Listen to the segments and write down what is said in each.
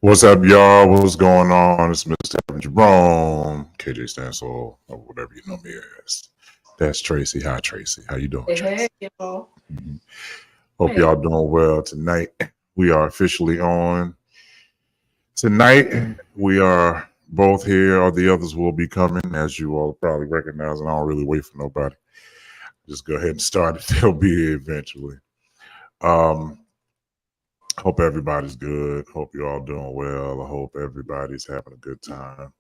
What's up, y'all? What's going on? It's Mr. Jerome, KJ Stansel, or whatever you know me as. That's Tracy. Hi, Tracy. How you doing, Hey, Tracy? y'all. Mhm. Hope Hey. y'all doing well tonight. We are officially on tonight. We are both here, or the others will be coming, as you all probably recognize. And I don't really wait for nobody. Just go ahead and start it. They'll be here eventually. Um, Hope everybody's good. Hope you're all doing well. I hope everybody's having a good time.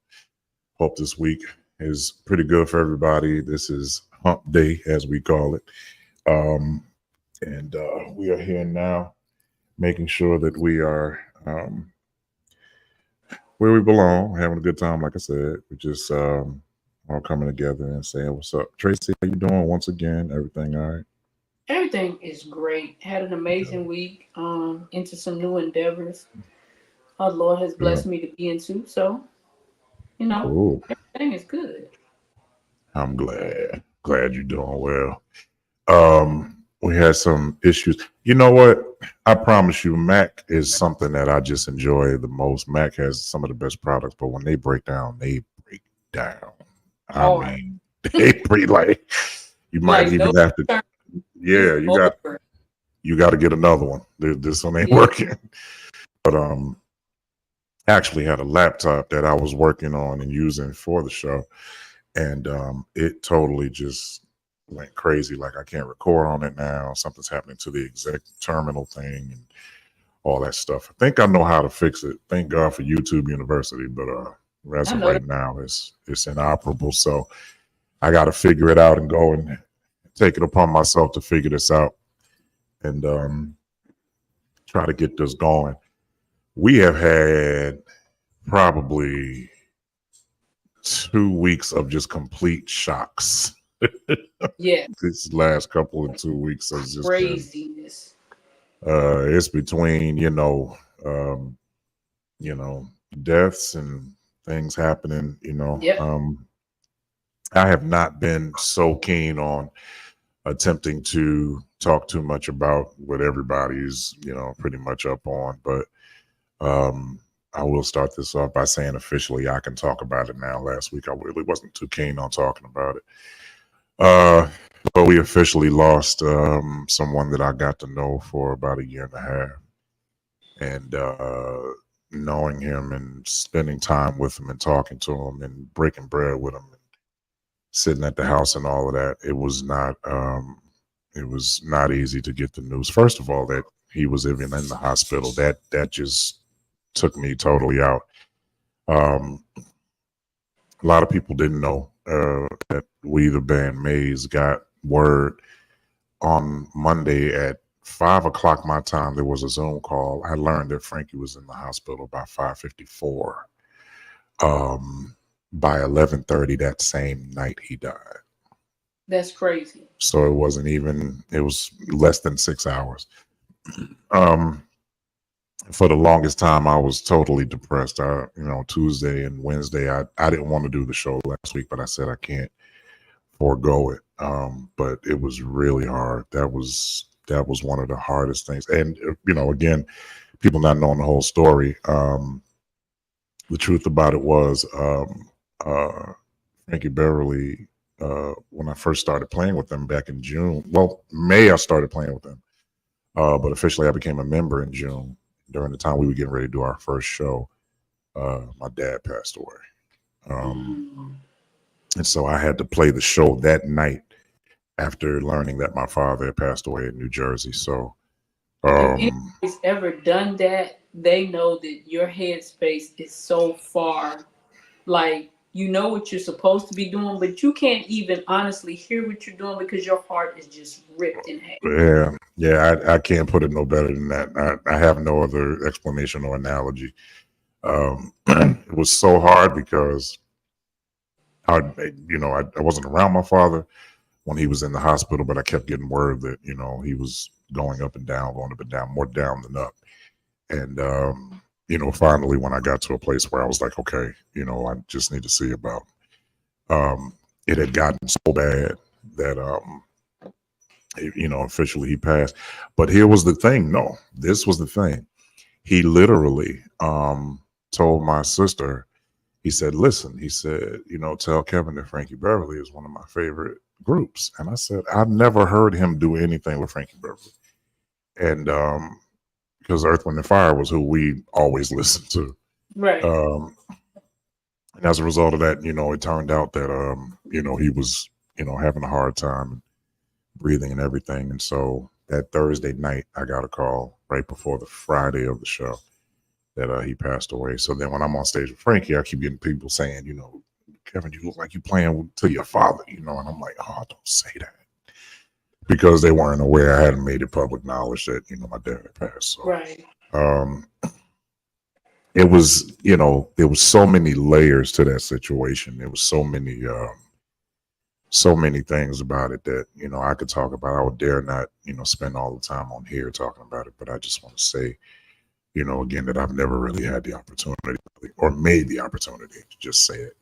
Hope this week is pretty good for everybody. This is hump day, as we call it. Um, and we are here now, making sure that we are where we belong, having a good time. Like I said, we just all coming together and saying, "What's up, Tracy? How you doing?" Once again, everything all right? Everything is great. Had an amazing week. Into some new endeavors. Our Lord has Yeah, blessed me to be into. So, you know, cool. everything is good. I'm glad you're doing well. We had some issues. You know what? I promise you, Mac is something that I just enjoy the most. Mac has some of the best products, but when they break down, they break down. I Hard. mean, they break like you might Like no even have to. turn. Yeah, It's you got over. you got to get another one. This one ain't Yeah. working. But I actually had a laptop that I was working on and using for the show, and it totally just went crazy. Like I can't record on it now. Something's happening to the exec terminal thing and all that stuff. I think I know how to fix it. Thank God for YouTube University, but as I of know that. right now, it's inoperable. So I got to figure it out and go and take it upon myself to figure this out and try to get this going. We have had probably 2 weeks of just complete shocks. Yeah. This last couple of 2 weeks has just been Craziness. it's between um you know deaths and things happening. Yep. I have not been so keen on attempting to talk too much about what everybody's pretty much up on, but um I will start this off by saying officially I can talk about it now. Last week I really wasn't too keen on talking about it. uh but we officially lost someone that I got to know for about a year and a half, and knowing him and spending time with him and talking to him and breaking bread with him and sitting at the house and all of that, it was not easy to get the news. First of all, that he was even in the hospital, that just took me totally out. A lot of people didn't know that we, the band Maze, got word on Monday at 5 o'clock my time. There was a Zoom call. I learned that Frankie was in the hospital by 5:54. By 11:30 that same night, he died. That's crazy. So it wasn't even. It was less than 6 hours. Um, for the longest time, I was totally depressed. Tuesday and Wednesday, I didn't want to do the show last week, but I said I can't forego it. But it was really hard. That was one of the hardest things. And again, people not knowing the whole story. The truth about it was, uh, Frankie Beverly. When I first started playing with them back in June, well, May I started playing with them, but officially I became a member in June. During the time we were getting ready to do our first show, my dad passed away. Um, Mm. and so I had to play the show that night after learning that my father had passed away in New Jersey. So, If um, anybody's ever done that, they know that your headspace is so far. Like, you know what you're supposed to be doing, but you can't even honestly hear what you're doing because your heart is just ripped in half. yeah, I can't put it no better than that. I have no other explanation or analogy. It was so hard because I wasn't around my father when he was in the hospital, but I kept getting word that he was going up and down, more down than up. And finally, when I got to a place where I was like, okay, I just need to see about. Um, it had gotten so bad that officially he passed. But here was the thing. No, this was the thing. he literally told my sister, he said, listen, he said, tell Kevin that Frankie Beverly is one of my favorite groups. And I said, I've never heard him do anything with Frankie Beverly. And because Earth, Wind, and Fire was who we always listened to. Right. And as a result of that, it turned out that, he was, having a hard time breathing and everything. And so that Thursday night, I got a call right before the Friday of the show that he passed away. So then when I'm on stage with Frankie, I keep getting people saying, Kevin, you look like you playing to your father, and I'm like, oh, don't say that. Because they weren't aware I hadn't made it public knowledge that, my dad had passed. So, Right. It was, there was so many layers to that situation. There was so many things about it that, I could talk about. I would dare not, spend all the time on here talking about it. But I just want to say, again, that I've never really had the opportunity or made the opportunity to just say it,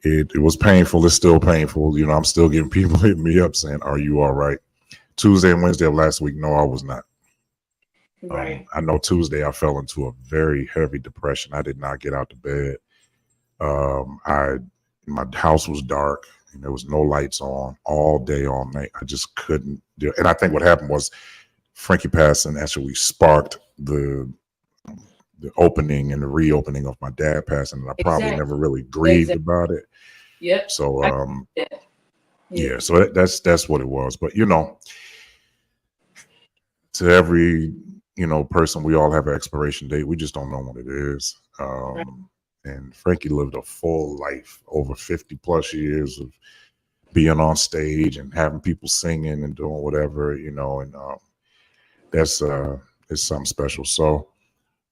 It was painful. It's still painful. I'm still getting people hitting me up saying, are you all right? Tuesday and Wednesday of last week, no, I was not. Right. I know Tuesday I fell into a very heavy depression. I did not get out of bed. My house was dark and there was no lights on all day, all night. I just couldn't do it. And I think what happened was Frankie passing actually sparked the opening and the reopening of my dad passing, and I probably Exactly. never really grieved about it. Yep. So yeah, so that's what it was. But to every person, we all have an expiration date. We just don't know what it is. Right. And Frankie lived a full life, over 50 plus years of being on stage and having people singing and doing whatever, and that's it's something special. So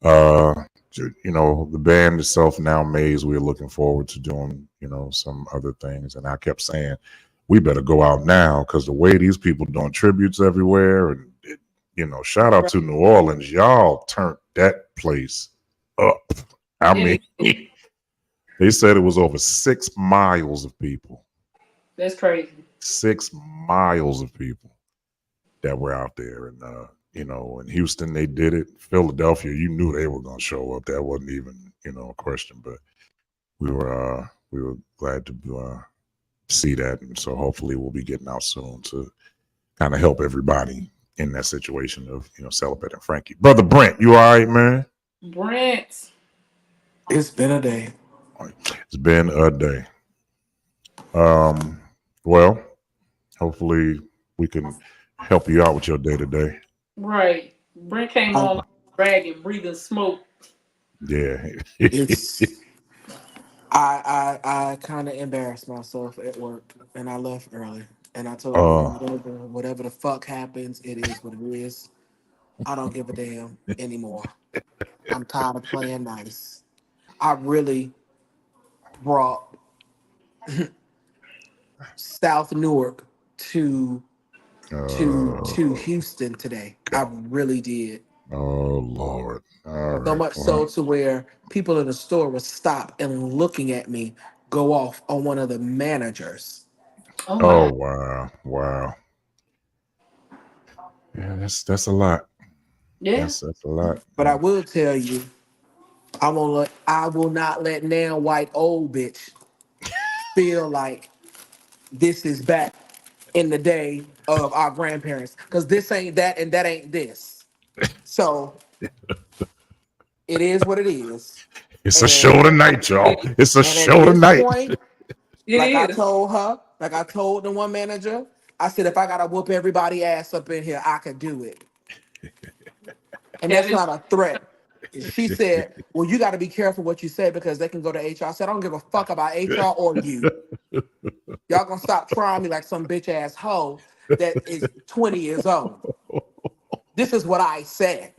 the band itself now, Maze, we're looking forward to doing, some other things. And I kept saying, we better go out now because the way these people doing tributes everywhere, and shout out to New Orleans, y'all turned that place up. I mean, they said it was over 6 miles of people. That's crazy. 6 miles of people that were out there. And in Houston, they did it. Philadelphia, you knew they were going to show up. That wasn't even, a question. But we were glad to see that, and so hopefully we'll be getting out soon to kind of help everybody in that situation of celebrating Frankie. Brother Brent, you all right, man? Brent. It's been a day. It's been a day. Well, hopefully we can help you out with your day today. Right. Brent came on like a dragon, breathing smoke. Yeah. It's I kind of embarrassed myself at work, and I left early. And I told them whatever the fuck happens, it is what it is. I don't give a damn anymore. I'm tired of playing nice. I really brought South Newark to Houston today. I really did. Oh Lord. All So right. much so Well, to where people in the store would stop and looking at me go off on one of the managers. Oh oh my. wow. Wow. Yeah, that's a lot. Yeah. That's a lot. But I will tell you, I will not let now white old bitch feel like this is back in the day of our grandparents. Cause this ain't that and that ain't this. So it is what it is. It's a And show tonight, y'all. It's a at show this tonight. point, It like I is. told her, like I told the one manager, I said, if I gotta whoop everybody ass up in here, I could do it. And that's Kevin. not a threat. She said, well, you gotta be careful what you say because they can go to HR. I said, I don't give a fuck about HR or you. Y'all gonna stop trying me like some bitch ass hoe that is 20 years old. This is what I said.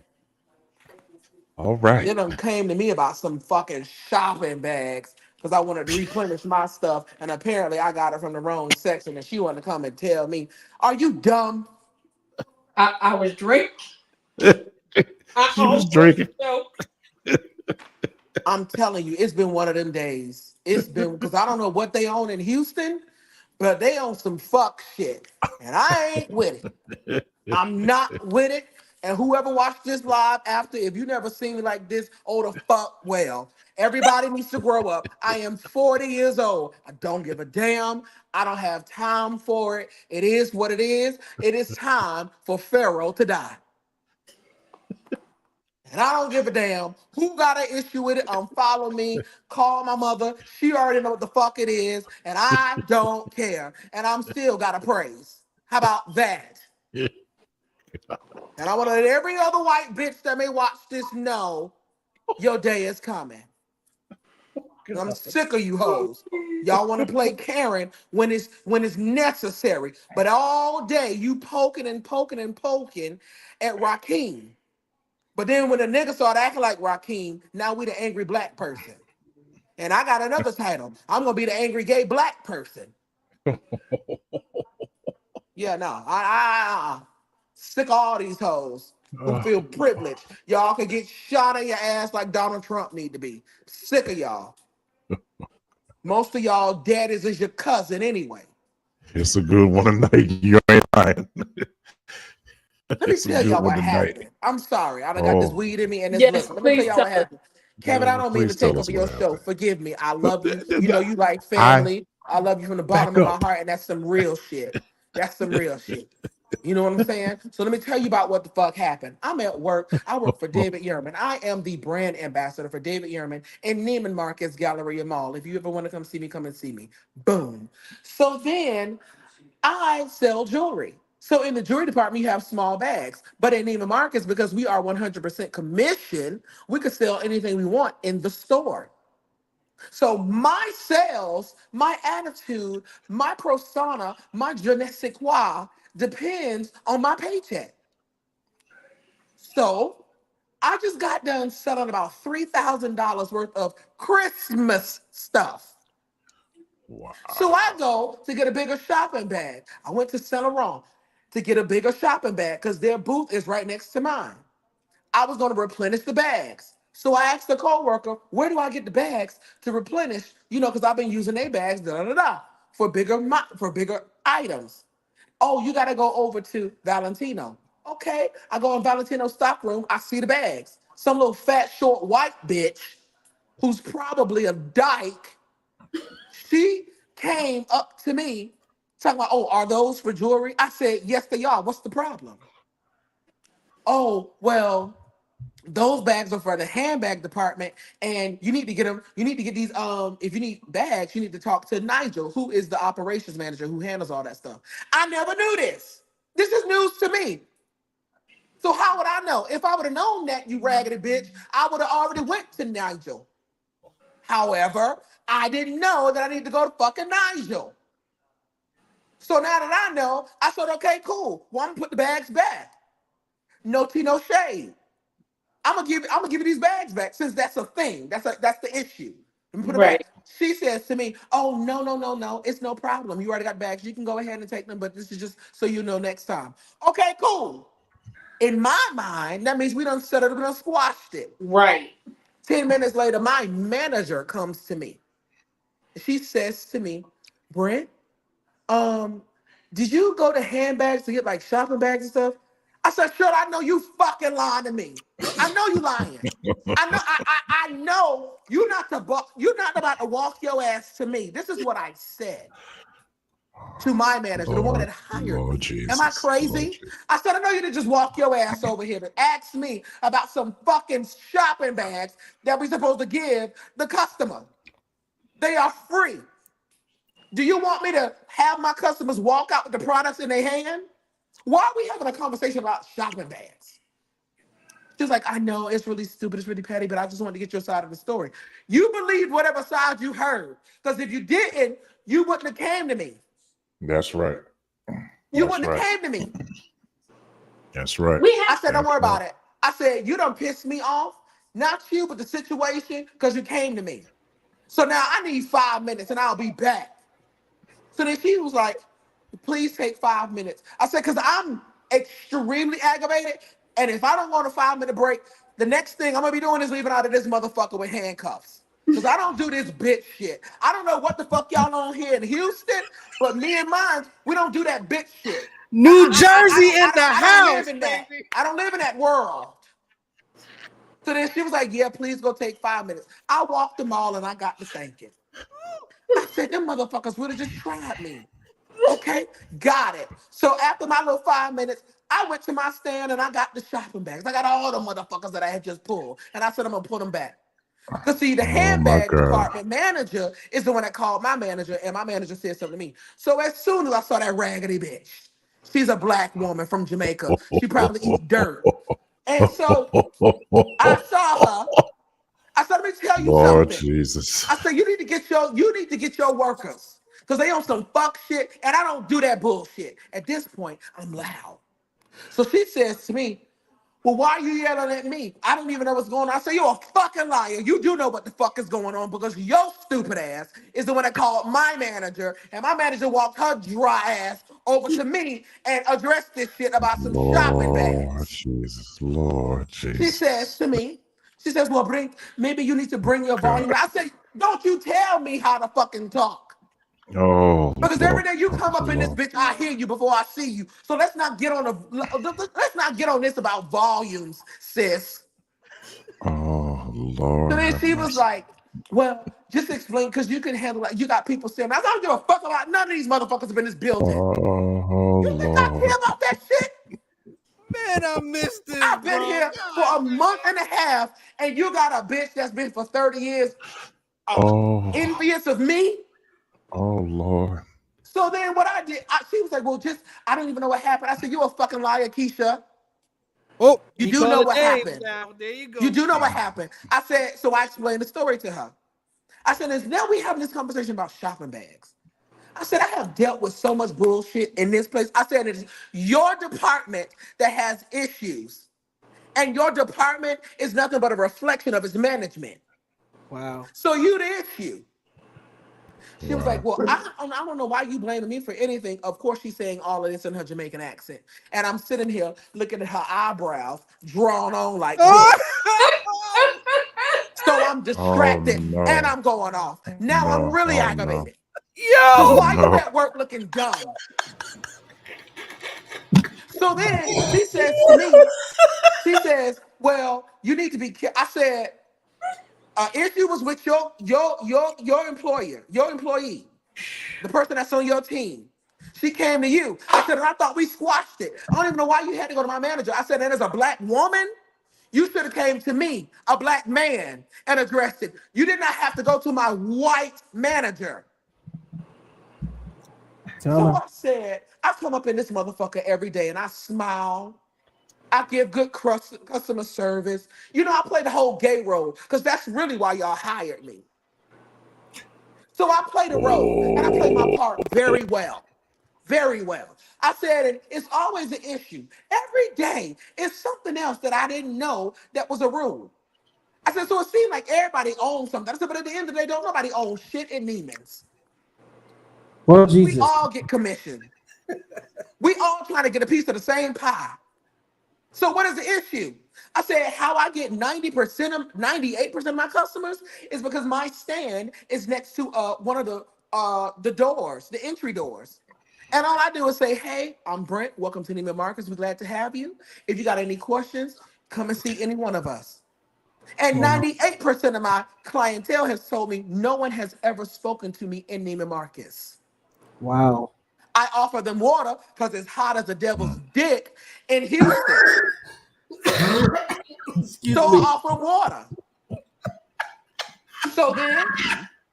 All right. Then came to me about some fucking shopping bags because I wanted to replenish my stuff, and apparently I got it from the wrong section, and she wanted to come and tell me, "Are you dumb?" I was drinking. I She was almost drinking. choked. I'm telling you, it's been one of them days. It's been because I don't know what they own in Houston, but they own some fuck shit, and I ain't with it. I'm not with it, And whoever watched this live after, if you never seen me like this, oh the fuck well. Everybody needs to grow up. I am 40 years old. I don't give a damn. I don't have time for it. It is what it is. It is time for Pharaoh to die. And I don't give a damn who got an issue with it. Unfollow me, call my mother. She already know what the fuck it is, and I don't care. And I'm still gotta praise. How about that? And I want to let every other white bitch that may watch this know your day is coming. I'm sick of you hoes. Y'all want to play Karen when it's necessary, but all day you poking and poking and poking at Rakeem. But then when the nigga start acting like Rakeem, now we the angry black person. And I got another title. I'm gonna be the angry gay black person. Yeah, no, I sick of all these hoes who feel privileged. Y'all can get shot in your ass like Donald Trump need to be. Sick of y'all. Most of y'all daddies is your cousin anyway. It's a good one tonight. You ain't lying. Let me It's a tell good y'all one what tonight. happened. I'm sorry. I done got this Oh, weed in me and this Yes, liquor. Let me tell please y'all tell what us. happened. Kevin, I don't mean to please take tell us over what your show. happened. Forgive me. I love you. You know you like I family. I love you from the bottom back of my up. heart, and that's some real shit. That's some real shit. You know what I'm saying? So let me tell you about what the fuck happened. I'm at work. I work for David Yerman. I am the brand ambassador for David Yerman in Neiman Marcus Galleria Mall. If you ever want to come and see me. Boom. So then I sell jewelry. So in the jewelry department, you have small bags. But in Neiman Marcus, because we are 100% commission, we could sell anything we want in the store. So my sales, my attitude, my persona, my je ne sais quoi depends on my paycheck. So I just got done selling about $3,000 worth of Christmas stuff. So I Wow. go to get a bigger shopping bag. I went to Saint Laurent to get a bigger shopping bag because their booth is right next to mine. I was going to replenish the bags. So I asked the coworker, where do I get the bags to replenish? You know, because I've been using their bags, for bigger items. Oh, you got to go over to Valentino. Okay, I go in Valentino's stockroom. I see the bags. Some little fat, short, white bitch who's probably a dyke. She came up to me talking about, oh, are those for jewelry? I said, yes, they are. What's the problem? Oh, well, those bags are for the handbag department, and you need to get them. You need to get these. If you need bags, you need to talk to Nigel, who is the operations manager who handles all that stuff. I never knew this. This is news to me. So how would I know? If I would have known that, you raggedy bitch, I would have already went to Nigel. However, I didn't know that I need to go to fucking Nigel. So now that I know, I said, okay, cool. Well, I'm gonna put the bags back. No tea, no shade. I'm gonna give you these bags back since that's a thing. That's the issue. Let me put it Right. back. She says to me, "Oh no, no, no, no, it's no problem. You already got bags. You can go ahead and take them, but this is just so you know next time." Okay, cool. In my mind, that means we done set it up and done squashed it. Right. 10 minutes later, my manager comes to me. She says to me, "Brent, um, did you go to handbags to get like shopping bags and stuff?" I said, "Sure, I know you fucking lying to me. I know you lying. I know you're not about to walk your ass to me. This is what I said to my manager, the woman Lord, that hired Lord me. Am I Jesus, Lord crazy? Jesus. I said, I know you didn't just walk your ass over here to ask me about some fucking shopping bags that we supposed to give the customer. They are free. Do you want me to have my customers walk out with the products in their hand? Why are we having a conversation about shopping bags? She's like, I know it's really stupid, it's really petty, but I just wanted to get your side of the story. You believed whatever side you heard. Because if you didn't, you wouldn't have came to me. That's right. You That's wouldn't have right. came to me. That's right. We I have said, don't That's worry right. about it. I said, you done pissed me off. Not you, but the situation, because you came to me. So now I need 5 minutes and I'll be back. So then she was like, please take 5 minutes. I said, because I'm extremely aggravated. And if I don't want a 5 minute break, the next thing I'm going to be doing is leaving out of this motherfucker with handcuffs. Because I don't do this bitch shit. I don't know what the fuck y'all on here in Houston, but me and mine, we don't do that bitch shit. New Jersey in the I don't live house, in that. baby. I don't live in that world. So then she was like, yeah, please go take 5 minutes. I walked the mall and I got to thinking. I said, them motherfuckers would have just tried me. Okay, got it. So after my little 5 minutes, I went to my stand and I got the shopping bags. I got all the motherfuckers that I had just pulled. And I said, I'm gonna put them back. Because see, the Oh my handbag God. department manager is the one that called my manager, and my manager said something to me. So as soon as I saw that raggedy bitch, she's a black woman from Jamaica. She probably eat dirt. And so I saw her. I said, let me tell you Lord something. Jesus. I said, you need to get your workers. Because they on some fuck shit, and I don't do that bullshit. At this point, I'm loud. So she says to me, well, why are you yelling at me? I don't even know what's going on. I say, you're a fucking liar. You do know what the fuck is going on because your stupid ass is the one that called my manager, and my manager walked her dry ass over to me and addressed this shit about some shopping Lord bags. Jesus. Lord She says Jesus. to me, she says, well, maybe you need to bring your God. volume. I say, don't you tell me how to fucking talk. Oh Because every Lord. day you come up in this Lord. bitch, I hear you before I see you. So let's not get on this about volumes, sis. Oh So Lord then have she was mercy. like, well, just explain, because you can handle it. You got people saying, I don't give a fuck about none of these motherfuckers up in this building. Oh You think I care Lord. about that shit? Man, I missed this, I've been bro. here for God a month and a half, and you got a bitch that's been for 30 years Oh. envious of me. Oh Lord. So then what I did, she was like, well, I don't even know what happened. I said, you a fucking liar, Keisha. Oh, You he do know calling what names happened. now. There you You go. do know what happened. I said, so I explained the story to her. I said, now we having this conversation about shopping bags. I said, I have dealt with so much bullshit in this place. I said, it's your department that has issues. And your department is nothing but a reflection of its management. Wow. So you the issue. She was like, Wow. well, I don't know why you blaming me for anything. Of course, she's saying all of this in her Jamaican accent. And I'm sitting here looking at her eyebrows drawn on like this. So I'm Oh distracted and no. I'm going off. Now I'm No. really Oh no. aggravated. Because Oh Yo! why you no. at work looking dumb? So then she says to me, she says, well, you need to be careful. I said, issue was with your employer, your employee, the person that's on your team. She came to you. I said, and I thought we squashed it. I don't even know why you had to go to my manager. I said, and as a black woman, you should have came to me, a black man, and addressed it. You did not have to go to my white manager. Tell So her. I said, I come up in this motherfucker every day and I smile. I give good customer service. You know, I play the whole gay role because that's really why y'all hired me. So I play the role and I play my Oh. part very well. Very well. I said it's always an issue. Every day it's something else that I didn't know that was a rule. I said, so it seemed like everybody owns something. I said, but at the end of the day, don't nobody own shit in Neiman's. Well, We Jesus. all get commission. We all trying to get a piece of the same pie. So what is the issue? I said, how I get 90% of 98% of my customers is because my stand is next to one of the doors, the entry doors. And all I do is say, hey, I'm Brent. Welcome to Neiman Marcus. We're glad to have you. If you got any questions, come and see any one of us. And Wow. 98% of my clientele has told me no one has ever spoken to me in Neiman Marcus. Wow. I offer them water because it's hot as the devil's Mm. dick in Houston. So Excuse I me. offer water. So then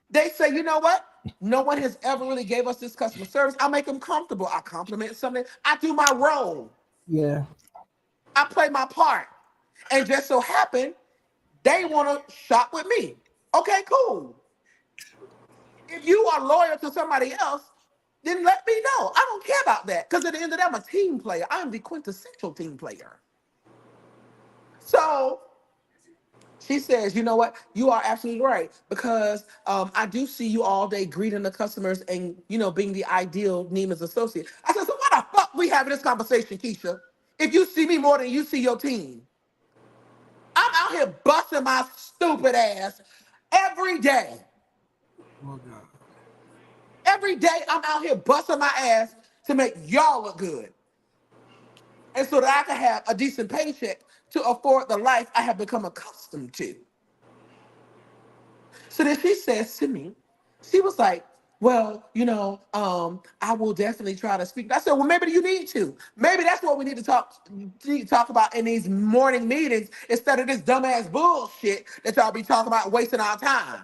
they say, you know what? No one has ever really gave us this customer service. I make them comfortable. I compliment something. I do my role. Yeah. I play my part. And just so happen, they want to shop with me. Okay, cool. If you are loyal to somebody else, then let me know. I don't care about that. Because at the end of the day, I'm a team player. I'm the quintessential team player. So she says, you know what? You are absolutely right because I do see you all day greeting the customers and, being the ideal Neiman's associate. I said, so why the fuck we having this conversation, Keisha? If you see me more than you see your team. I'm out here busting my stupid ass every day. Oh, God. Every day I'm out here busting my ass to make y'all look good. and so that I can have a decent paycheck to afford the life I have become accustomed to. So then she says to me, she was like, well, I will definitely try to speak. I said, well, maybe you need to. Maybe that's what we need to talk about in these morning meetings instead of this dumbass bullshit that y'all be talking about wasting our time.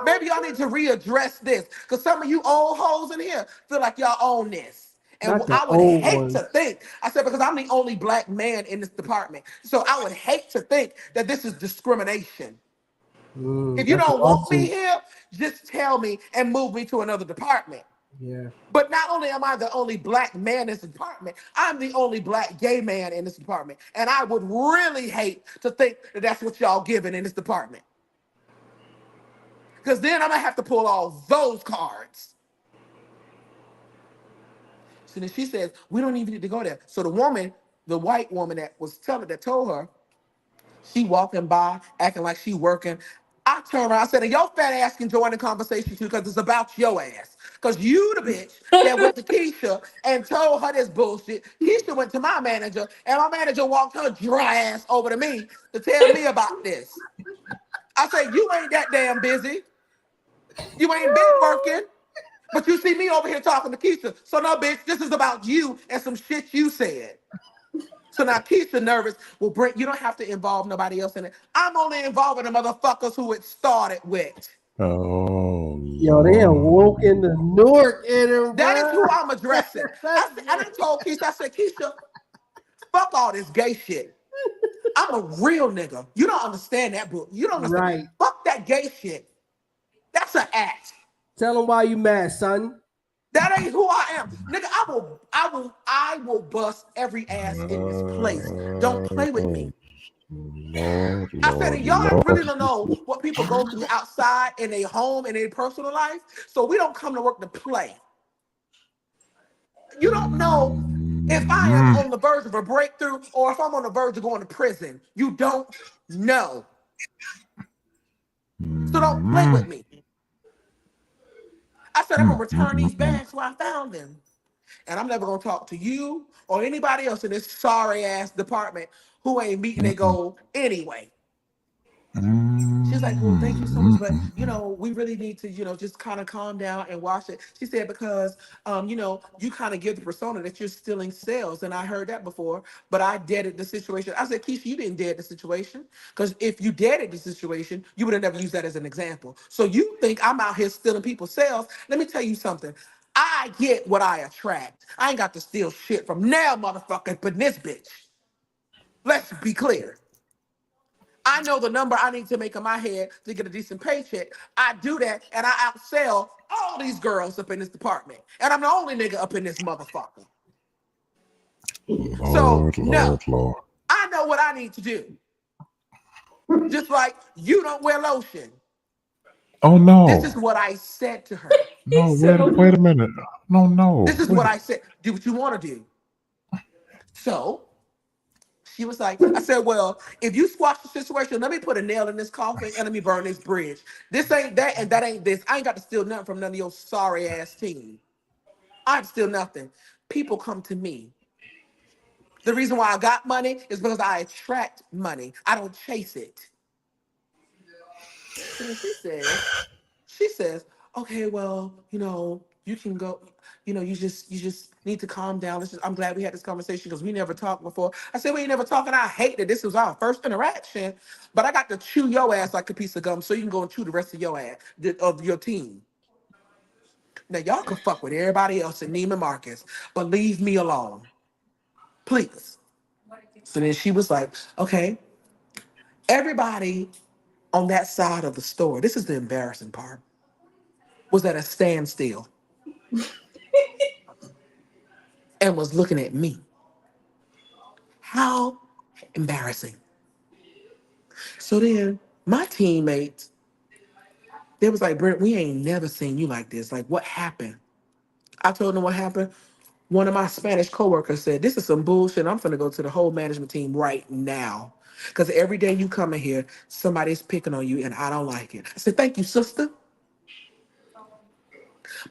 Maybe y'all need to readdress this because some of you old hoes in here feel like y'all own this. And Not the I would old hate to ones. think, I said, because I'm the only black man in this department. So I would hate to think that this is discrimination. If you That's a don't want me lawsuit. here, just tell me and move me to another department. Yeah. But not only am I the only black man in this department, I'm the only black gay man in this department. And I would really hate to think that that's what y'all giving in this department. Because then I'm going to have to pull all those cards. So then she says, we don't even need to go there. So the woman, the white woman that told her, she walking by, acting like she working. I turned around, I said, and your fat ass can join the conversation too, because it's about your ass. Because you the bitch that went to Keisha and told her this bullshit. Keisha went to my manager, and my manager walked her dry ass over to me to tell me about this. I said, you ain't that damn busy. You ain't been working. But you see me over here talking to Keisha. So no, bitch, this is about you and some shit you said. So now Keisha nervous. Well, Brent, you don't have to involve nobody else in it. I'm only involving the motherfuckers who it started with. Oh Yo, they are Lord. woke in the Newark in her, That is bro. who I'm addressing. That's And I told Keisha, I said, Keisha, fuck all this gay shit. I'm a real nigga. You don't understand that book. You don't understand. right. Fuck that gay shit. That's an act. Tell them why you mad, son. That ain't who I am. Nigga, I will bust every ass in this place. Don't play with Oh, me. Lord, I said, Lord, and y'all Lord. really don't know what people go through outside in their home and their personal life. So we don't come to work to play. You don't know if I am Mm, on the verge of a breakthrough or if I'm on the verge of going to prison. You don't know. So don't play mm, with me. I said, I'm mm, gonna mm, return mm, these mm. bags where I found them. And I'm never gonna talk to you or anybody else in this sorry ass department who ain't meeting their goal anyway. She was like, well, thank you so much. But, we really need to, just kind of calm down and watch it. She said, because, you kind of give the persona that you're stealing sales. And I heard that before, but I deaded the situation. I said, Keisha, you didn't dead the situation. Because if you deaded the situation, you would have never used that as an example. So you think I'm out here stealing people's sales. Let me tell you something. I get what I attract. I ain't got to steal shit from now motherfuckers, but this bitch. Let's be clear. I know the number I need to make in my head to get a decent paycheck. I do that and I outsell all these girls up in this department. And I'm the only nigga up in this motherfucker. So, Lord, no, Lord, Lord. I know what I need to do. Just like you don't wear lotion. Oh This is no. what I said to her. He No, said, "Oh wait a no." minute. No, This no. is what Wait. I said. Do what you want to do. So she was like, I said, well, if you squash the situation, let me put a nail in this coffin and let me burn this bridge. This ain't that and that ain't this. I ain't got to steal nothing from none of your sorry ass team. I ain't steal nothing. People come to me. The reason why I got money is because I attract money. I don't chase it. So then she says, okay, well, you can go, you just need to calm down. I'm glad we had this conversation because we never talked before. I said, we ain't never talking. I hate that this was our first interaction, but I got to chew your ass like a piece of gum so you can go and chew the rest of your ass, of your team. Now y'all can fuck with everybody else in Neiman Marcus, but leave me alone. Please. So then she was like, okay, everybody on that side of the store, this is the embarrassing part, was at a standstill and was looking at me. How embarrassing. So then my teammates, they was like, Brent, we ain't never seen you like this. Like, what happened? I told them what happened. One of my Spanish coworkers said, this is some bullshit. I'm finna go to the whole management team right now. Because every day you come in here, somebody's picking on you and I don't like it. I said, thank you, sister.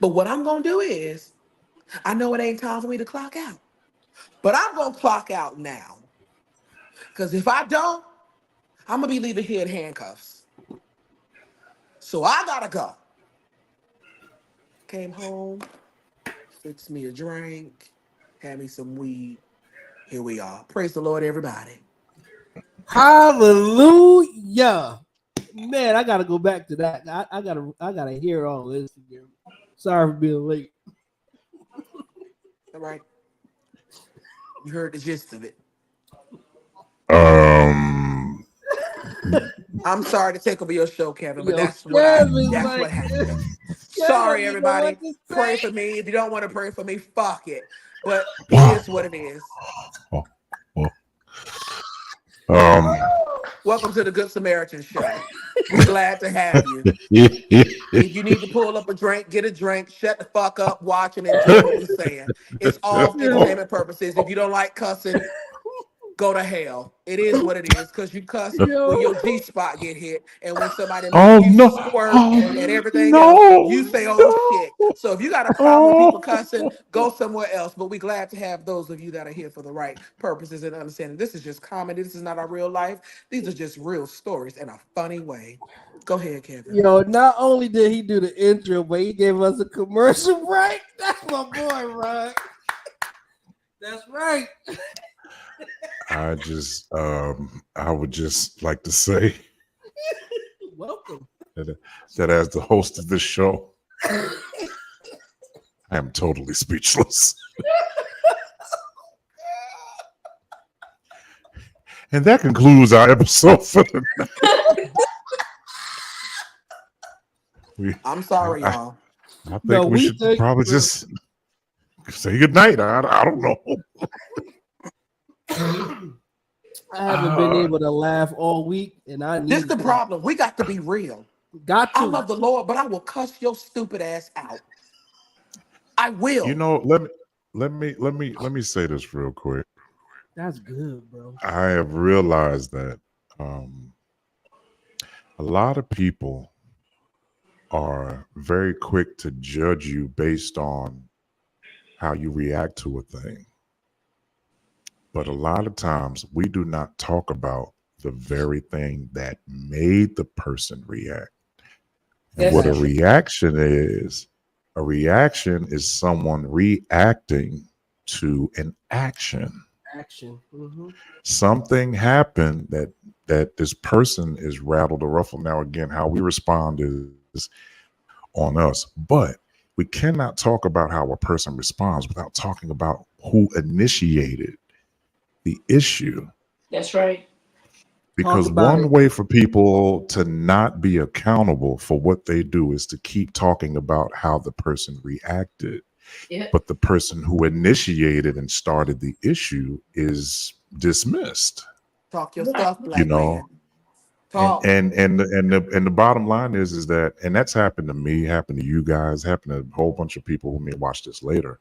But what I'm gonna do is, I know it ain't time for me to clock out. But I'm gonna clock out now. Cause if I don't, I'm gonna be leaving here in handcuffs. So I gotta go. Came home, fixed me a drink, had me some weed. Here we are. Praise the Lord, everybody. Hallelujah. Man, I gotta go back to that. I gotta hear all this again. Sorry for being late. All right. You heard the gist of it. Um, I'm sorry to take over your show, Kevin, but Yo, that's Kevin's that's like, what happened. Kevin Sorry, don't even know everybody. what to Pray say. for me. If you don't want to pray for me, fuck it. But it wow. is what it is. Um, Welcome to the Good Samaritan Show. We glad to have you. If you need to pull up a drink, get a drink, shut the fuck up, watch and enjoy what we're saying. It's all for Yo, entertainment purposes. If you don't like cussing, go to hell. It is what it is, because you cuss when yo. your G spot get hit and when somebody make oh you no! squirt Oh and everything else, you no! say, oh shit. No! So if you got a problem with people Oh, cussing, go somewhere else. But we glad to have those of you that are here for the right purposes and understanding. This is just comedy. This is not our real life. These are just real stories in a funny way. Go ahead, Kevin. Yo, not only did he do the intro, but he gave us a commercial break. That's my boy, Rod. That's right. I would just like to say Welcome. that as the host of this show, I am totally speechless. And that concludes our episode for the night. I'm sorry, I, y'all. I think No, we we should thank you probably for just say goodnight. I don't know. I haven't been Uh, able to laugh all week, and I This need the that. problem. We got to be real. Got I to. love the Lord, but I will cuss your stupid ass out. I you will. know, let me say this real quick. That's good, bro. I have realized that um, a lot of people are very quick to judge you based on how you react to a thing. But a lot of times we do not talk about the very thing that made the person react. And That's what a Exactly. true. reaction is someone reacting to an action. Action. Mm-hmm. Something happened that this person is rattled or ruffled. Now again, how we respond is on us, but we cannot talk about how a person responds without talking about who initiated the issue. That's right. Talk Because about one it. way for people to not be accountable for what they do is to keep talking about how the person reacted. Yeah. But the person who initiated and started the issue is dismissed. Talk your Right. stuff, You black know, man. Talk. and the bottom line is that, and that's happened to me, happened to you guys, happened to a whole bunch of people who may watch this later.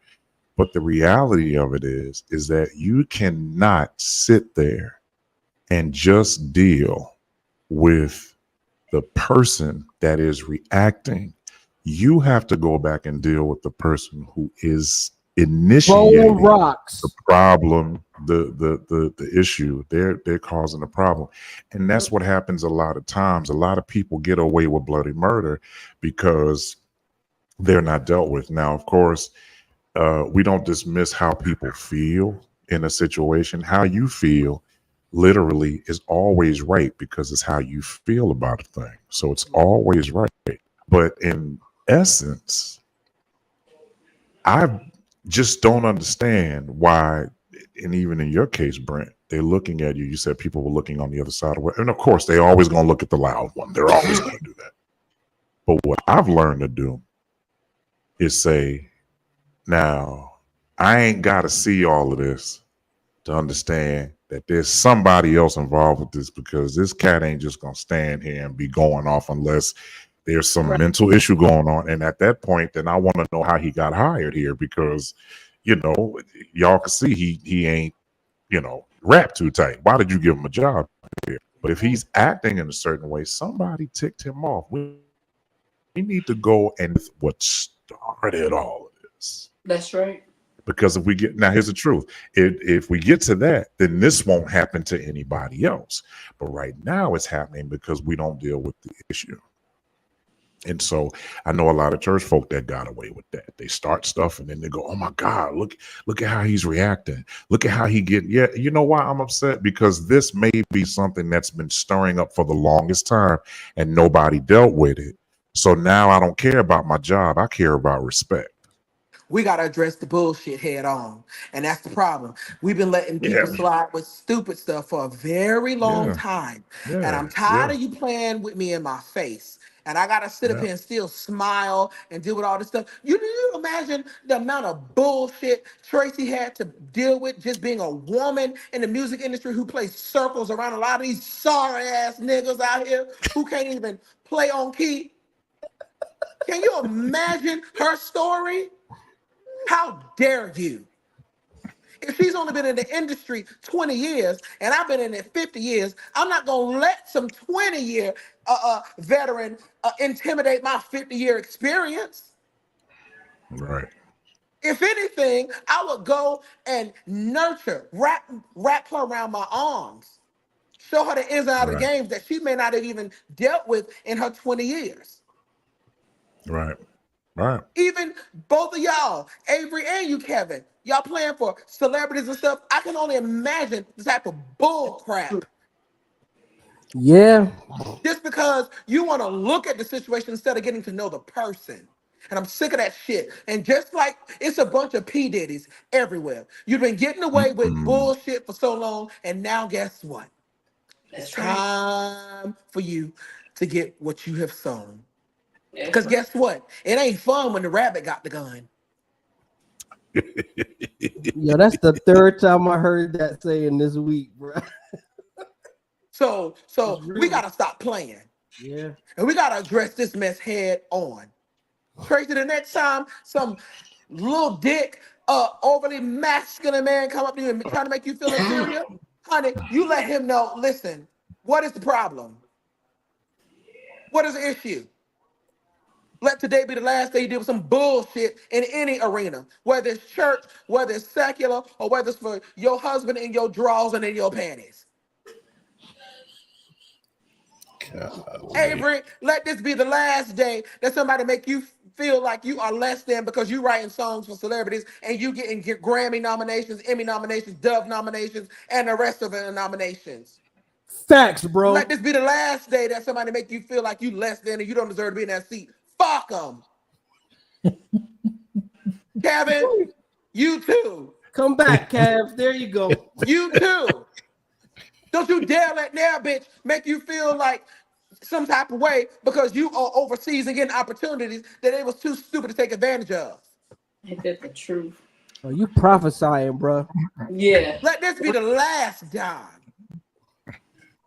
But the reality of it is that you cannot sit there and just deal with the person that is reacting. You have to go back and deal with the person who is Throwing initiating the rocks. problem, the issue. They're causing the problem. And Yep. that's what happens a lot of times. A lot of people get away with bloody murder because they're not dealt with. Now, of course, we don't dismiss how people feel in a situation. How you feel literally is always right because it's how you feel about a thing. So it's always right. But in essence, I just don't understand why, and even in your case, Brent, they're looking at you. You said people were looking on the other side of it. And of course, they always going to look at the loud one. They're always going to do that. But what I've learned to do is say, now, I ain't got to see all of this to understand that there's somebody else involved with this, because this cat ain't just going to stand here and be going off unless there's some Right. mental issue going on. And at that point, then I want to know how he got hired here, because, y'all can see he ain't, wrapped too tight. Why did you give him a job here? But if he's acting in a certain way, somebody ticked him off. We need to go and what started all of this. That's right. Because if we get now, here's the truth: if we get to that, then this won't happen to anybody else. But right now, it's happening because we don't deal with the issue. And so I know a lot of church folk that got away with that. They start stuff and then they go, "Oh my God, look at how he's reacting. Look at how he get." Yeah, you know why I'm upset? Because this may be something that's been stirring up for the longest time and nobody dealt with it. So now I don't care about my job. I care about respect. We got to address the bullshit head on. And that's the problem. We've been letting Yeah, people slide with stupid stuff for a very long yeah, time. And yeah, I'm tired yeah, of you playing with me in my face. And I got to sit up yeah. here and still smile and deal with all this stuff. You imagine the amount of bullshit Tracy had to deal with just being a woman in the music industry who plays circles around a lot of these sorry ass niggas out here who can't even play on key? Can you imagine her story? How dare you? If she's only been in the industry 20 years and I've been in it 50 years, I'm not going to let some 20-year veteran intimidate my 50-year experience. Right, If anything, I would go and nurture, wrap her around my arms, show her the ins and outs of the right, games that she may not have even dealt with in her 20 years. right, right. Even both of y'all, Avery and you, Kevin, y'all playing for celebrities and stuff. I can only imagine the type of bull crap. Yeah. Just because you want to look at the situation instead of getting to know the person. And I'm sick of that shit. And just like it's a bunch of P. Diddy's everywhere. You've been getting away with Mm-mm. bullshit for so long. And now guess what? It's That's right. time for you to get what you have sown. That's Because right. guess what? It ain't fun when the rabbit got the gun. Yo, that's the third time I heard that saying this week, bro. So It's we real. gotta stop playing. Yeah. And we gotta address this mess head on. Tracy, the next time some little dick, overly masculine man come up to you and try to make you feel inferior, honey, you let him know, listen, what is the problem? What is the issue? Let today be the last day you deal with some bullshit in any arena, whether it's church, whether it's secular, or whether it's for your husband in your drawers and in your panties. Golly. Avery, let this be the last day that somebody make you feel like you are less than because you writing songs for celebrities and you getting Grammy nominations, Emmy nominations, Dove nominations, and the rest of the nominations. Facts, bro. Let this be the last day that somebody make you feel like you less than and you don't deserve to be in that seat. Fuck them. Kevin, you too. Come back, Cavs. There you go. You too. Don't you dare let their bitch make you feel like some type of way because you are overseas and getting opportunities that they was too stupid to take advantage of. Ain't that the truth? Oh, you prophesying, bro. Yeah. Let this be the last time.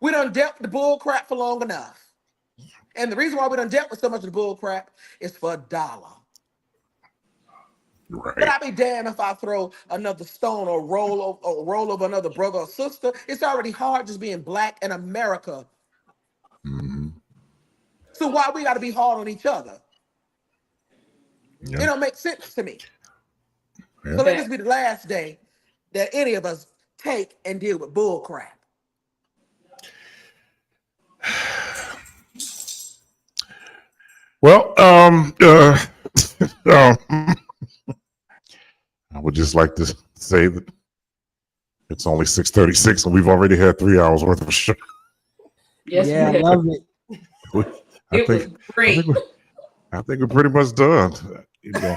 We done dealt with the bull crap for long enough. And the reason why we done dealt with so much of the bull crap is for a dollar. But Right. I'd be damned if I throw another stone or roll over another brother or sister. It's already hard just being black in America. Mm-hmm. So why we got to be hard on each other? It Yeah. don't make sense to me. Yeah. So let this be the last day that any of us take and deal with bull crap. Well, I would just like to say that it's only 6:36 and we've already had 3 hours worth of show. Yes, Yeah, I we have. love it. It was great. I think we're pretty much done. You know,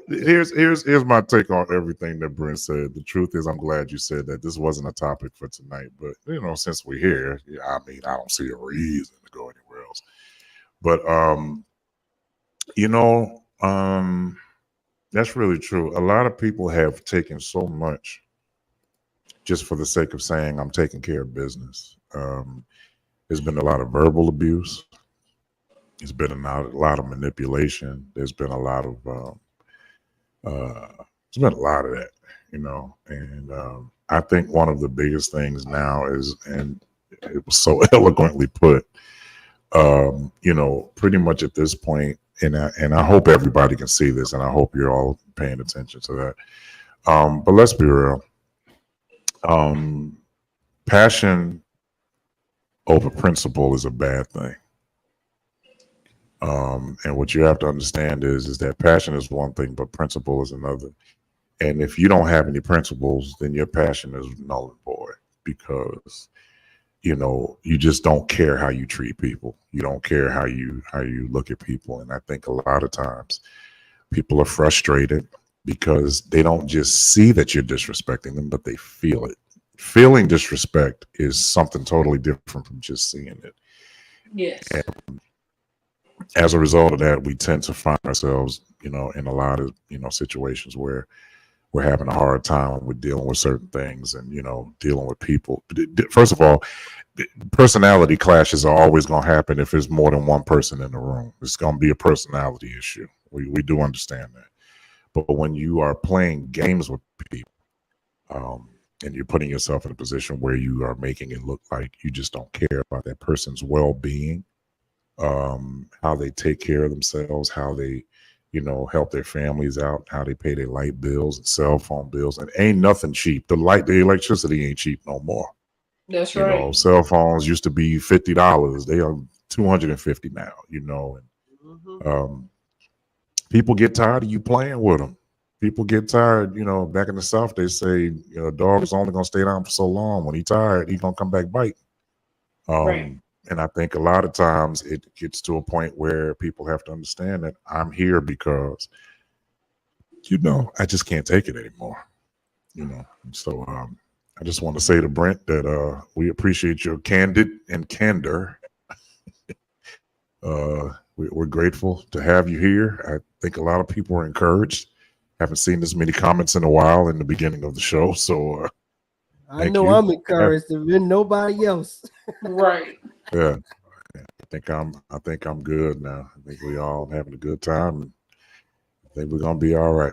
here's my take on everything that Brent said. The truth is, I'm glad you said that. This wasn't a topic for tonight, but since we're here, I mean, I don't see a reason to go anywhere else. But that's really true. A lot of people have taken so much just for the sake of saying I'm taking care of business. There's been a lot of verbal abuse. There's been a lot of manipulation. There's been a lot of that, and I think one of the biggest things now is, and it was so eloquently put, pretty much at this point, and I hope everybody can see this, and I hope you're all paying attention to that. But let's be real. Um, Passion over principle is a bad thing. And what you have to understand is that passion is one thing, but principle is another. And if you don't have any principles, then your passion is null and void because you just don't care how you treat people. You don't care how you look at people. And I think a lot of times people are frustrated because they don't just see that you're disrespecting them, but they feel it. Feeling disrespect is something totally different from just seeing it. Yes. As a result of that, we tend to find ourselves, in a lot of, situations where we're having a hard time with dealing with certain things and, dealing with people. First of all, personality clashes are always going to happen if there's more than one person in the room. It's going to be a personality issue. We do understand that. But when you are playing games with people, and you're putting yourself in a position where you are making it look like you just don't care about that person's well-being, how they take care of themselves, how they, help their families out, how they pay their light bills and cell phone bills. And ain't nothing cheap. The electricity ain't cheap no more. That's right. Cell phones used to be $50. They are 250 now, Mhm. and people get tired of you playing with them. People get tired, back in the South, they say, a dog is only going to stay down for so long. When he's tired, he's going to come back bite. Right. And I think a lot of times it gets to a point where people have to understand that I'm here because, I just can't take it anymore. So I just want to say to Brent that we appreciate your candid and candor. We're grateful to have you here. I think a lot of people are encouraged. Haven't seen this many comments in a while in the beginning of the show. So I thank know you. I'm encouraged if there's nobody else. Right. Yeah. I think I'm good now. I think we all having a good time. And I think we're gonna be all right.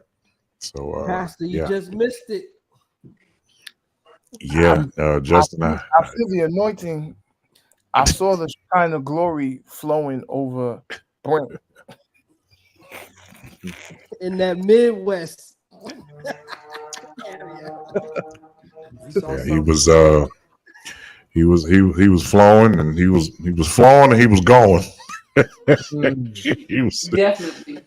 So Pastor, you yeah, just missed it. yeah. Justin, I feel the anointing. I saw the kind of glory flowing over Brent. In that Midwest area. You saw yeah, he something. was he was flowing and he was flowing and he was going. Mm. he was. Definitely.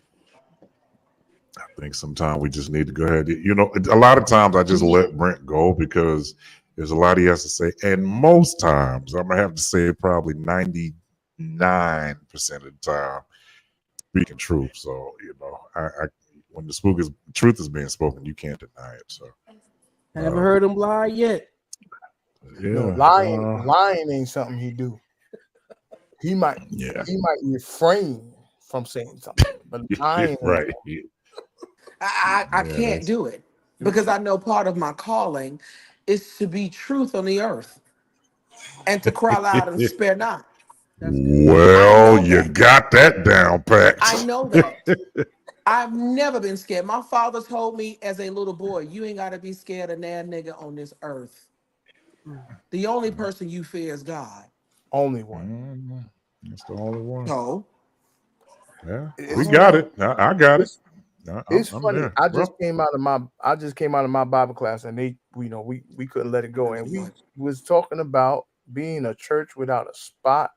I think sometimes we just need to go ahead. A lot of times I just let Brent go because there's a lot he has to say, and most times I'm gonna have to say probably 99% of the time speaking truth. So I when the truth is being spoken, you can't deny it. So Haven't uh, heard him lie yet. No, yeah, lying ain't something he do. He might yeah, he might refrain from saying something, but lying ain't right, I yeah, can't that's do it because I know part of my calling is to be truth on the earth and to cry loud and spare not. That's good. I well, know you that. got that down pat. I know that. I've never been scared. My father told me as a little boy, you ain't got to be scared of that nigga on this earth. Mm. The only person you fear is God. only one. Mm, that's the only one. So, Yeah, we It's got funny. it. I got it. It's I'm, it's I'm funny. there. Well, I just came out of my Bible class, and we couldn't let it go, and we was talking about being a church without a spot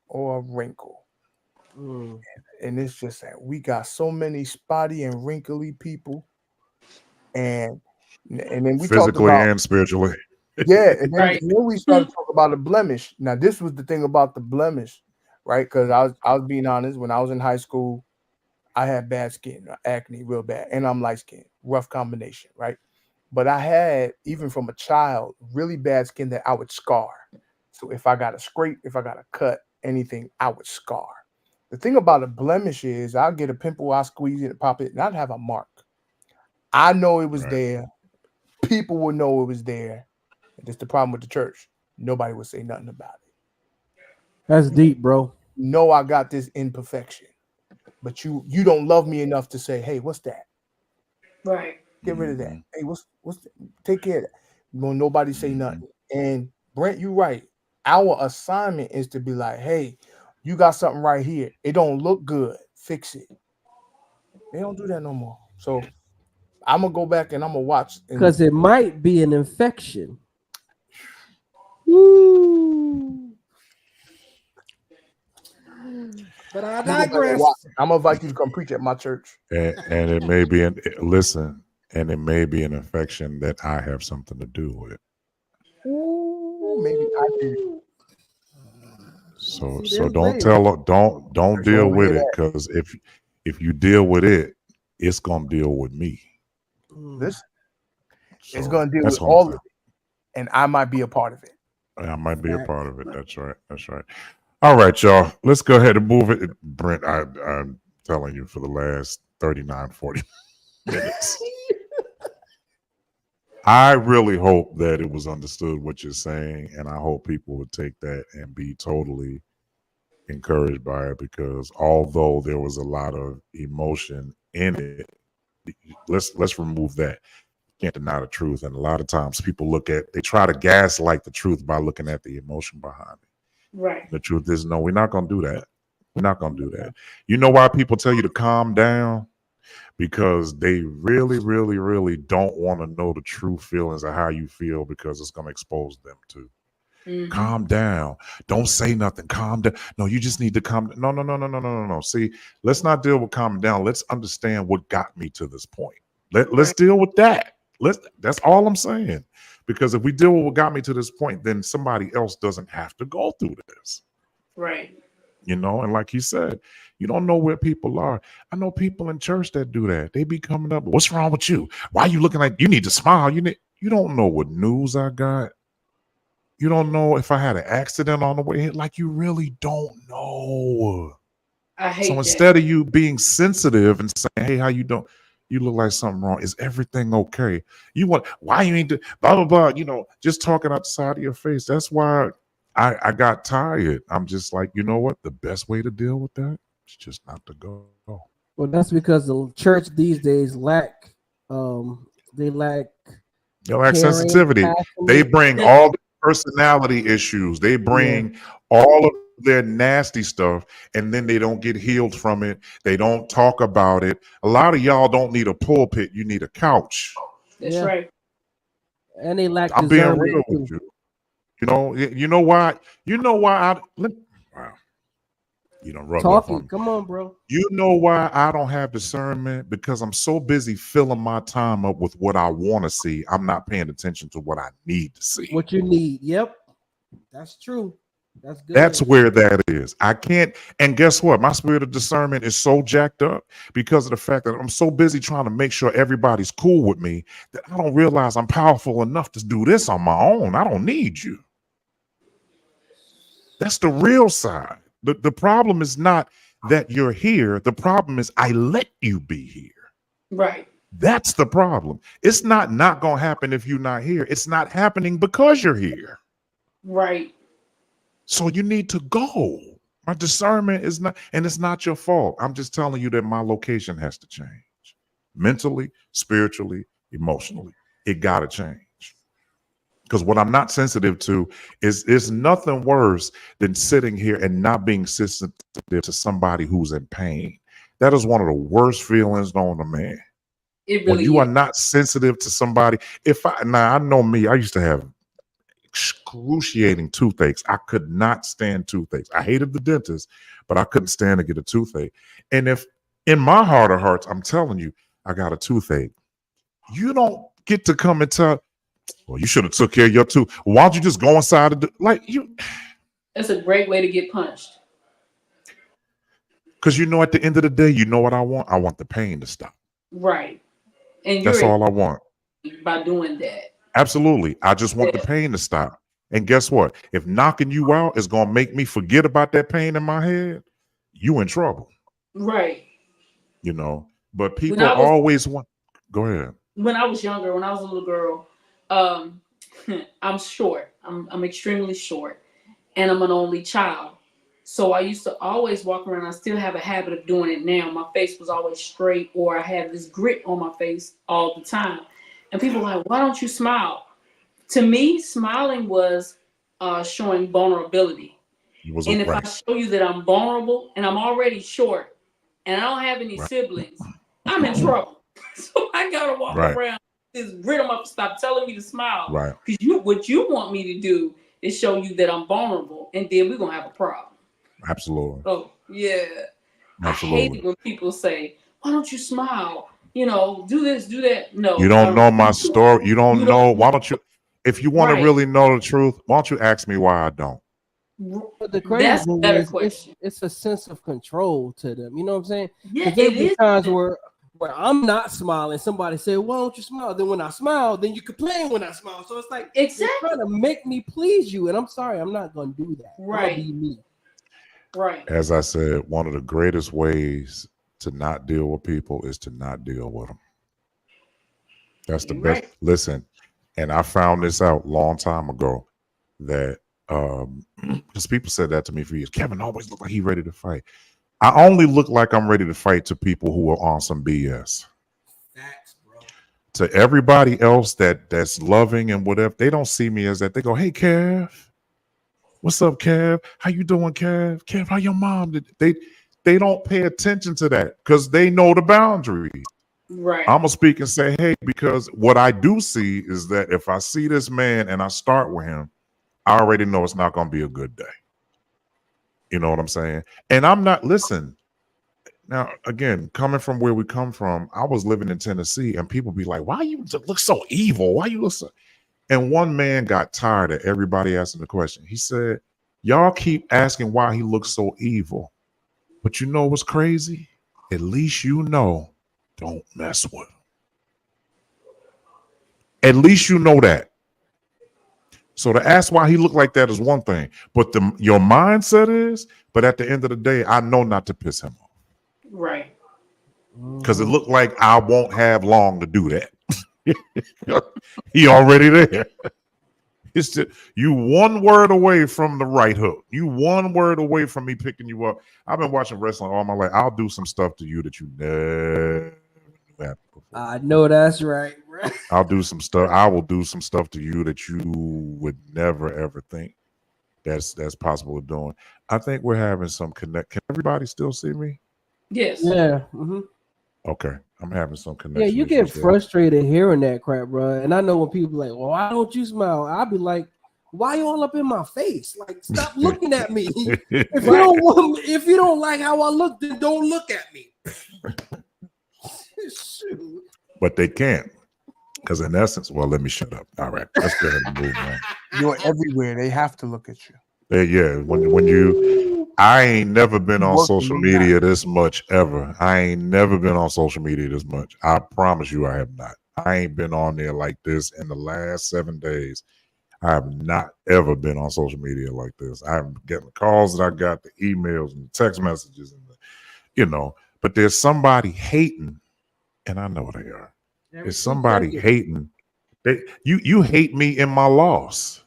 or a wrinkle. Mm. And it's just that we got so many spotty and wrinkly people, and then we talked physically about, and spiritually. yeah, and then, Right. and then we started talking about a blemish. Now this was the thing about the blemish, right? Because I was being honest. When I was in high school, I had bad skin, acne, real bad, and I'm light skinned, rough combination, right? But I had, even from a child, really bad skin that I would scar. So if I got a scrape, if I got a cut, anything, I would scar. The thing about a blemish is I'll get a pimple, I'll squeeze it, pop it, and I'd have a mark. I know it was Right. there. People would know it was there. And that's the problem with the church. Nobody would say nothing about That's it. deep, bro. Know I got this imperfection, but you don't love me enough to say, hey, what's that? Right. Get rid of that. Hmm. Hey, take care of that. Won't nobody say Hmm. nothing. And Brent, you right. Our assignment is to be like, hey, you got something right here. It don't look good. Fix it. They don't do that no more. So I'm gonna go back and I'm gonna watch. Because it might be an infection. Woo. But I digress. I'm gonna invite you to come preach at my church. And it may be listen, and it may be an infection that I have something to do with. Ooh, maybe I do. So See, so there's don't ways. don't There's deal no way with it, that- because if you deal with it, it's gonna deal with me. Listen, So it's gonna deal that's with what I'm all saying. of it, and I might be a part of it. I might be a part of it. That's right. That's right. All right, y'all. Let's go ahead and move it. Brent, I'm telling you, for the last 39, 40 minutes. I really hope that it was understood what you're saying, and I hope people would take that and be totally encouraged by it, because although there was a lot of emotion in it, let's remove that. Can't deny the truth. And a lot of times people they try to gaslight the truth by looking at the emotion behind it. Right. The truth is, no, we're not going to do that. We're not going to do that. You know why people tell you to calm down? Because they really, really, really don't want to know the true feelings of how you feel, because it's going to expose them too. Mhm. Calm down. Don't say nothing. Calm down. No, you just need to calm. No, no, no, no, no, no, no, no. See, let's not deal with calming down. Let's understand what got me to this point. Let's deal with that. That's all I'm saying. Because if we deal with what got me to this point, then somebody else doesn't have to go through this. Right. You know, and like he said, you don't know where people are. I know people in church that do that. They be coming up, what's wrong with you? Why are you looking like you need to smile? You don't know what news I got. You don't know if I had an accident on the way here. Like, you really don't know. I hate So that. instead of you being sensitive and saying, hey, how you doing? You look like something wrong. Is everything okay? Why you need to blah, blah, blah, just talking out the side of your face. That's why I got tired. I'm just like, you know what? The best way to deal with that is just not to go. Well, that's because the church these days lack they lack caring, Sensitivity. They passionate. bring all the personality issues. They bring all of their nasty stuff, and then they don't get healed from it. They don't talk about it. A lot of y'all don't need a pulpit. You need a couch. That's Yeah. right. And they lack I'm being discernment real too. with you. You know why? Wow. You don't rub off on me. Come on, bro. You know why I don't have discernment? Because I'm so busy filling my time up with what I want to see. I'm not paying attention to what I need to see. What you need. Yep. That's true. That's good. That's where that is. I can't. And guess what? My spirit of discernment is so jacked up because of the fact that I'm so busy trying to make sure everybody's cool with me that I don't realize I'm powerful enough to do this on my own. I don't need you. That's the real side. The problem is not that you're here. The problem is I let you be here. Right. That's the problem. It's not going to happen if you're not here. It's not happening because you're here. Right. So you need to go. My discernment is not, and it's not your fault. I'm just telling you that my location has to change. Mentally, spiritually, emotionally. It got to change. Because what I'm not sensitive to is nothing worse than sitting here and not being sensitive to somebody who's in pain. That is one of the worst feelings known to man. It really When you are is. not sensitive to somebody. I know me, I used to have excruciating toothaches. I could not stand toothaches. I hated the dentist, but I couldn't stand to get a toothache. And if in my heart of hearts, I'm telling you, I got a toothache, you don't get to come and tell, well, you should have took care of your tooth. Why don't you just go inside and That's a great way to get punched. Because at the end of the day, you know what I want? I want the pain to stop. Right. And That's all I want. by doing that. Absolutely. I just want the pain to stop. And guess what? If knocking you out is going to make me forget about that pain in my head, you in trouble. Right. But people always want. Go ahead. When I was younger, when I was a little girl, I'm short. I'm extremely short, and I'm an only child. So I used to always walk around. I still have a habit of doing it now. My face was always straight, or I have this grit on my face all the time. And people are like, why don't you smile? To me, smiling was showing vulnerability. And if I show you that I'm vulnerable and I'm already short and I don't have any siblings, I'm in trouble. So I gotta walk Right. around this rhythm up. Stop telling me to smile. Right. Because what you want me to do is show you that I'm vulnerable, and then we're gonna have a problem. Absolutely. Oh yeah. I hate Absolutely. it when people say, "Why don't you smile? You know, do this, do that." You No, don't know my story. You don't know. Why don't you? If you want to Right. really know the truth, why don't you ask me why I don't? But the crazy That's a thing better is, question. it's a sense of control to them. You know what I'm saying? Yeah, Because there it be is. times where I'm not smiling. Somebody say, "Why don't you smile?" Then when I smile, then you complain when I smile. So it's like you're Exactly. trying to make me please you, and I'm sorry, I'm not gonna do that. I'm gonna Right. be me. Right. As I said, one of the greatest ways to not deal with people is to not deal with them. That's the You're best. right. Listen, and I found this out a long time ago that because people said that to me for years. Kevin always look like he ready to fight. I only look like I'm ready to fight to people who are on some BS. Facts, bro. To everybody else that's loving and whatever, they don't see me as that. They go, "Hey, Kev, what's up, Kev? How you doing, Kev? Kev, how your mom?" They don't pay attention to that because they know the boundaries. Right. I'm gonna speak and say, "Hey," because what I do see is that if I see this man and I start with him, I already know it's not gonna be a good day. You know what I'm saying? And I'm not. Listen. Now, again, coming from where we come from, I was living in Tennessee, and people be like, "Why you look so evil? Why you look so?" And one man got tired of everybody asking the question. He said, "Y'all keep asking why he looks so evil, but you know what's crazy? At least you know, don't mess with him. At least you know that." So to ask why he looked like that is one thing, but your mindset is. But at the end of the day, I know not to piss him off Right. because it looked like I won't have long to do that. He already there. It's just, you one word away from the right hook. You one word away from me picking you up. I've been watching wrestling all my life. I'll do some stuff to you that you never knew happened before. I know that's right, bro. I'll do some stuff. I will do some stuff to you that you would never ever think that's possible of doing. I think we're having some connect. Can everybody still see me? Yes. Yeah. Okay, I'm having some connection. Yeah, you get issues there. frustrated hearing that crap, bro. And I know when people like, "Well, why don't you smile?" I'll be like, "Why you all up in my face? Like, stop looking at me. If you don't want, if you don't like how I look, then don't look at me." Shoot. But they can't, because in essence, well, let me shut up. All right, let's go ahead and move on. You're everywhere. They have to look at you. Yeah, when you, I ain't never been You on work social and they not. media this much ever. I ain't never been on social media this much. I promise you, I have not. I ain't been on there like this in the last 7 days. I have not ever been on social media like this. I'm getting the calls that I got, the emails and the text messages, and but there's somebody hating, and I know they are. There's somebody hating. You hate me in my loss.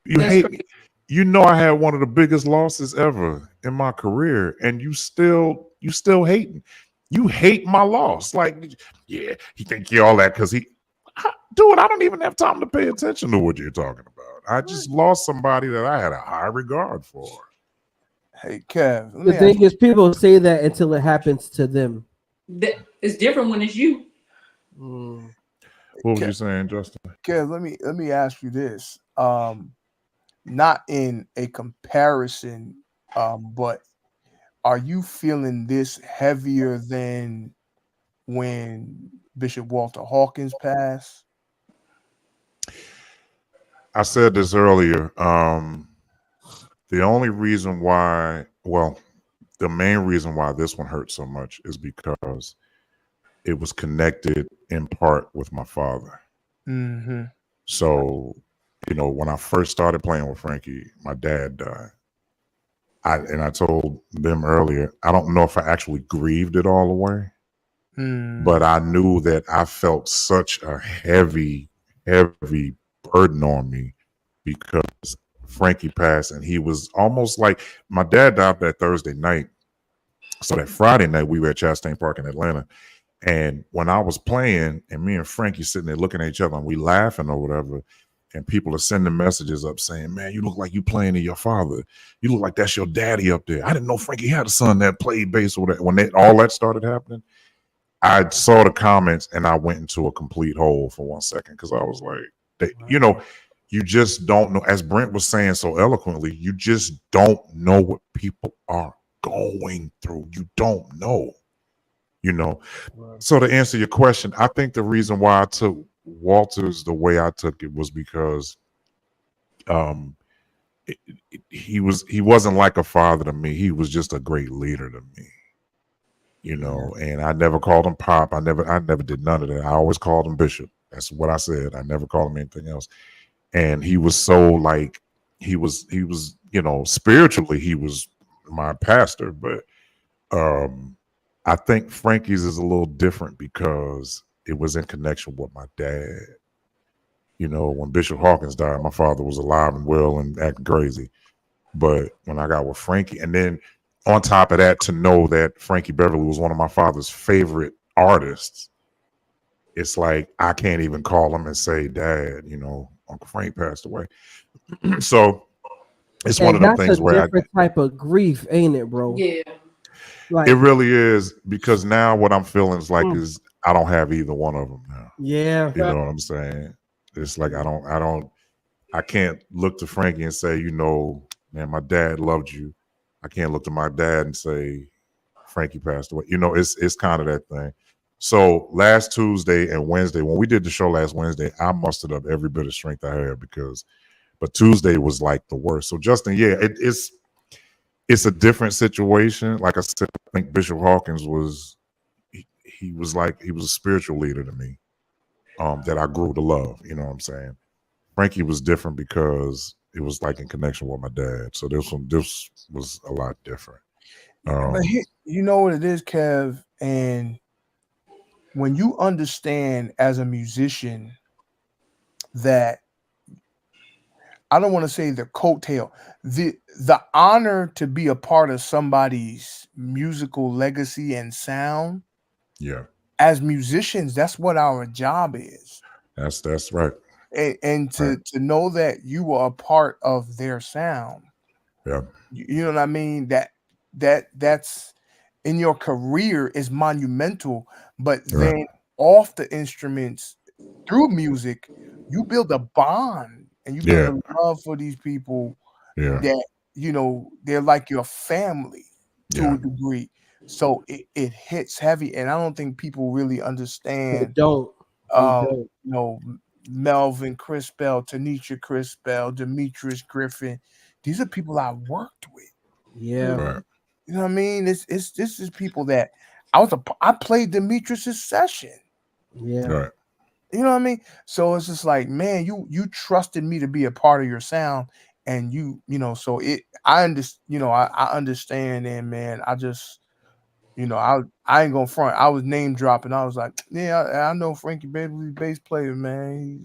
You hate me. You know I had one of the biggest losses ever in my career, and you still hating. You hate my loss. Like, yeah, he think you all that because dude, I don't even have time to pay attention to what you're talking about. I just lost somebody that I had a high regard for. Hey, Kev. The thing is, people say that until it happens to them. It's different when it's you. What were you saying, Justin? Kev, let me ask you this. Not in a comparison, but are you feeling this heavier than when Bishop Walter Hawkins passed? I said this earlier. The only reason why, the main reason why this one hurt so much is because it was connected in part with my father. Mm-hmm. So, when I first started playing with Frankie, my dad died. I told them earlier, I don't know if I actually grieved it all away, but I knew that I felt such a heavy, heavy burden on me because Frankie passed, and he was almost like, my dad died that Thursday night. So that Friday night we were at Chastain Park in Atlanta. And when I was playing and me and Frankie sitting there looking at each other and we laughing or whatever, and people are sending messages up saying, "Man, you look like you playing to your father. You look like that's your daddy up there." I didn't know Frankie had a son that played bass or that. When all that started happening, I saw the comments and I went into a complete hole for 1 second because I was like, you just don't know. As Brent was saying so eloquently, you just don't know what people are going through. You don't know. So to answer your question, I think the reason why I took Walters the way I took it was because he wasn't like a father to me. He was just a great leader to me. And I never called him Pop. I never did none of that. I always called him Bishop. That's what I said. I never called him anything else. And he was so like he was spiritually he was my pastor, but I think Frankie's is a little different because it was in connection with my dad. When Bishop Hawkins died, my father was alive and well and acting crazy. But when I got with Frankie, and then on top of that, to know that Frankie Beverly was one of my father's favorite artists, it's like I can't even call him and say, "Dad, Uncle Frank passed away." So it's one of the things where that's a different type of grief, ain't it, bro? Yeah. Like, it really is, because now what I'm feeling is I don't have either one of them now. Yeah. You know what I'm saying? It's like I can't look to Frankie and say, man, my dad loved you. I can't look to my dad and say Frankie passed away. It's kind of that thing. So last Tuesday and Wednesday, when we did the show last Wednesday, I mustered up every bit of strength I had but Tuesday was like the worst. So Justin, yeah, it's a different situation. Like I said, I think Bishop Hawkins was a spiritual leader to me, that I grew to love. You know what I'm saying? Frankie was different because it was like in connection with my dad. So this was a lot different. But you know what it is, Kev, and when you understand as a musician that, I don't want to say the coattail, the honor to be a part of somebody's musical legacy and sound. Yeah. As musicians, that's what our job is. That's right. And to know that you were a part of their sound. Yeah. You know what I mean? That's in your career is monumental, but then off the instruments, through music, you build a bond and you build a love for these people that, they're like your family to a degree. So it hits heavy, and I don't think people really understand. They don't. Melvin Crispell, Tanisha Crispell, Demetrius Griffin. These are people I worked with. Yeah. Right. You know what I mean? This is people that I played Demetrius's session. Yeah. Right. You know what I mean? So it's just like, man, you trusted me to be a part of your sound, and so I understand, and man, I just, I ain't gonna front. I was name dropping. I was like, yeah, I know Frankie Beverly, bass player, man.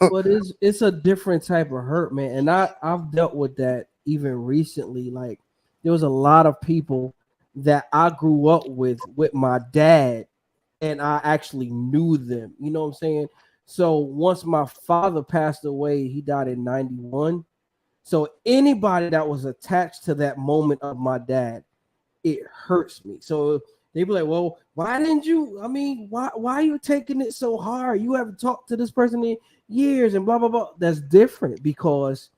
But it's a different type of hurt, man. And I've dealt with that even recently. Like, there was a lot of people that I grew up with my dad, and I actually knew them. You know what I'm saying? So once my father passed away, he died in 91. So anybody that was attached to that moment of my dad, it hurts me. So they be like, well, why didn't you? I mean, why are you taking it so hard? You haven't talked to this person in years and blah, blah, blah. That's different because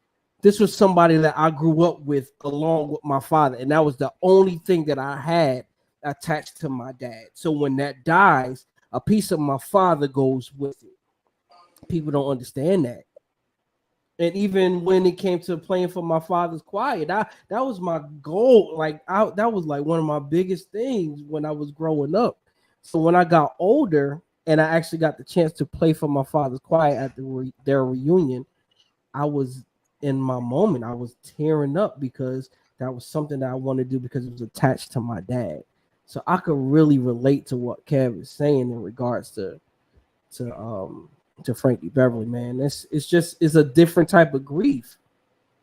this was somebody that I grew up with along with my father. And that was the only thing that I had attached to my dad. So when that dies, a piece of my father goes with it. People don't understand that. And even when it came to playing for my father's choir, that was my goal. Like, that was like one of my biggest things when I was growing up. So when I got older and I actually got the chance to play for my father's choir at their reunion, I was in my moment. I was tearing up because that was something that I wanted to do because it was attached to my dad. So I could really relate to what Kev is saying in regards to Frankie Beverly, man. It's a different type of grief.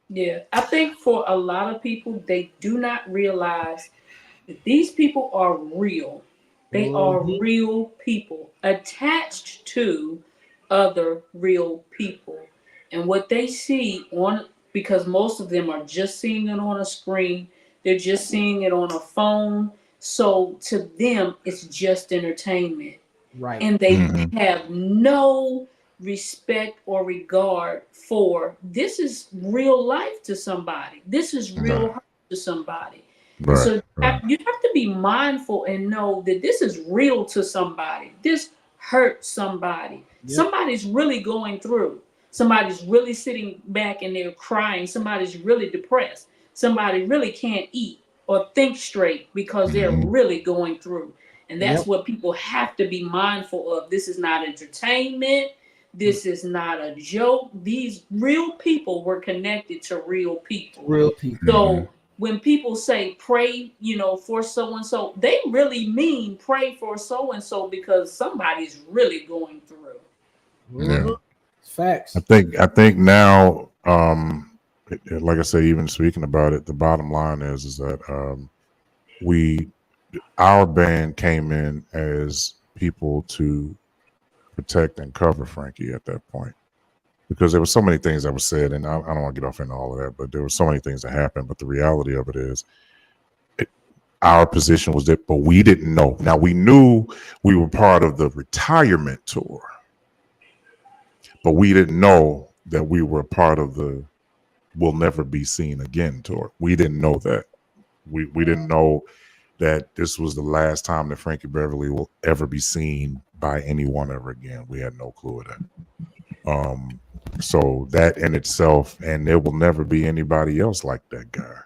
Yeah, I think for a lot of people, they do not realize that these people are real. They are real people attached to other real people. And what they see on, because most of them are just seeing it on a screen, they're just seeing it on a phone. So to them, it's just entertainment. Right. And they Mhm. have no respect or regard for this is real life to somebody. This is real Right. hurt to somebody. Right. So Right. you have to be mindful and know that this is real to somebody. This hurt somebody. Yep. Somebody's really going through. Somebody's really sitting back and they're crying. Somebody's really depressed. Somebody really can't eat or think straight because they're Mhm. really going through. And that's Yep. what people have to be mindful of. This is not entertainment. This is not a joke. These real people were connected to real people. Real people. Mhm. So when people say pray, for so and so, they really mean pray for so and so because somebody's really going through. Yeah. Mhm. Facts. I think now, like I said, even speaking about it, the bottom line is that we our band came in as people to protect and cover Frankie at that point because there were so many things that were said, and I don't want to get off into all of that, but there were so many things that happened. But the reality of it is, our position was that, but we didn't know. Now we knew we were part of the retirement tour, but we didn't know that we were part of the "Will Never Be Seen Again" tour. We didn't know that. We didn't know that this was the last time that Frankie Beverly will ever be seen by anyone ever again. We had no clue of that. So that in itself, and there will never be anybody else like that guy.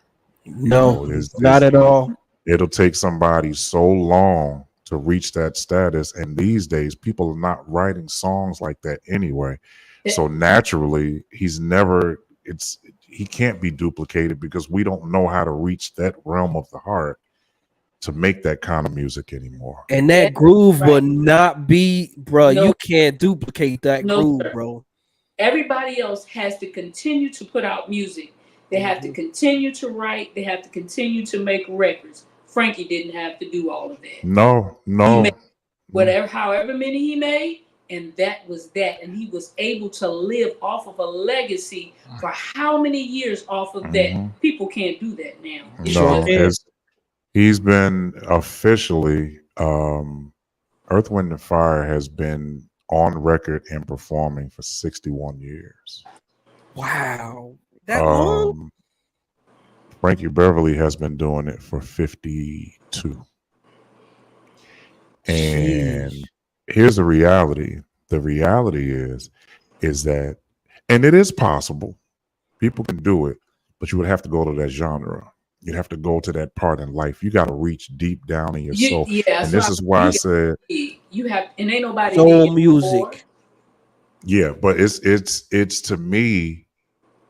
No, not It's at all. it'll take somebody so long to reach that status, and these days people are not writing songs like that anyway. So naturally, he can't be duplicated because we don't know how to reach that realm of the heart to make that kind of music anymore. And that groove Right. will not be, bro. No, You can't duplicate that no, groove, sir. bro. Everybody else has to continue to put out music. They have to continue to write. They have to continue to make records. Frankie didn't have to do all of that. No, He made no. however many he made, and that was that. And he was able to live off of a legacy for how many years off of that? Mhm. People can't do that now. It's Sure No, just can. as he's been officially, Earth, Wind, and Fire has been on record and performing for 61 years. Wow. That long? Um, Frankie Beverly has been doing it for 52. And Sheesh. here's the reality. The reality is that, and it is possible, people can do it, but you would have to go to that genre. You'd have to go to that part in life. You got to reach deep down in your soul. yeah. And So this is why I said, you have, and ain't nobody did Soul it before. music. yeah, but it's to me,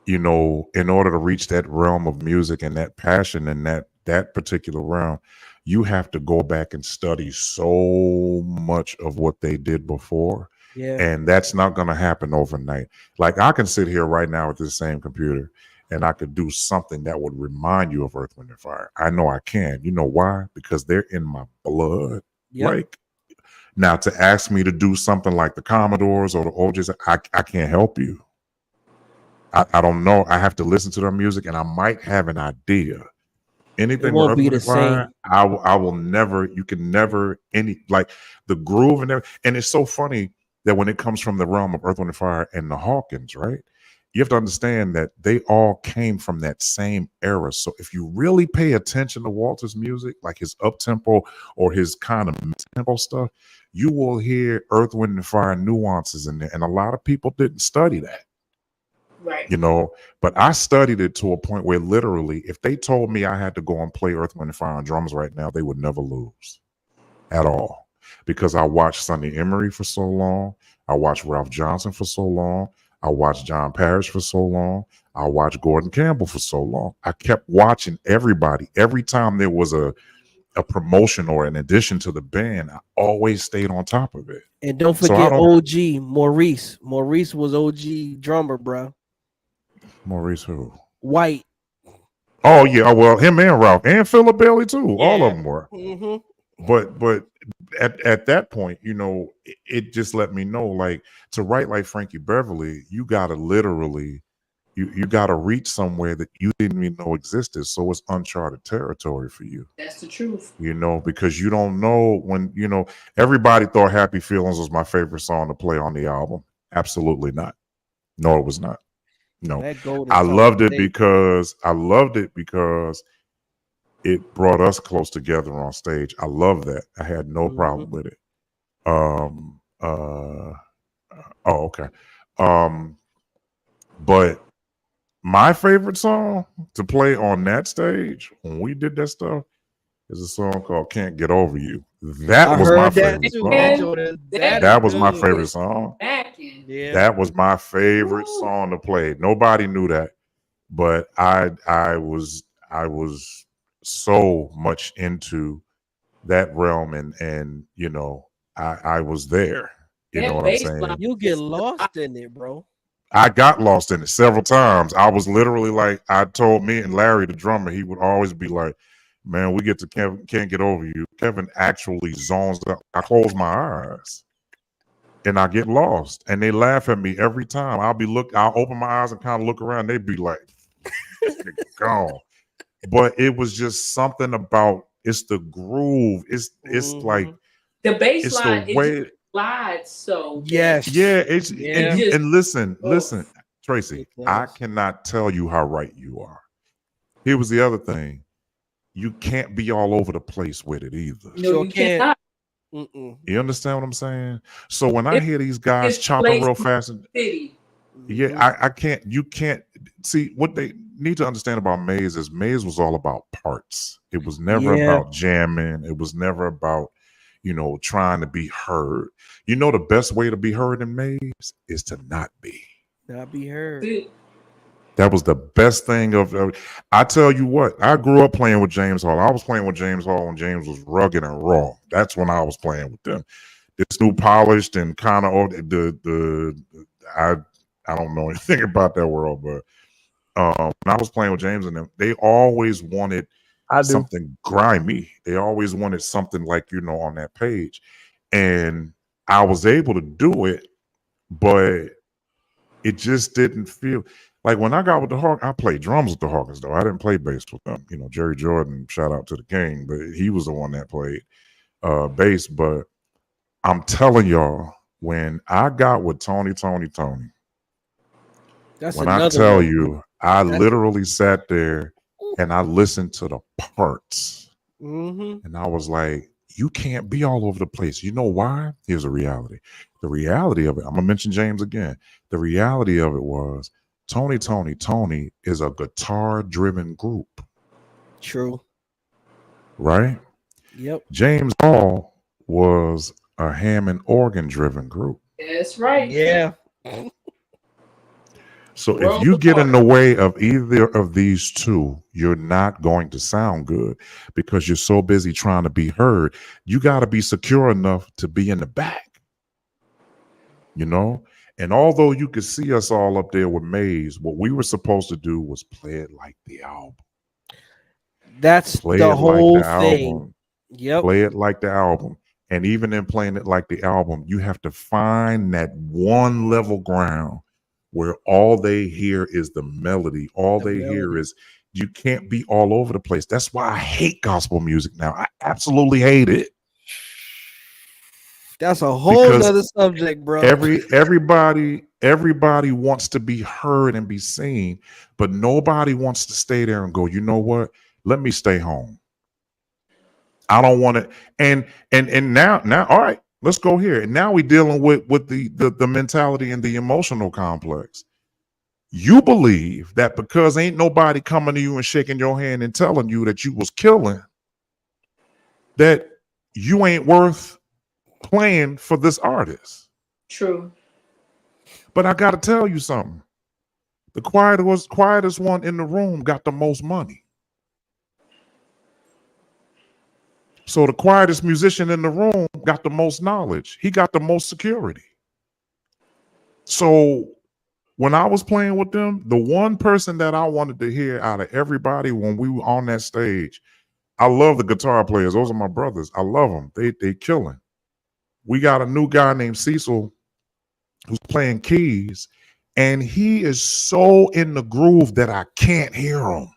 in order to reach that realm of music and that passion and that particular realm, you have to go back and study so much of what they did before. Yeah. And that's not going to happen overnight. Like I can sit here right now with this same computer and I could do something that would remind you of Earth, Wind, and Fire. I know I can. You know why? Because they're in my blood. Yep. Like, now to ask me to do something like the Commodores or the OJs, I can't help you. I don't know. I have to listen to their music and I might have an idea. It Anything with won't Earth, be Wind, the and Fire, same. I will never, you can never, like the groove and everything. And it's so funny that when it comes from the realm of Earth, Wind, and Fire and the Hawkins, right? You have to understand that they all came from that same era. So if you really pay attention to Walter's music, like his up tempo or his kind of tempo stuff, you will hear Earth, Wind, and Fire nuances in there. And a lot of people didn't study that. Right. But I studied it to a point where literally, if they told me I had to go and play Earth, Wind, and Fire on drums right now, they would never lose at all. Because I watched Sonny Emery for so long. I watched Ralph Johnson for so long. I watched John Parrish for so long. I watched Gordon Campbell for so long. I kept watching everybody. Every time there was a promotion or an addition to the band, I always stayed on top of it. And don't So I forget don't. OG Maurice. Maurice was OG drummer, bro. Maurice who? White. Oh yeah, well him and Ralph and Philip Bailey too. All of Yeah. them were. Mm-hmm. but at that point, it just let me know, like, to write like Frankie Beverly, you gotta literally you gotta reach somewhere that you didn't even know existed. So it's uncharted territory for you. That's the truth. Because you don't know when, everybody thought Happy Feelings was my favorite song to play on the album. Absolutely not. No, it was not. No. That golden I song loved it tape. because it brought us close together on stage. I love that. I had no problem with it. Okay. But my favorite song to play on that stage when we did that stuff is a song called Can't Get Over You. That I was my heard that favorite too. song. Jordan. That was my good. favorite song. Yeah. That was my favorite song to play. Nobody knew that, but I was so much into that realm, and I was there. You know That what I'm bass line saying? You get lost in it, bro. I got lost in it several times. I was literally like, I told me and Larry, the drummer, he would always be like, man, we get to Kevin, Can't Get Over You. Kevin actually zones out. I close my eyes and I get lost. And they laugh at me every time. I'll open my eyes and kind of look around. They'd be like, gone. But it was just something about, it's the groove. It's like, the bass it's line, the it way. just slides so Yes. Yeah, it's Yeah. and listen, Tracy, It does. I cannot tell you how right you are. Here was the other thing. You can't be all over the place with it either. no, Sure you can't. cannot. You understand what I'm saying? So when I hear these guys It's chopping placed real in fast, the city. yeah, I can't. You can't see what they need to understand about Maze is Maze was all about parts. It was never Yeah. about jamming. It was never about trying to be heard. The best way to be heard in Maze is to not be. Not be heard. See, That was the best thing I tell you what, I grew up playing with James Hall. I was playing with James Hall when James was rugged and raw. That's when I was playing with them. This new polished and kind of I don't know anything about that world, but when I was playing with James and them, they always wanted something grimy. They always wanted something like, on that page. And I was able to do it, but it just didn't feel like when I got with the Hawk. I played drums with the Hawkins, though. I didn't play bass with them. Jerry Jordan, shout out to the king, but he was the one that played bass. But I'm telling y'all, when I got with Tony, That's when I another tell one. you, I literally sat there and I listened to the parts, and I was like, you can't be all over the place. You know why? Here's a reality. The reality of it, I'm gonna mention James again. The reality of it was Tony is a guitar-driven group. True. Right? Yep. James Hall was a Hammond organ-driven group. that's right. Yeah. So if you get in the way of either of these two, you're not going to sound good because you're so busy trying to be heard. You got to be secure enough to be in the back, And although you could see us all up there with Maze, what we were supposed to do was play it like the album. That's play the it whole like the thing. album. Yep. Play it like the album. And even in playing it like the album, you have to find that one level ground where all they hear is the melody. All they hear is, you can't be all over the place. That's why I hate gospel music now. I absolutely hate it. That's a whole other subject, bro. Everybody wants to be heard and be seen, but nobody wants to stay there and go, you know what? Let me stay home. I don't want to. And now, all right, let's go here. And now we're dealing with the mentality and the emotional complex. You believe that because ain't nobody coming to you and shaking your hand and telling you that you was killing, that you ain't worth playing for this artist. True. But I got to tell you something. The quietest one in the room got the most money. So the quietest musician in the room got the most knowledge. He got the most security. So when I was playing with them, the one person that I wanted to hear out of everybody when we were on that stage I love the guitar players. Those are my brothers. I love them. They killing. We got a new guy named Cecil who's playing keys, and he is so in the groove that I can't hear him.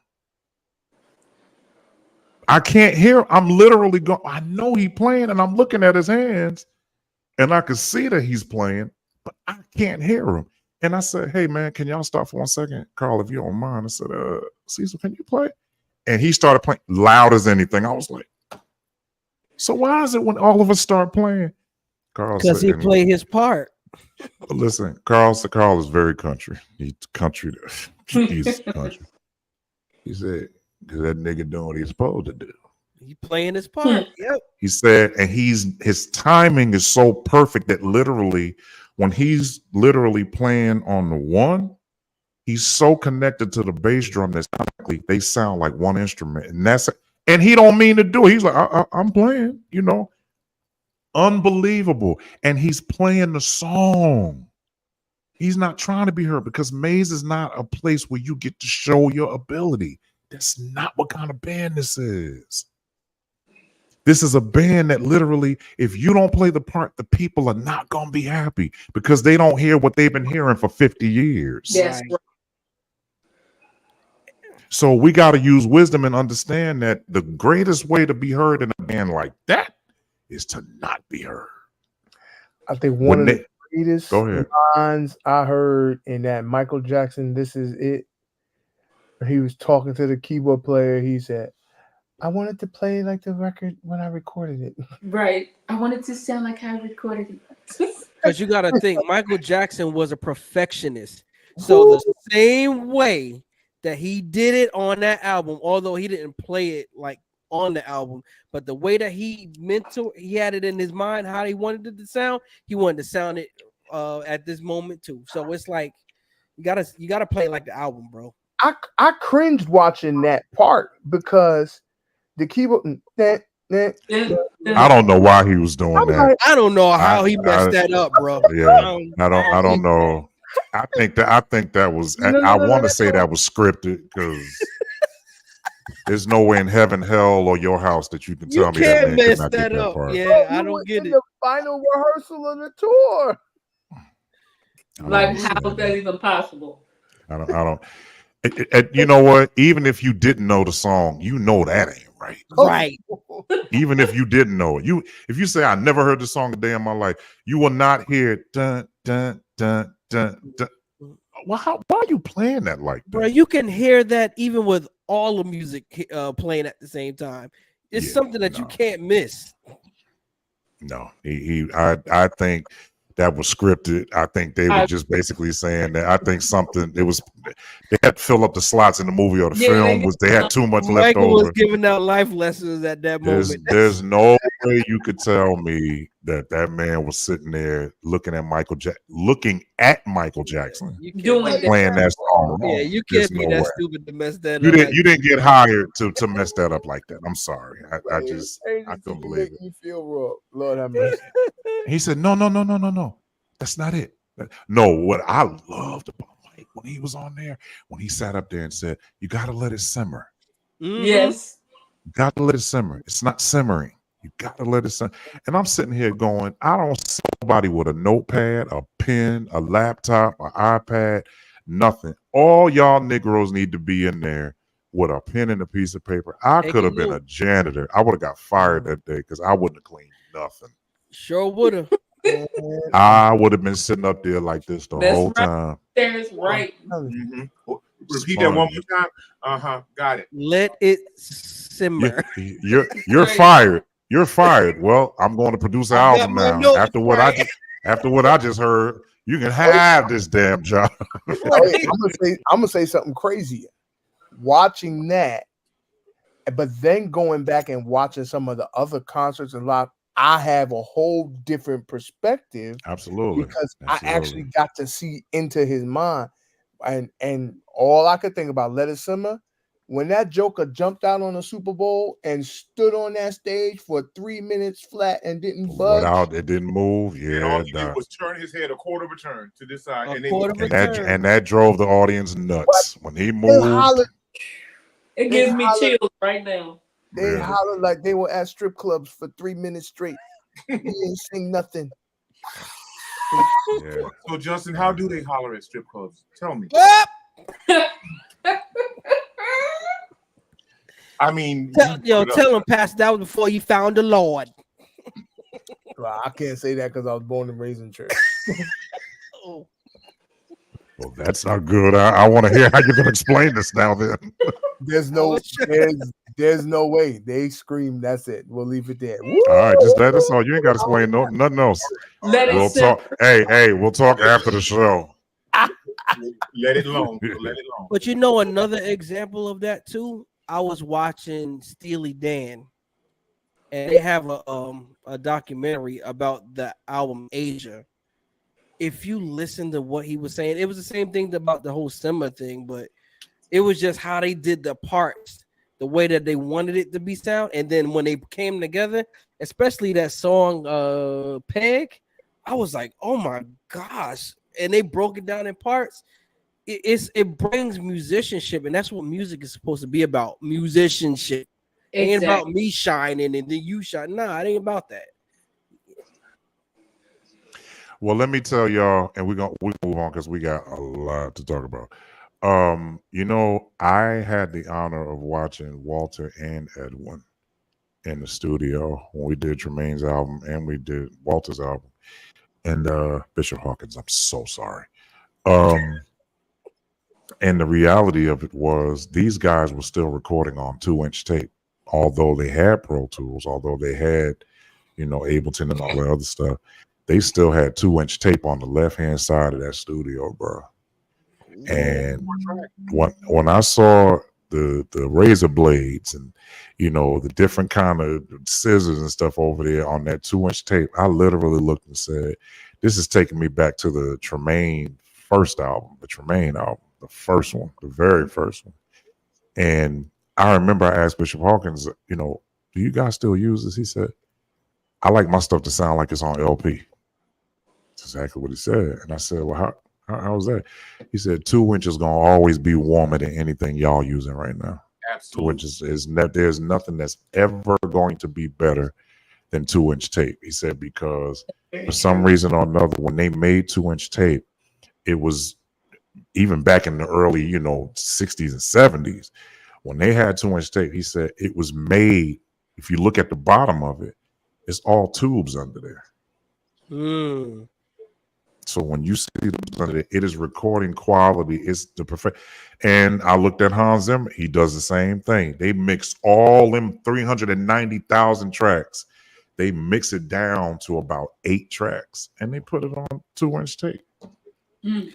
I can't hear. I'm literally going. I know he's playing, and I'm looking at his hands, and I can see that he's playing, but I can't hear him. And I said, "Hey man, can y'all stop for 1 second, Carl, if you don't mind?" I said, Cecil, can you play?" And he started playing loud as anything. I was like, "So why is it when all of us start playing?" Carl Because he said, played his part. "Listen, Carl is very country. He's country. He's country." He said, "Because that nigga doing what he's supposed to do." He playing his part. Yep. He said, and his timing is so perfect that literally, when he's literally playing on the one, he's so connected to the bass drum that they sound like one instrument, and he don't mean to do it. He's like, I'm playing, unbelievable, and he's playing the song. He's not trying to be heard because Maze is not a place where you get to show your ability. That's not what kind of band this is. This is a band that literally, if you don't play the part, the people are not going to be happy because they don't hear what they've been hearing for 50 years. Yes. Right. So we got to use wisdom and understand that the greatest way to be heard in a band like that is to not be heard. I think one of the greatest lines I heard in that Michael Jackson, "This Is It," he was talking to the keyboard player. He said, "I wanted to play like the record when I recorded it." Right. I wanted to sound like I recorded it. Because you got to think, Michael Jackson was a perfectionist. So the same way that he did it on that album, although he didn't play it like on the album, but the way that he had it in his mind, how he wanted it to sound, he wanted to sound it at this moment too. So it's like you gotta play like the album, bro. I cringed watching that part because the keyboard. I don't know why he was doing that. I don't know how he messed that up, bro. Yeah, I don't know. I think that was. I want to say that was scripted because there's no way in heaven, hell, or your house that you can tell me that man mess could not that get up. that part. Yeah, I don't get it. The final rehearsal of the tour. Like, how is that even possible? I don't. You know what? Even if you didn't know the song, you know that ain't right. Right. Even if you didn't know it, if you say I never heard the song a day in my life, you will not hear dun dun dun dun dun. Well, why are you playing that like that? Bro, you can hear that even with all the music playing at the same time. It's something that you can't miss. No, I think that was scripted. I think they were just basically saying that. I think they had to fill up the slots in the movie or the film. They had too much left over. Michael was giving out life lessons at that moment. There's no way you could tell me that man was sitting there looking at Michael Jackson playing that song. Yeah, you can't be that stupid to mess that up. You didn't get hired to mess that up like that. I'm sorry. I couldn't believe it. You feel wrong. Lord have mercy. He said, no. That's not it. No, what I loved about Mike when he was on there, when he sat up there and said, you got to let it simmer. Mm-hmm. Yes. You got to let it simmer. It's not simmering. You got to let it simmer. And I'm sitting here going, I don't see nobody with a notepad, a pen, a laptop, an iPad, nothing. All y'all Negroes need to be in there with a pen and a piece of paper. I could have been a janitor. I would have got fired that day because I wouldn't have cleaned nothing. Sure would have. I would have been sitting up there like this the whole time. That's right. Mm-hmm. Repeat that one more time. Got it. Let it simmer. You're fired. You're fired. Well, I'm going to produce an album now. After what I just heard, you can have this damn job. I'm gonna say something crazy. Watching that, but then going back and watching some of the other concerts and live, I have a whole different perspective. Absolutely. Because I actually got to see into his mind. And all I could think about, let it simmer, when that Joker jumped out on the Super Bowl and stood on that stage for 3 minutes flat and didn't budge. It didn't move. Yeah. And all he did was turn his head a quarter of a turn to this side. And that drove the audience nuts. When he moved. It gives me chills right now. They Really? holler like they were at strip clubs for 3 minutes straight. They ain't sing nothing. Yeah. So Justin, how do they holler at strip clubs? Tell me. I mean, Tell him, Pastor, that was before you found the Lord. Well, I can't say that because I was born and raised in church. Well, that's not good. I want to hear how you're gonna explain this now. Then There's no way. They scream. That's it. We'll leave it there. all right, just let us know. You ain't got to explain nothing else. Let it We'll simmer. talk. Hey, we'll talk after the show. let it alone. Let it alone. But you know another example of that too? I was watching Steely Dan, and they have a documentary about the album Asia. If you listen to what he was saying, it was the same thing about the whole Simba thing, but it was just how they did the parts, the way that they wanted it to be sound, and then when they came together, especially that song Peg, I was like, oh my gosh. And they broke it down in parts. It brings musicianship, and that's what music is supposed to be about. Musicianship. It ain't about me shining and then you shine. Nah, it ain't about that. Well, let me tell y'all, and we move on because we got a lot to talk about. I had the honor of watching Walter and Edwin in the studio when we did Tremaine's album and we did Walter's album. And Bishop Hawkins, I'm so sorry. And the reality of it was these guys were still recording on 2-inch tape, although they had Pro Tools, although they had, Ableton and all that other stuff. They still had 2-inch tape on the left-hand side of that studio, bro. And when I saw the razor blades and the different kind of scissors and stuff over there on that 2-inch tape, I literally looked and said, "This is taking me back to the Tremaine first album, the Tremaine album, the first one, the very first one." And I remember I asked Bishop Hawkins, "Do you guys still use this?" He said, "I like my stuff to sound like it's on LP." That's exactly what he said. And I said, "Well, how's that?" He said, 2-inch is gonna always be warmer than anything y'all using right now. Absolutely. 2-inch there's nothing that's ever going to be better than 2-inch tape. He said, because for some reason or another, when they made 2-inch tape, it was even back in the early, 60s and 70s, when they had 2-inch tape, he said it was made, if you look at the bottom of it, it's all tubes under there. So when you see it is recording quality, it's the perfect. And I looked at Hans Zimmer, he does the same thing. They mix all them 390,000 tracks. They mix it down to about 8 tracks and they put it on 2-inch tape.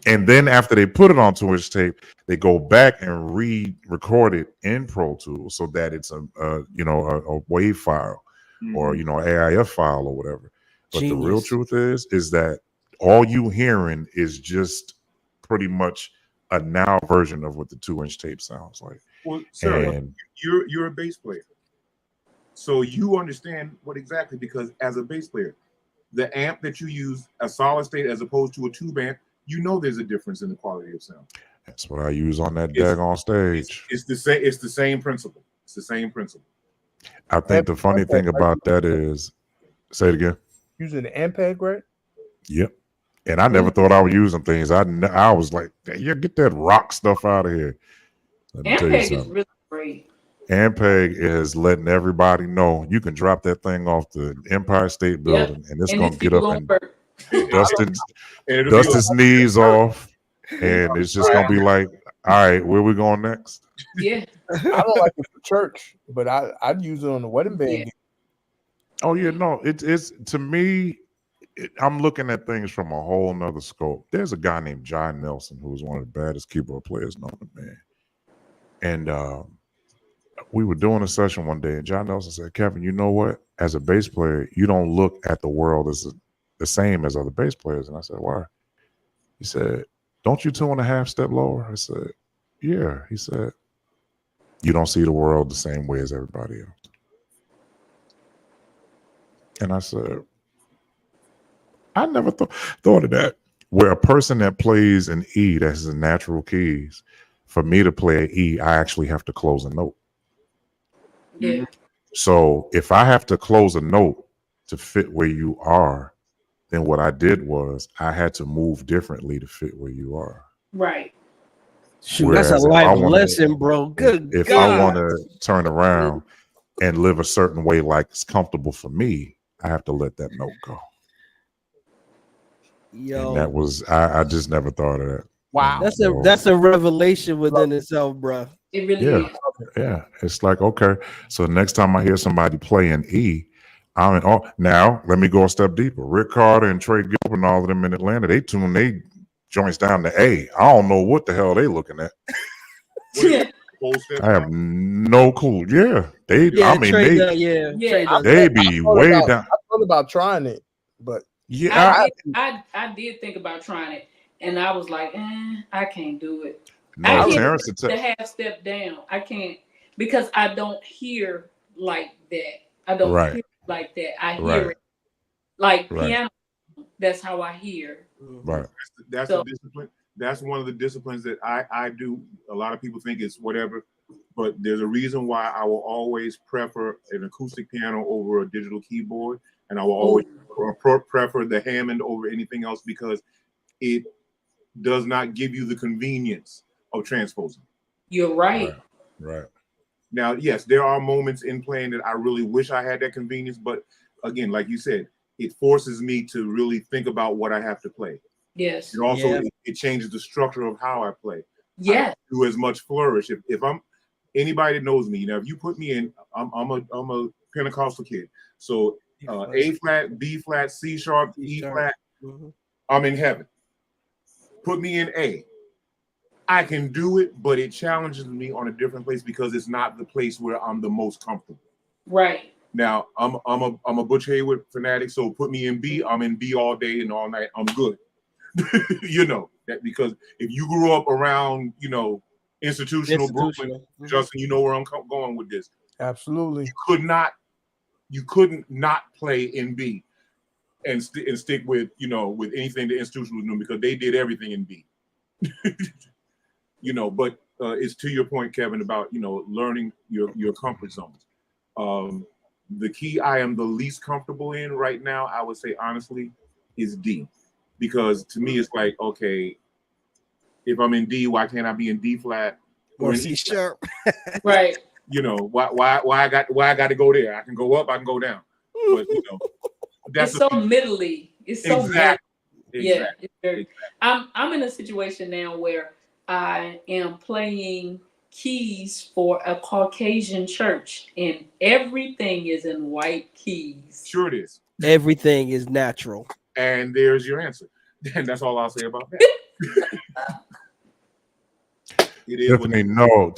And then after they put it on 2-inch tape, they go back and re-record it in Pro Tools so that it's a WAV file or AIF file or whatever. But the real truth is that all you hearing is just pretty much a now version of what the 2-inch tape sounds like. Well, sir, you're a bass player, so you understand what exactly, because as a bass player, the amp that you use, a solid state as opposed to a tube amp, there's a difference in the quality of sound. That's what I use on that daggone stage. It's the same. It's the same principle. It's the same principle. I think the funny thing about that is, say it again. Using the Ampeg, right? Yep. And I never thought I would use them things. I was like, yeah, get that rock stuff out of here. Let me tell you something. Is really great. Ampeg is letting everybody know you can drop that thing off the Empire State Building and it's going to get up and dust its knees off. And it's just going to be like, all right, where we going next? Yeah. I don't like it for church, but I'd use it on the wedding band. Yeah. Oh, yeah, no, it's to me, I'm looking at things from a whole nother scope. There's a guy named John Nelson who was one of the baddest keyboard players known to man. And we were doing a session one day, and John Nelson said, "Kevin, you know what? As a bass player, you don't look at the world as the same as other bass players." And I said, "Why?" He said, "Don't you 2.5 step lower?" I said, "Yeah." He said, "You don't see the world the same way as everybody else." And I said, I never thought of that. Where a person that plays an E, that has the natural keys, for me to play an E, I actually have to close a note. Yeah. So if I have to close a note to fit where you are, then what I did was I had to move differently to fit where you are. Right. Shoot, that's a Whereas if I life want to, lesson, bro. Good if I God. want to turn around and live a certain way like it's comfortable for me, I have to let that note go. And that Yo, was I just never thought of that. Wow. And so, that's a revelation within itself, bro. It really yeah, is. yeah. It's like, okay, so next time I hear somebody play an E, I'm in, oh, now let me go a step deeper. Rick Carter and Trey Gilbert and all of them in Atlanta, they tune they joints down to A. I don't know what the hell they looking at. What is Yeah. it? Whole step I have down? no clue. Yeah, they. Yeah, I mean, Trey they does. Yeah, Yeah. Trey does. they be way down. I thought about trying it, but Yeah, I did think about trying it, and I was like, I can't do it. I no, can't Terrence. do the half step down. I can't because I don't hear like that. I don't Right, hear like that. I hear right, it like right, piano. That's how I hear. right. That's So a discipline. That's one of the disciplines that I do. A lot of people think it's whatever, but there's a reason why I will always prefer an acoustic piano over a digital keyboard, and I will always prefer the Hammond over anything else because it does not give you the convenience of transposing. you're right. Right, right. Now, yes, there are moments in playing that I really wish I had that convenience, but again, like you said, it forces me to really think about what I have to play. Yes. It also Yeah. it changes the structure of how I play. I Yes. don't do as much flourish. If I'm anybody that knows me, you know, if you put me in, I'm a Pentecostal kid. So A flat, B flat, C sharp, E flat, I'm in heaven. Put me in A. I can do it, but it challenges me on a different place because it's not the place where I'm the most comfortable. Right. Now I'm a Butch Hayward fanatic, so put me in B. I'm in B all day and all night. I'm good. You know that because if you grew up around, you know, institutional Brooklyn, Justin, you know where I'm going with this. absolutely. You couldn't not play in B and stick with, you know, with anything the institution was doing because they did everything in B. You know, but it's to your point, Kevin, about, you know, learning your comfort zones. The key I am the least comfortable in right now, I would say honestly, is D. Because to me, it's like, okay, if I'm in D, why can't I be in D flat Or in C E flat? sharp. Right. You know, why I got to go there? I can go up, I can go down. But you know, that's It's so middly. It's so middle. Yeah. exactly. It's very, I'm in a situation now where I am playing keys for a Caucasian church, and everything is in white keys. Sure it is. Everything is natural. And there's your answer. And that's all I'll say about that. It is what Definitely no.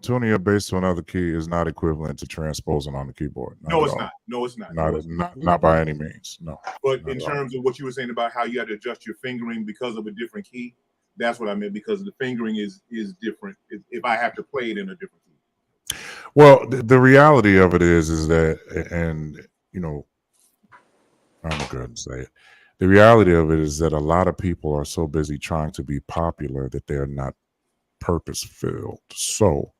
Tuning your bass to another key is not equivalent to transposing on the keyboard. no, at it's all. not. No, it's not. Not, No, it's not. not by any means. No. But not in at all. terms of what you were saying about how you had to adjust your fingering because of a different key, that's what I meant, because the fingering is different if I have to play it in a different key. Well, the reality of it is that, and you know, I'm gonna go ahead and say it. The reality of it is that a lot of people are so busy trying to be popular that they're not purpose filled. So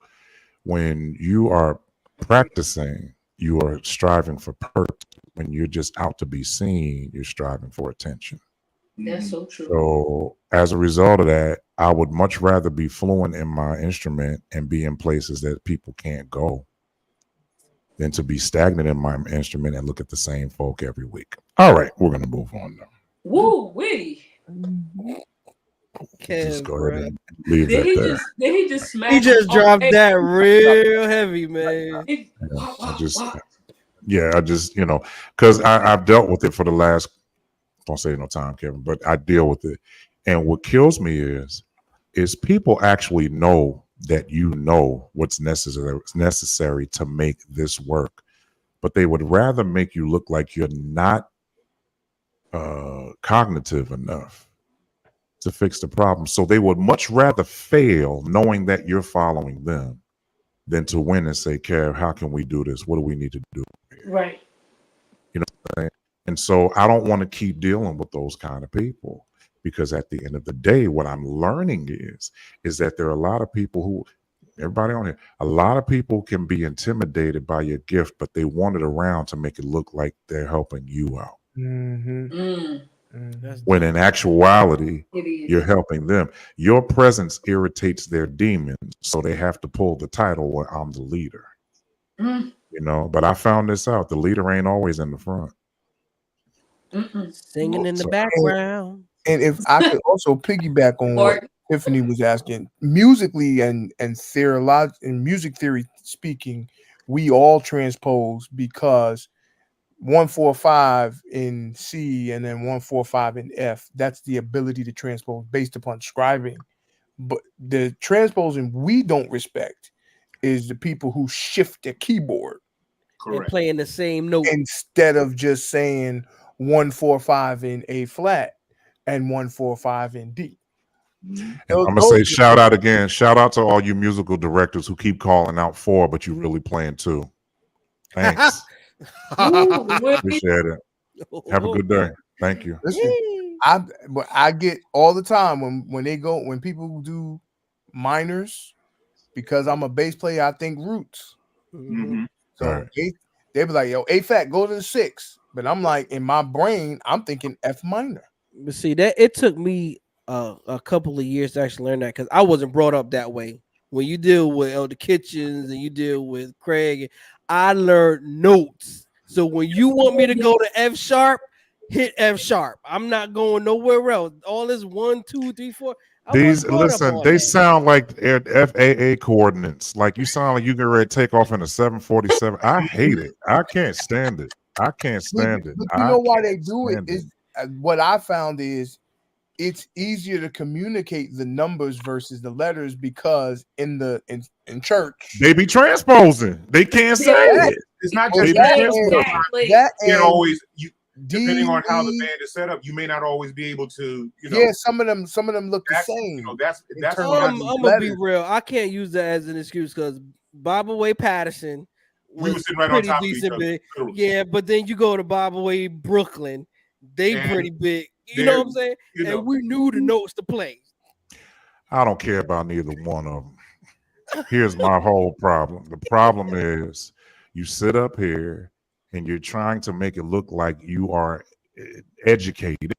when you are practicing, you are striving for purpose. When you're just out to be seen, you're striving for attention. That's so true. So as a result of that, I would much rather be fluent in my instrument and be in places that people can't go than to be stagnant in my instrument and look at the same folk every week. All right, we're gonna move on now. Woo wee. Just go Bruh. ahead and leave Did that he there. just did he just smack? He just him? dropped Hey, that real heavy, man. he- Yeah, wah, I wah, just, wah. yeah, I just, you know, because I've dealt with it for the last, don't say no time, Kevin, but I deal with it. And what kills me is people actually know that you know what's necessary to make this work, but they would rather make you look like you're not cognitive enough to fix the problem. So they would much rather fail knowing that you're following them than to win and say, Kev, how can we do this? What do we need to do? Right. You know what I'm saying? And so I don't want to keep dealing with those kind of people, because at the end of the day, what I'm learning is that there are a lot of people who, everybody on here, a lot of people can be intimidated by your gift, but they want it around to make it look like they're helping you out. Mm-hmm. Mm, Mm-hmm. When in actuality, it is. you're helping them. Your presence irritates their demons, so they have to pull the title where I'm the leader. Mm, You know, but I found this out. The leader ain't always in the front. mm-mm. Singing in the So- background. And if I could also piggyback on what Or Tiffany was asking, musically and in music theory speaking, we all transpose because 145 in C and then 145 in F. That's the ability to transpose based upon scribing. But the transposing we don't respect is the people who shift their keyboard And Correct. playing the same note. instead of just saying 145 in A flat and 145 in D. Mhm. Those- I'm gonna say shout out again. Shout out to all you musical directors who keep calling out 4, but you really playing 2. Thanks. ooh, well, Appreciate it. Have a good day. Thank you. Listen, I get all the time when people do minors because I'm a bass player. I think roots. Mhm. So Right. they be like, "Yo, A flat, go to the 6." But I'm like, in my brain, I'm thinking F minor. But see that it took me a couple of years to actually learn that because I wasn't brought up that way. When you deal with Elder Kitchens and you deal with Craig, I learned notes. So when you want me to go to F sharp, hit F sharp. I'm not going nowhere else. All this 1, 2, 3, 4. I wasn't brought up on They that. sound like FAA coordinates. Like you sound like you get ready to take off in a 747. I hate it. I can't stand it. I can't stand it. But you I know why they can't do it stand is what I found is it's easier to communicate the numbers versus the letters because in church They be transposing. They can't say Yeah. it. It's not Well, just They be that transposing. exactly. that you can't and always depending on how the D, band is set up, you may not always be able to, yeah, some of them look the that's same. that's in that's terms what of I I'm the gonna be letters. real. I can't use that as an excuse because Bible Way Patterson we were was sitting right on pretty top of each decent other. big. literally. Yeah, but then you go to Bible Way Brooklyn, they And pretty big. You they're- know what I'm saying? you know. And we knew the notes to play. I don't care about neither one of them. Here's my whole problem. The problem is you sit up here and you're trying to make it look like you are educated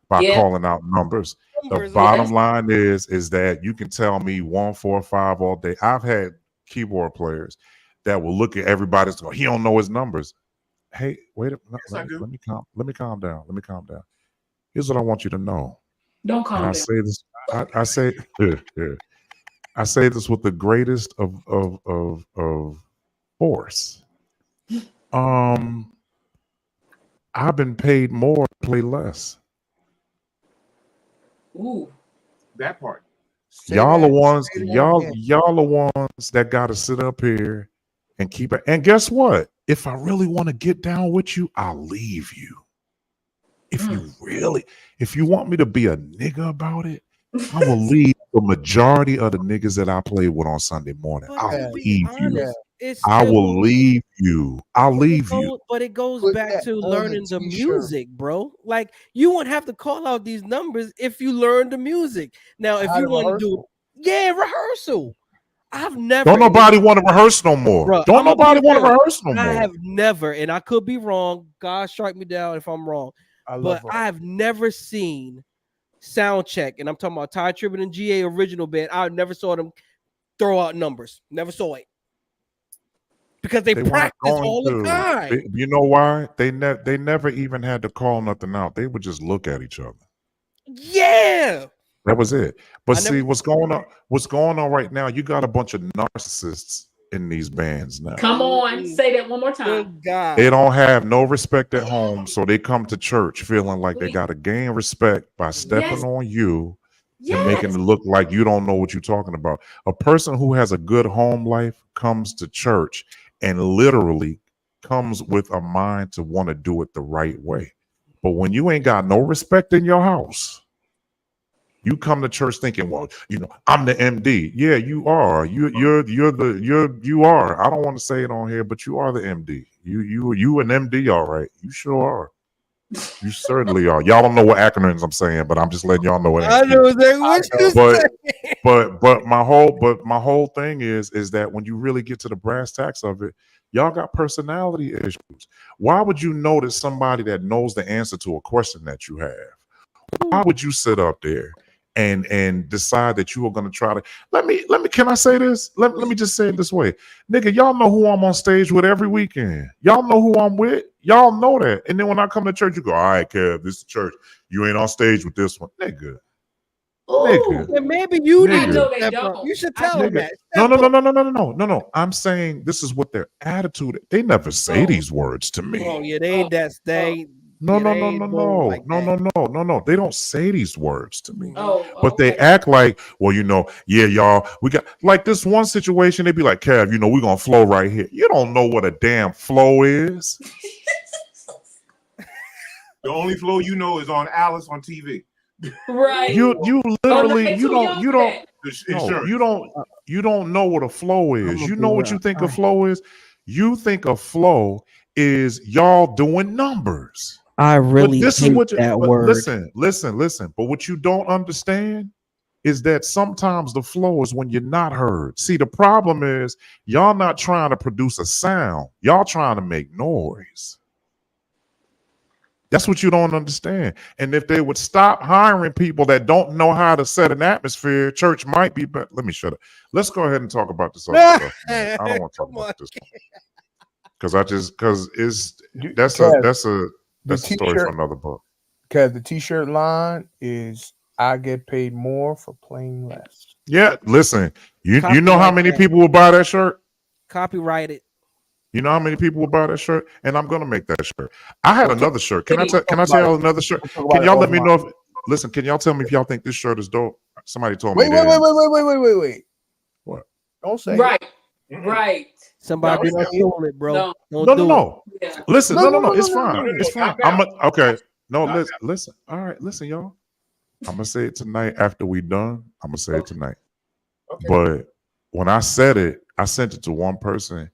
by Yeah. calling out numbers. The Numbers, bottom Yes. line is that you can tell me 145 all day. I've had keyboard players that will look at everybody's go, he don't know his numbers. Hey, wait a minute. Yes, I do. Let me calm down. Let me calm down. Here's what I want you to know. Don't And calm I down. say this, I say I say this with the greatest of force. I've been paid more to play less. Ooh. That part. Say Y'all that- are ones, say that y'all again. are ones that gotta sit up here and keep it. And guess what? If I really want to get down with you, I'll leave you. If you want me to be a nigga about it, I will leave the majority of the niggas that I play with on Sunday morning. but I'll to Yeah. be leave you. honest, it's I still will leave you. I'll leave you. But it goes Put back that to on the learning the t-shirt. music, bro. Like you wouldn't have to call out these numbers if you learn the music. Now, if How you to want to do, rehearsal. yeah, rehearsal. I've never, Don't nobody want to rehearse no more. bro. Don't I'm gonna be nobody want to real. rehearse no I more. have never, and I could be wrong. God strike me down if I'm wrong. I love But rock. I have never seen sound check, and I'm talking about Ty Tribbett and GA original band. I never saw them throw out numbers. Never saw it because they They weren't practice going all the to. time. You know why? They never even had to call nothing out. They would just look at each other. Yeah, That was it. But I see, never- what's going on? What's going on right now? You got a bunch of narcissists in these bands now. Come on. Say that one more time. good God. They don't have no respect at home, so they come to church feeling like they got to gain respect by stepping Yes. on you and Yes. making it look like you don't know what you're talking about. A person who has a good home life comes to church and literally comes with a mind to want to do it the right way. But when you ain't got no respect in your house, you come to church thinking, well, I'm the MD. Yeah, you are. You are. I don't want to say it on here, but you are the MD. You an MD, all right. You sure are. You certainly are. Y'all don't know what acronyms I'm saying, but I'm just letting y'all know it ain't I cute. know exactly what you But saying. but my whole thing is that when you really get to the brass tacks of it, y'all got personality issues. Why would you notice somebody that knows the answer to a question that you have? Why would you sit up there and decide that you are going to try to let me can I say this? Let me just say it this way. Nigga, y'all know who I'm on stage with every weekend. Y'all know who I'm with. Y'all know that. And then when I come to church, you go, all right, Kev, this is church. You ain't on stage with this one. Nigga. Nigga. And maybe you Nigga. need know to they step up. don't. You should I tell know them Nigga. that. No, Step up. no. I'm saying this is what their attitude. They never say these words to me. Oh yeah, they ain't that. They ain't. No, yeah, no, they no, ain't no, bold no, like no, that. no. They don't say these words to me. Oh, But they okay. act like, well, you know, yeah, y'all, we got like this one situation. They be like, Kev, you know, we're gonna flow right here. You don't know what a damn flow is. The only flow you know is on Alice on TV. Right. You literally they you too young for don't that. The no, insurance. you don't know what a flow I'm is. gonna You be know what real. you think a flow is? You think a flow is y'all doing numbers. I But really this is hate what you that but word. listen. But what you don't understand is that sometimes the flow is when you're not heard. See, the problem is y'all not trying to produce a sound, y'all trying to make noise. That's what you don't understand. And if they would stop hiring people that don't know how to set an atmosphere, church might be better. Let me shut up. Let's go ahead and talk about this other stuff, man. I don't want to talk Come on. about this because it's You- that's Kev, a the story for t-shirt, another book. Kev, the t-shirt line is I get paid more for playing less. Yeah, listen, you know how Copyright many that. people will buy that shirt? Copyright it. You know how many people will buy that shirt? And I'm gonna make that shirt. I had another shirt. Can I tell y'all another shirt? We'll talk about Can it y'all let me offline. know if listen, can y'all tell me if y'all think this shirt is dope? Somebody told me Wait, it wait, is. wait, wait, wait, wait, wait, wait, wait. What? Don't say it. Right. Right. Somebody No, done stole it, bro. No. Don't No, do it. no. Yeah. Listen, No, no. It's no, fine. no. It's fine. Not that one. Okay. No, Not listen. All right, listen, y'all. I'm gonna say it tonight after we done. I'm gonna say it tonight. Okay. But when I said it, I sent it to one person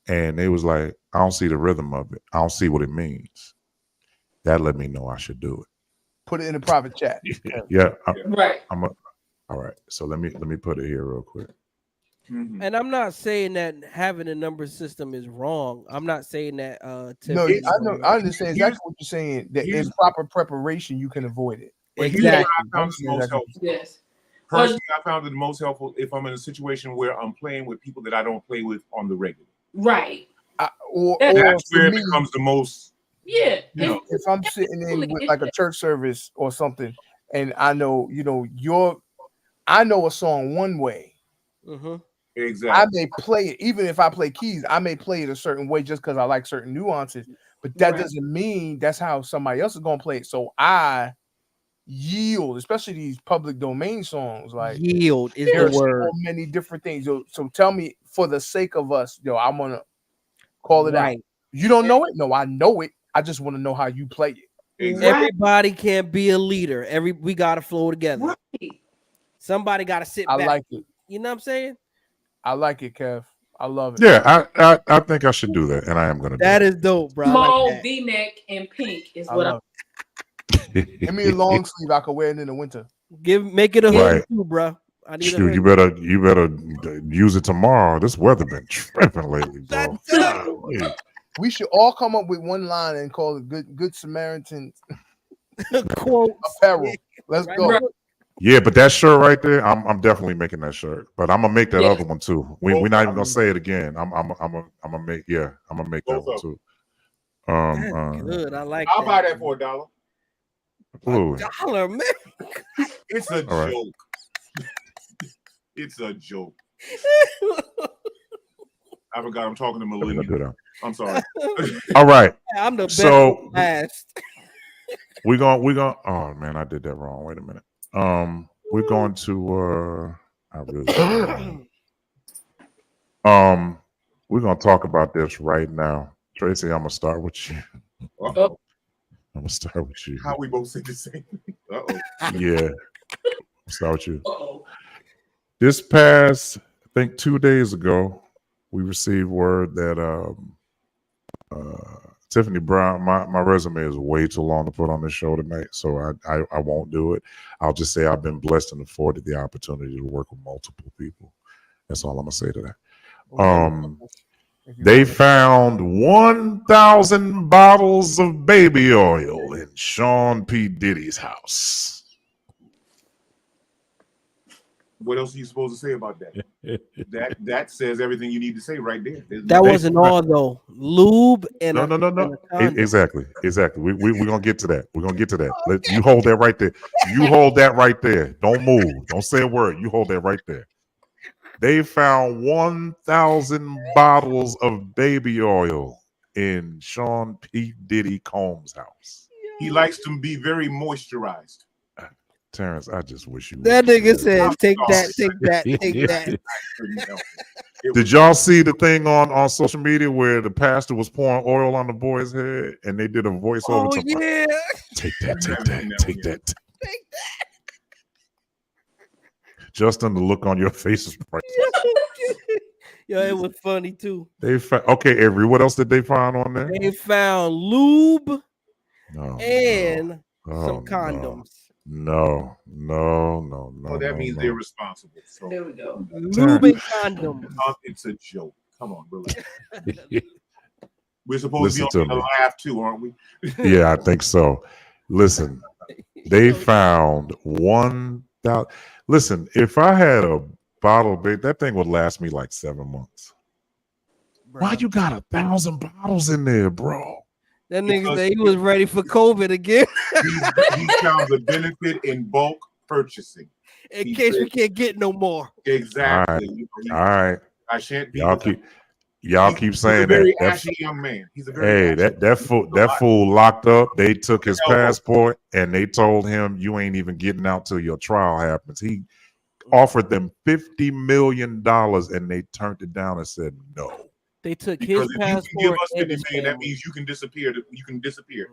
and they was like, I don't see the rhythm of it. I don't see what it means. That let me know I should do Put it in the private chat. it. Yeah. Right. All right. So let me put it here real quick. Mhm. And I'm not saying that having a number system is wrong. I'm not saying that No, Tiffany I know. I understand Here's- exactly what you're saying. That in here's- proper preparation, you can avoid it. But here's what exactly. I found the most Exactly. helpful. Yes. Personally, I found it the most helpful if I'm in a situation where I'm playing with people that I don't play with on the regular. Right. Or That's for where it me, becomes the most. Yeah. You know, if I'm sitting in with like a church service or something, and I know, I know a song one way. Mm-hmm. I exactly. may play it, even if I play keys, I may play it a certain way just because I like certain nuances. But that Right. doesn't mean that's how somebody else is gonna play it. So I yield, especially these public domain songs. Like Yield is there the are so word. many different things. So tell me, for the sake of us, I'm gonna call it out. Right. You don't know it? No, I know it. I just want to know how you play it. Exactly. Everybody can't be a leader. We gotta flow together. Right. Somebody gotta sit I back. like it. You know what I'm saying? I like it, Kev. I love it. Yeah, I think I should do that, and I am gonna do That it. is dope, bro. I Small like V-neck and pink is I what love it. Give me a long sleeve. I can wear it in the winter. that. Make it a hood Right. too, bro. I need a Shoot, hood. you better use it tomorrow. This weather been tripping lately, bro. Golly. We should all come up with one line and call it Good Samaritan Quote. apparel. Let's Right. go. Right. Yeah, but that shirt right there, I'm definitely making that shirt. But I'm gonna make that Yeah. other one too. We're not even gonna say it again. I'm gonna make that Both one of too. That's good. I like I'll that. buy that for $1. Absolutely. $1, man. It's a All right. joke. It's a joke. I forgot I'm talking to Let me go do millennials. that. I'm sorry. All right. I'm the best So last. we're gonna oh man, I did that wrong. Wait a minute. We're going to I really we're gonna talk about this right now. Tracy, I'm gonna start with you. Uh-oh. I'm gonna start with you. How we both say the same thing. Uh-oh. Yeah. I'll start with you. Uh-oh. This past, I think 2 days ago, we received word that Tiffany Brown, my resume is way too long to put on this show tonight, so I won't do it. I'll just say I've been blessed and afforded the opportunity to work with multiple people. That's all I'm gonna say to that. If you They want to- found 1,000 bottles of baby oil in Sean P. Diddy's house. What else are you supposed to say about that? That says everything you need to say right there. That wasn't all though. Lube and No. and a condom. Exactly. We're gonna get to that. We're gonna get to that. You hold that right there. You hold that right there. Don't move. Don't say a word. You hold that right there. They found 1,000 bottles of baby oil in Sean P. Diddy Combs' house. He likes to be very moisturized. Terrence, I just wish you. That nigga said, I'm "Take sorry. that, take that, take that." Did y'all see the thing on social media where the pastor was pouring oil on the boy's head and they did a voiceover? Oh yeah. Take that, take that, take that. Justin, the look on your face is priceless. Yo, it was funny too. Okay, Avery, what else did they find on there? They found lube No, and no. some condoms. No. Well, that means they're responsible. So There we go. Lube and condoms. it's a joke. Come on, really. We're supposed Listen to be to on me. the laugh too, aren't we? Yeah, I think so. Listen, they found 1,000. Listen, if I had a bottle of baby, that thing would last me like 7 months. Why you got 1,000 bottles in there, bro? That nigga Because said he was ready for COVID again. He found the benefit in bulk purchasing. In case we can't get no more. Exactly. All right. I shan't be. Y'all keep He's saying a very that. ashy young man. He's a very That fool locked up. They took his Elbow. passport and they told him you ain't even getting out till your trial happens. He offered them $50 million and they turned it down and said no. They took because his if you can passport. give us and 50 his million, that family. means you can disappear. You can disappear,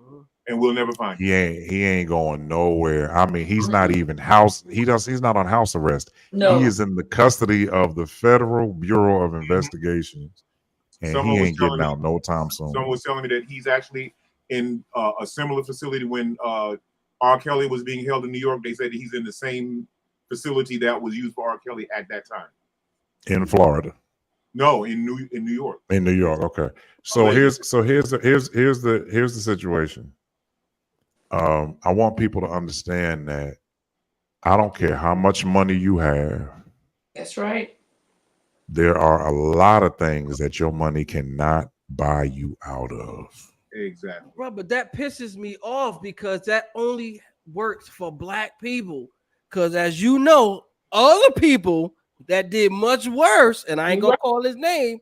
and we'll never find you. He ain't going nowhere. I mean, he's not even he's not on house arrest. No. He is in the custody of the Federal Bureau of Investigations. And Someone he was ain't getting telling out no time soon. Someone was telling me that he's actually in a similar facility when R. Kelly was being held in New York. They said he's in the same facility that was used for R. Kelly at that time. In Florida. No, in New York. In New York, okay. So here's the situation. I want people to understand that I don't care how much money you have. That's right. There are a lot of things that your money cannot buy you out of. Exactly. Bro, but that pisses me off because that only works for black people. Because as you know, other people that did much worse, and I ain't gonna call his name,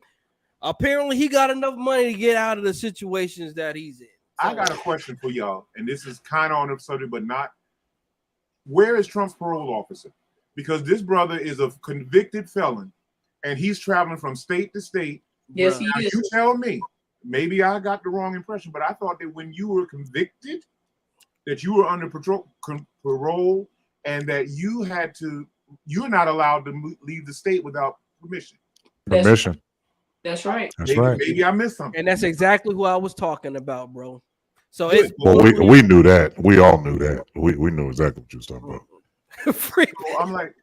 apparently he got enough money to get out of the situations that he's in. So, I got a question for y'all, and this is kind of on the subject, but not. Where is Trump's parole officer? Because this brother is a convicted felon, and he's traveling from state to state. Yes, he Now, is. you tell me. Maybe I got the wrong impression, but I thought that when you were convicted, that you were under parole, and that you're not allowed to leave the state without permission. Permission. That's right. That's right. Maybe I missed something. and that's exactly who I was talking about, bro. So Good. it's Well, we knew that. We all knew that. We knew exactly what you was talking about. free. So I'm like,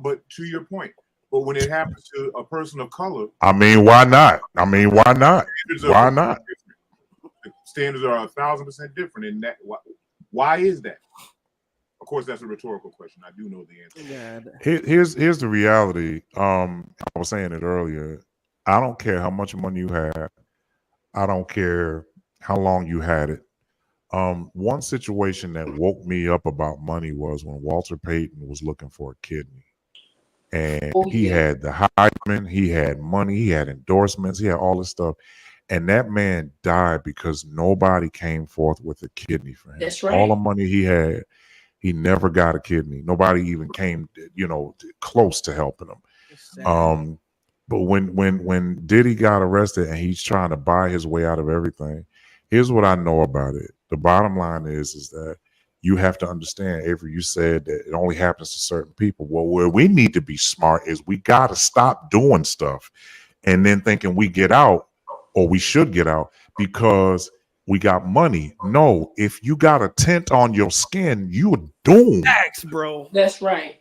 but to your point, but when it happens to a person of color, I mean, why not? Why not? Why not? The standards are 1,000% different. In that, why is that? Of course, that's a rhetorical question. I do know the answer. Here's the reality. I was saying it earlier. I don't care how much money you have. I don't care how long you had it. One situation that woke me up about money was when Walter Payton was looking for a kidney. And he had the Heisman, he had money, he had endorsements, he had all this stuff. And that man died because nobody came forth with a kidney for him. That's right. All the money he had, he never got a kidney. Nobody even came, close to helping him. But when Diddy got arrested and he's trying to buy his way out of everything, here's what I know about it. The bottom line is that you have to understand, Avery, you said that it only happens to certain people. Well, where we need to be smart is we got to stop doing stuff and then thinking we get out or we should get out because we got money. No, if you got a tint on your skin, you are doomed. Facts, bro. That's right.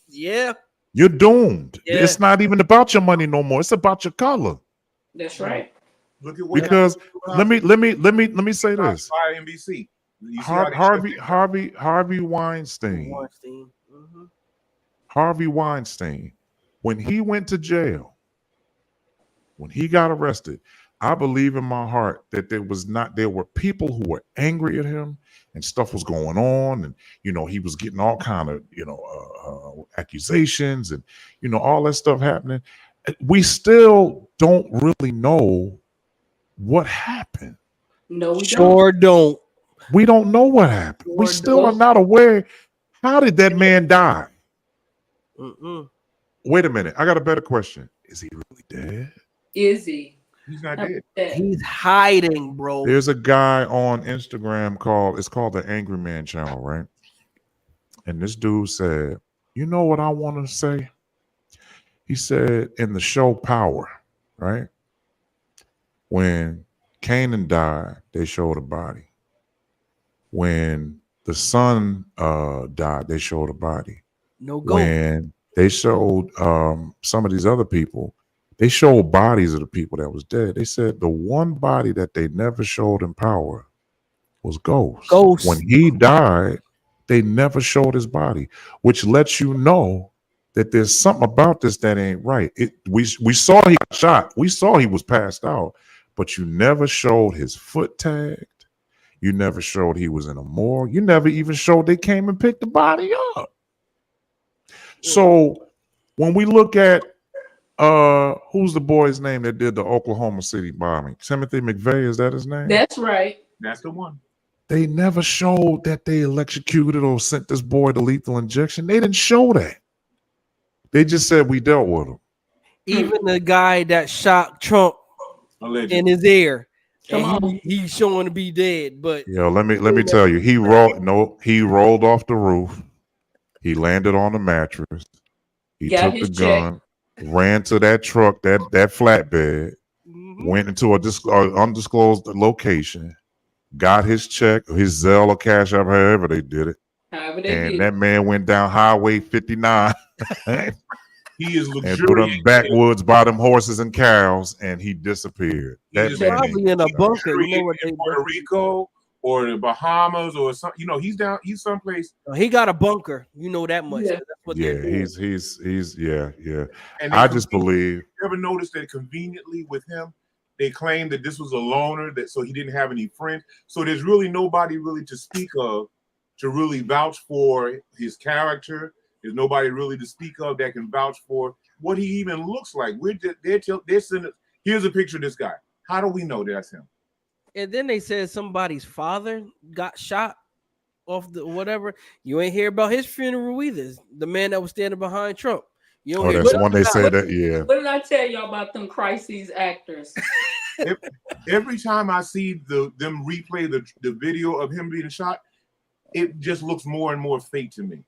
Yeah. You're doomed. Yeah. It's not even about your money no more. It's about your color. That's right. Look at what Because happened let me say this. by NBC. You see how they Harvey Weinstein. Mhm. Harvey Weinstein, when he went to jail, when he got arrested, I believe in my heart that there were people who were angry at him and stuff was going on. And, he was getting all kind of, accusations and, all that stuff happening. We still don't really know what happened. No, we Sure don't. We don't know what happened. We still are not aware. How did that man die? Mm-mm. Wait a minute. I got a better question. Is he really dead? Is he? He's not dead. He's hiding, bro. There's a guy on Instagram called the Angry Man Channel, right? And this dude said, you know what I want to say? He said in the show Power, right? When Kanan died, they showed a body. When the son died, they showed a body. No go. When they showed some of these other people, they showed bodies of the people that was dead. They said the one body that they never showed in Power was Ghost. Ghost. When he died, they never showed his body, which lets you know that there's something about this that ain't right. We saw he got shot. We saw he was passed out, but you never showed his foot tagged. You never showed he was in a morgue. You never even showed they came and picked the body up. So when we look at who's the boy's name that did the Oklahoma City bombing? Timothy McVeigh, is that his name? That's right. That's the one. They never showed that they electrocuted or sent this boy to lethal injection. They didn't show that. They just said we dealt with him. Even the guy that shot Trump in his ear, and he's showing to be dead. But let me tell you, he rolled off the roof. He landed on the mattress. He took the gun, ran to that truck, that flatbed, went into a undisclosed location, got his check, his Zelle or Cash App, however they did it. That man went down Highway 59. He is luxurious. And through them backwoods by them horses and cows, and he disappeared. He's probably in a bunker. You know what in Puerto Rico or the Bahamas or something. He's someplace. He got a bunker. You know that much. Yeah. That's what he's yeah. And I just believe. You ever noticed that conveniently with him, they claimed that this was a loner, so he didn't have any friends. So there's really nobody really to speak of to really vouch for his character. There's nobody really to speak of that can vouch for what he even looks like. Here's a picture of this guy. How do we know that's him? And then they said somebody's father got shot off the whatever. You ain't hear about his funeral either. The man that was standing behind Trump. You don't hear that's one they said that. Yeah. What did I tell y'all about them crises actors? Every time I see them replay the video of him being shot, it just looks more and more fake to me.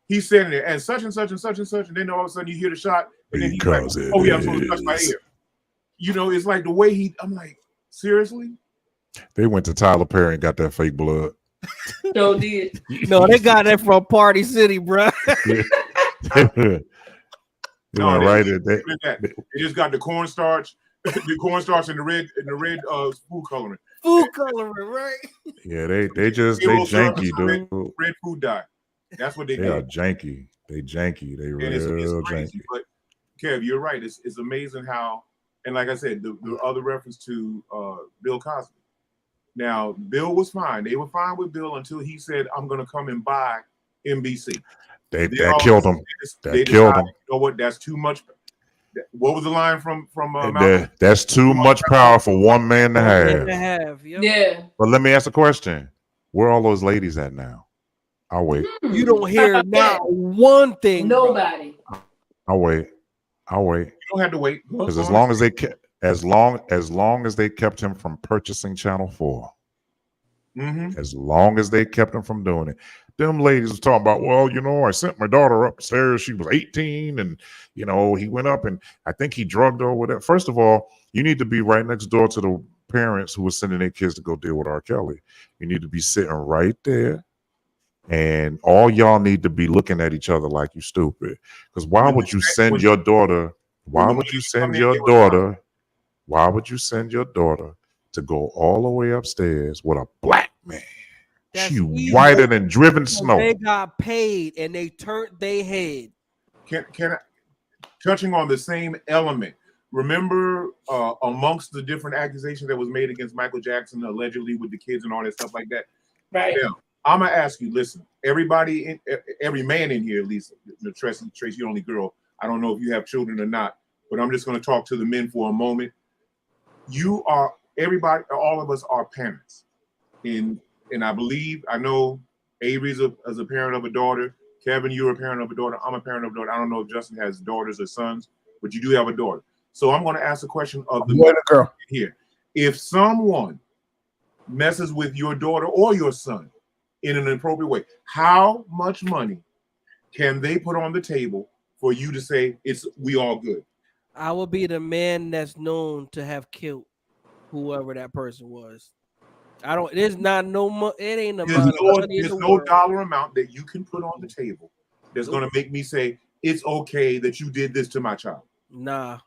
He's sitting there and such and such and such and such, and then all of a sudden you hear the shot, and then he's like, "Oh yeah, I'm supposed to touch my ear." It's like the way I'm like, seriously? They went to Tyler Perry and got that fake blood. So did. No, they got that from Party City, bro. They just got the cornstarch, the cornstarch and the red food coloring. Food coloring, right? Yeah, they janky, dude. Red food dye. That's what they did. They are janky. They janky. They real janky. But Kev, you're right. It's amazing how, and like I said, the other reference to Bill Cosby. Now, Bill was fine. They were fine with Bill until he said, "I'm going to come and buy NBC." That killed him. That killed him. You know what? That's too much. What was the line from that's too much power for one man to have. Yep. Yeah. But let me ask a question. Where are all those ladies at now? I'll wait. You don't hear not one thing. Nobody. I'll wait. You don't have to wait. Because as long as they kept him from purchasing Channel 4, as long as they kept him from doing it, them ladies was talking about, well, I sent my daughter upstairs. She was 18, and he went up and I think he drugged her or whatever. First of all, you need to be right next door to the parents who are sending their kids to go deal with R. Kelly. You need to be sitting right there, and all y'all need to be looking at each other like you stupid. Because why would you send your daughter? Why would you send your daughter? Why would you send your daughter to go all the way upstairs with a black man? That's She easy. whiter than driven snow. They got paid and they turned their head. Can I, touching on the same element, remember amongst the different accusations that was made against Michael Jackson allegedly with the kids and all that stuff like that? Right. Now, I'm gonna ask you, listen, everybody, every man in here, at least, Tracy, you're only girl. I don't know if you have children or not, but I'm just gonna talk to the men for a moment. You are, everybody, all of us are parents. And I believe, I know Avery's as a parent of a daughter. Kevin, you're a parent of a daughter. I'm a parent of a daughter. I don't know if Justin has daughters or sons, but you do have a daughter. So I'm going to ask a question of the boy and a girl here. If someone messes with your daughter or your son in an inappropriate way, how much money can they put on the table for you to say we all good? I will be the man that's known to have killed whoever that person was. I don't. There's not no money. It ain't a amount of money in There's the no world. dollar amount that you can put on the table that's going to make me say it's okay that you did this to my child. Nah.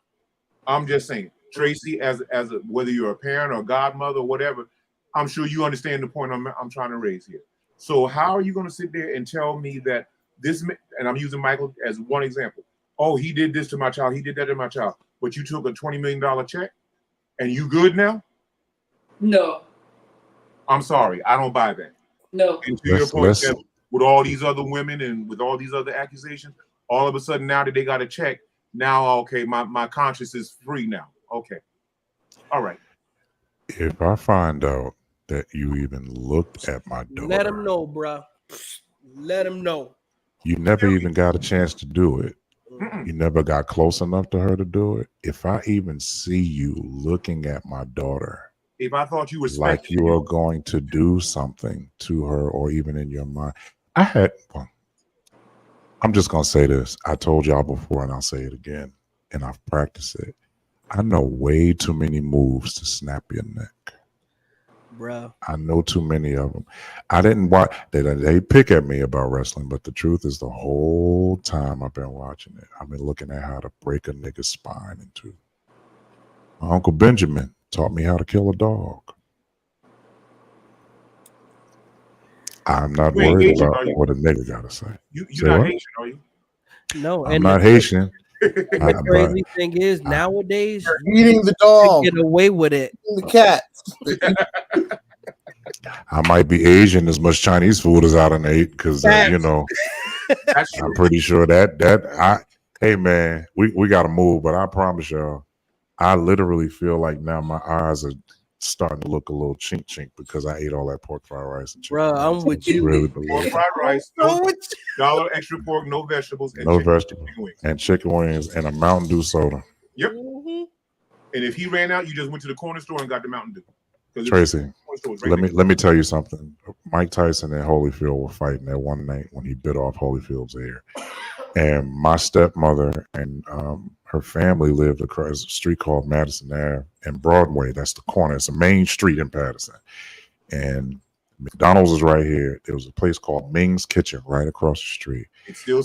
I'm just saying, Tracy, as whether you're a parent or a godmother or whatever, I'm sure you understand the point I'm trying to raise here. So how are you going to sit there and tell me that this, and I'm using Michael as one example, oh, he did this to my child, he did that to my child, but you took a $20 million check and you good now? No. I'm sorry, I don't buy that. No. And to your point, Kevin, with all these other women and with all these other accusations, all of a sudden now that they got a check, now, okay, my conscience is free now. Okay. All right. If I find out that you even looked at my daughter, Let him know, bro. Let him know. You never even got a chance to do it. Mm-mm. You never got close enough to her to do it. If I even see you looking at my daughter, if I thought you were like you are going to do something to her, or even in your mind, I'm just going to say this. I told y'all before, and I'll say it again, and I've practiced it. I know way too many moves to snap your neck. Bruh. I know too many of them. I didn't watch. They pick at me about wrestling, but the truth is the whole time I've been watching it, I've been looking at how to break a nigga's spine in two. My Uncle Benjamin taught me how to kill a dog. I'm not worried about what a nigga got to say. You're not Haitian, are you? No, I'm not Haitian. The crazy thing is, nowadays, eating the dog, get away with it. The cat. I might be Asian as much Chinese food as I done ate, because you know, I'm pretty sure hey man, we gotta move, but I promise y'all, I literally feel like now my eyes are starting to look a little chink because I ate all that pork fried rice and chicken. Bro, I'm with you. Really pork fried rice, dollar extra pork, no vegetables, and chicken wings. And chicken wings and a Mountain Dew soda. Yep. Mm-hmm. And if he ran out, you just went to the corner store and got the Mountain Dew. Tracy, let me tell you something. Mike Tyson and Holyfield were fighting that one night when he bit off Holyfield's ear. And my stepmother and her family lived across a street called Madison Ave and Broadway. That's the corner. It's a main street in Patterson. And McDonald's is right here. There was a place called Ming's Kitchen right across the street. It still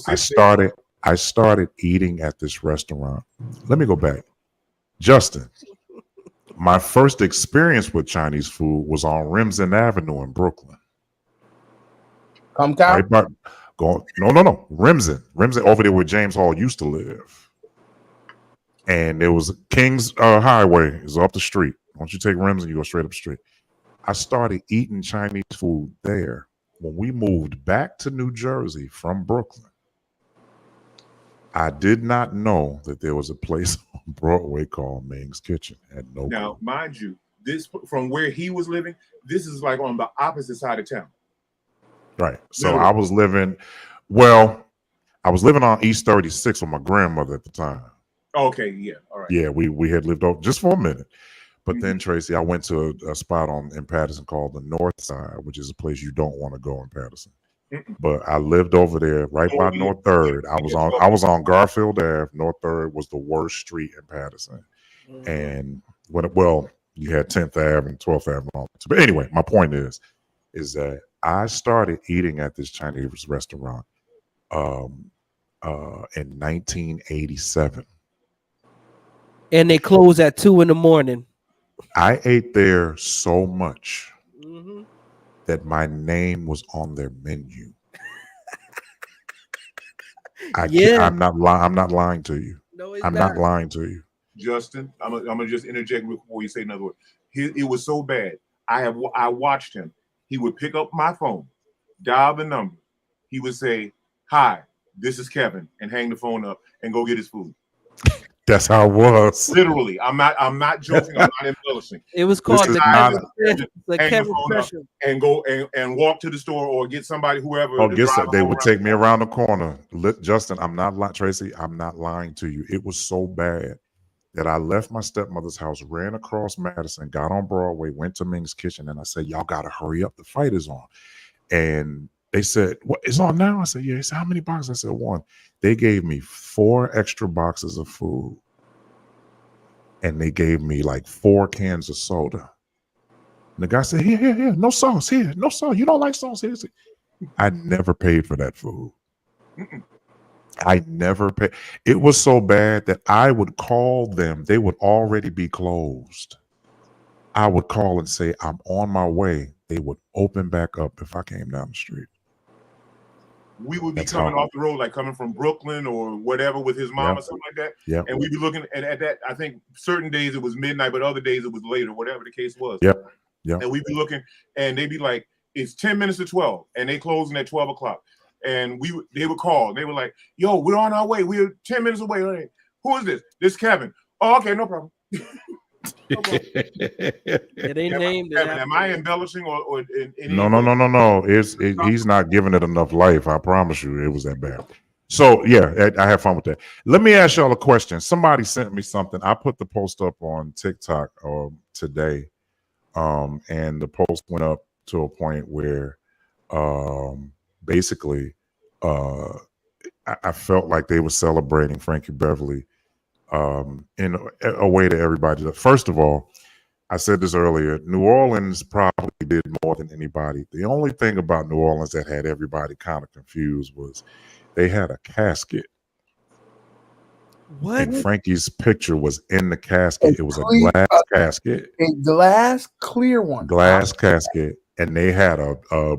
I started eating at this restaurant. Let me go back. Justin, my first experience with Chinese food was on Remsen Avenue in Brooklyn. Come down. Right no. Remsen over there where James Hall used to live. And there was King's Highway is up the street. Once you take Remsen, you go straight up the street. I started eating Chinese food there when we moved back to New Jersey from Brooklyn. I did not know that there was a place on Broadway called Ming's Kitchen. Now, mind you, this from where he was living, this is like on the opposite side of town. Right. So I was living on East 36 with my grandmother at the time. Okay, yeah. All right. Yeah, we had lived over just for a minute. But then, Tracy, I went to a spot in Patterson called the North Side, which is a place you don't want to go in Patterson. But I lived over there right by North 3rd. I was on Garfield Ave. North 3rd was the worst street in Patterson. And You had 10th Ave and 12th Ave. But anyway, my point is that I started eating at this Chinese restaurant in 1987. And they close at 2 a.m. I ate there so much Mm-hmm. that my name was on their menu. I'm not lying. I'm not lying to you. No, I'm not lying to you. Justin, I'm gonna just interject before you say another word. It was so bad. I watched him. He would pick up my phone, dial the number. He would say, "Hi, this is Kevin," and hang the phone up and go get his food. That's how it was. Literally, I'm not joking. I'm not embellishing. It was called This the is Kevin Pressure. And go and walk to the store or get somebody, whoever. Oh, they would take me around the corner. Justin, I'm not lying. Tracy, I'm not lying to you. It was so bad that I left my stepmother's house, ran across Madison, got on Broadway, went to Ming's Kitchen, and I said, "Y'all gotta hurry up. The fight is on." And they said, "What, it's on now?" I said, "Yeah." They said, "How many boxes?" I said, "1." They gave me 4 extra boxes of food. And they gave me like 4 cans of soda. And the guy said, here, no sauce, here, no sauce. You don't like sauce here? I never paid for that food. I never paid. It was so bad that I would call them. They would already be closed. I would call and say, "I'm on my way." They would open back up if I came down the street. We would be coming off the road, like coming from Brooklyn or whatever with his mom or something like that. Yeah. And we'd be looking at that. I think certain days it was midnight, but other days it was later, whatever the case was. Yep. Yep. And we'd be looking and they'd be like, "It's 10 minutes to 12 and they closing at 12 o'clock. And they would call. They were like, "Yo, we're on our way. We're 10 minutes away." Like, "Who is this?" "This Kevin." "Oh, okay, no problem." No problem. They named Kevin, am I embellishing or No. He's not giving it enough life. I promise you, it was that bad. So yeah, I had fun with that. Let me ask y'all a question. Somebody sent me something. I put the post up on TikTok today, and the post went up to a point where, basically, I felt like they were celebrating Frankie Beverly, in a way that everybody does. First of all, I said this earlier, New Orleans probably did more than anybody. The only thing about New Orleans that had everybody kind of confused was they had a casket. What? And Frankie's picture was in the casket. It was a glass casket. A glass clear one. Glass casket. And they had a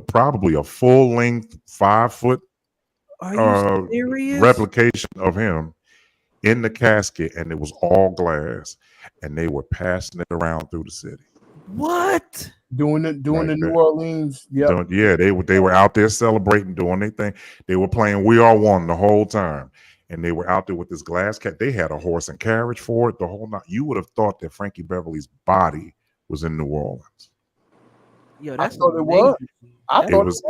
probably a full-length 5-foot replication of him in the casket, and it was all glass, and they were passing it around through the city. What? Doing the New Orleans, yeah, they were out there celebrating, doing their thing. They were playing "We Are One" the whole time, and they were out there with this glass cat. They had a horse and carriage for it the whole night. You would have thought that Frankie Beverly's body was in New Orleans. Yo, that's I thought it was. I thought it was.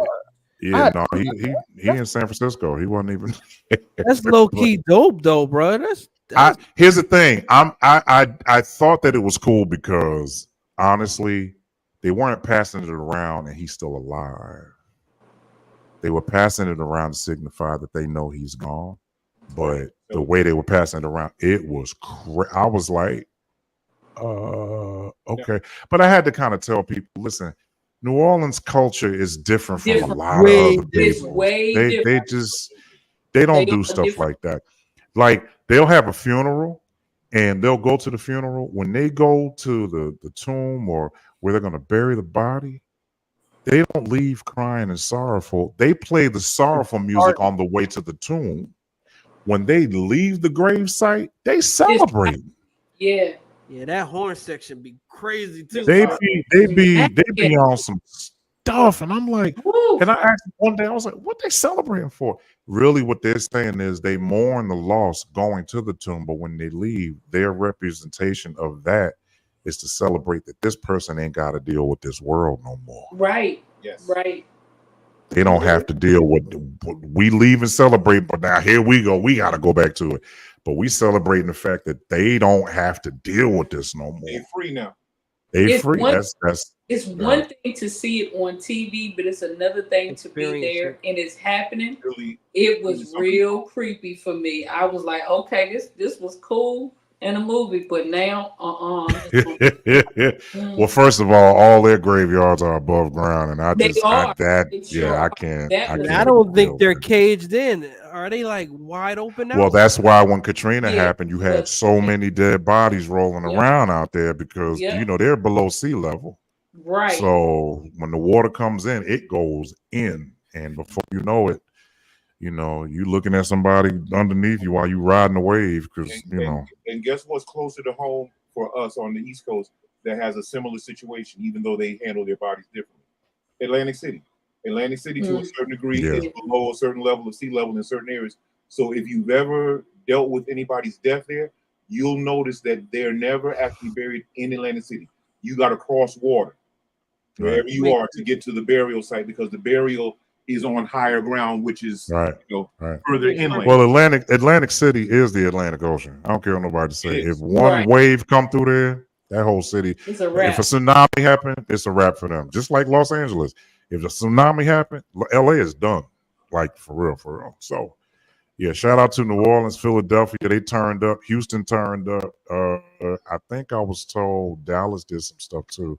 Yeah, no, he in San Francisco. He wasn't even. That's low key dope though, bro. Here's the thing. I thought that it was cool because honestly, they weren't passing it around and he's still alive. They were passing it around to signify that they know he's gone. But the way they were passing it around, it was I was like, okay. But I had to kind of tell people, listen, New Orleans culture is different from a lot of other people. They don't do stuff like that. Like they'll have a funeral and they'll go to the funeral. When they go to the tomb or where they're going to bury the body, they don't leave crying and sorrowful. They play the sorrowful music on the way to the tomb. When they leave the grave site, they celebrate. Yeah. Yeah, that horn section be crazy too. They be on some stuff, and I'm like, and I asked one day, I was like, what they celebrating for? Really, what they're saying is they mourn the loss going to the tomb, but when they leave, their representation of that is to celebrate that this person ain't got to deal with this world no more. Right. Yes. Right. They don't have to deal with. We leave and celebrate, but now here we go. We got to go back to it. But we celebrating the fact that they don't have to deal with this no more. They're free now. They're free. It's one thing to see it on TV, but it's another thing to be there and it's happening. It was real creepy for me. I was like, okay, this was cool, in a movie, but now, Well, first of all their graveyards are above ground, and they are. They sure I are. can't, That I was And I can't don't deal think they're with it. caged in. Are they like wide open Well, now? that's why when Katrina Yeah, happened, you had but so many dead bodies rolling yep, around out there because yep, they're below sea level. right. So when the water comes in, it goes in, and before you know it, you looking at somebody underneath you while you riding the wave because And guess what's closer to home for us on the East Coast that has a similar situation, even though they handle their bodies differently? Atlantic City. Atlantic City, to a certain degree, Yeah. is below a certain level of sea level in certain areas. So if you've ever dealt with anybody's death there, you'll notice that they're never actually buried in Atlantic City. You got to cross water wherever Right. you are to get to the burial site because the burial is on higher ground, which is Right. further inland. Well, Atlantic City is the Atlantic Ocean. I don't care what nobody say. It If is. one Right. wave come through there, that whole city. It's a If wrap. a tsunami happen, it's a wrap for them. Just like Los Angeles. If a tsunami happen, LA is done. Like for real, for real. So yeah, shout out to New Orleans, Philadelphia. They turned up. Houston turned up. I think I was told Dallas did some stuff too.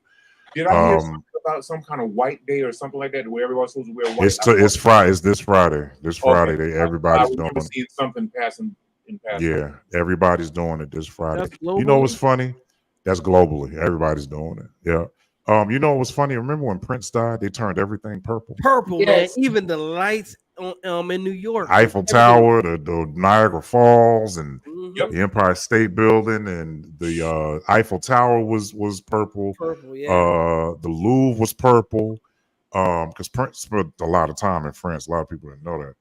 Did I hear something about some kind of white day or something like that where everyone's supposed to wear white? It's Friday. It's this Friday. This Friday, I everybody's doing remember it. seeing something passing in passing. Yeah, everybody's doing it this Friday. That's You know what's globally? funny? That's globally. Everybody's doing it. Yeah. You know what's funny? Remember when Prince died? They turned everything purple. Purple, man. Yes. Even the lights in New York. Eiffel Tower, the Niagara Falls, and Mhm. the Empire State Building, and the Eiffel Tower was purple. Purple, yeah. The Louvre was purple. Because Prince spent a lot of time in France. A lot of people didn't know that.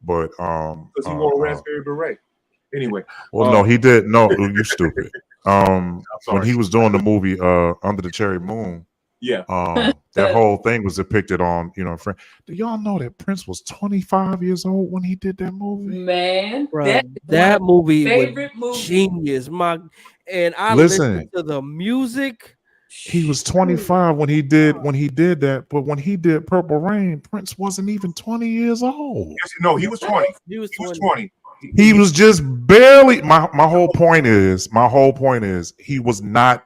But Because he wore a raspberry beret. Anyway. well, no, he did. No, you stupid. When sorry. he was doing the movie Under the Cherry Moon, Yeah. that whole thing was depicted on, France. Do y'all know that Prince was 25 years old when he did that movie? Man, Bruh, that that movie favorite was movie. genius. And I Listen. listened to the music. He was 25 when he did that, but when he did Purple Rain, Prince wasn't even 20 years old. Yes, no, he was 20. He was He was 20. 20. He was just barely. My whole point is he was not.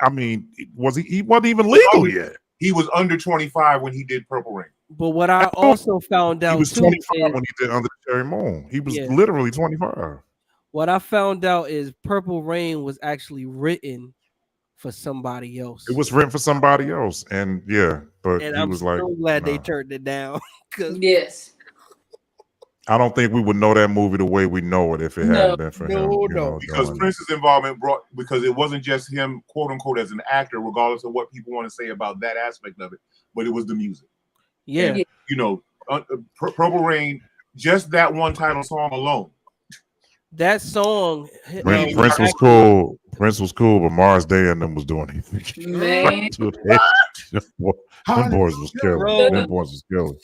I mean, was he? He wasn't even legal yet. He was under 25 when he did Purple Rain. But what I also found out He was too 25 is when he did Under the Cherry Moon. He was Yeah. literally 25. what I found out is Purple Rain was actually written for somebody else. It was written for somebody else, and yeah, but and he I'm was so like, glad they nah. turned it down. Cause Yes. I don't think we would know that movie the way we know it if it No. hadn't been for him. No. You know, Because doing it. Prince's involvement because it wasn't just him, quote unquote, as an actor, regardless of what people want to say about that aspect of it, but it was the music. yeah. And, Purple Rain, just that one title song alone. That song Prince was cool. Prince was cool, but Mars Day and them was doing anything. Man. Them boys was killing. Bro. Them boys was killing.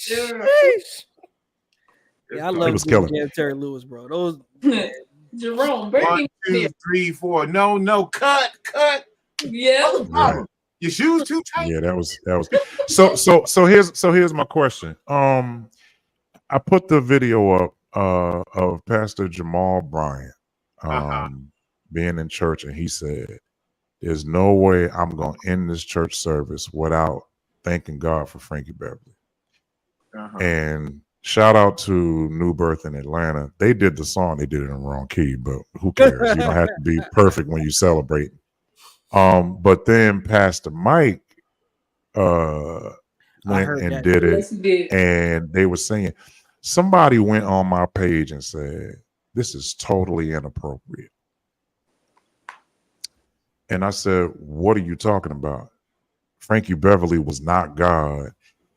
Yeah, I He love was killing. Terry Lewis, bro. Those Jerome, bring 1, him 2, here. 3, 4. No, cut. Yeah. Yeah. Your shoes too tight. Yeah, that was so here's my question. I put the video up of Pastor Jamal Bryant being in church, and he said, "There's no way I'm gonna end this church service without thanking God for Frankie Beverly." And shout out to New Birth in Atlanta. They did the song, they did it in the wrong key, but who cares? You don't have to be perfect when you celebrate. But then Pastor Mike went and did it, Yes, he did. and they were saying, somebody went on my page and said, "This is totally inappropriate." And I said, "What are you talking about? Frankie Beverly was not God.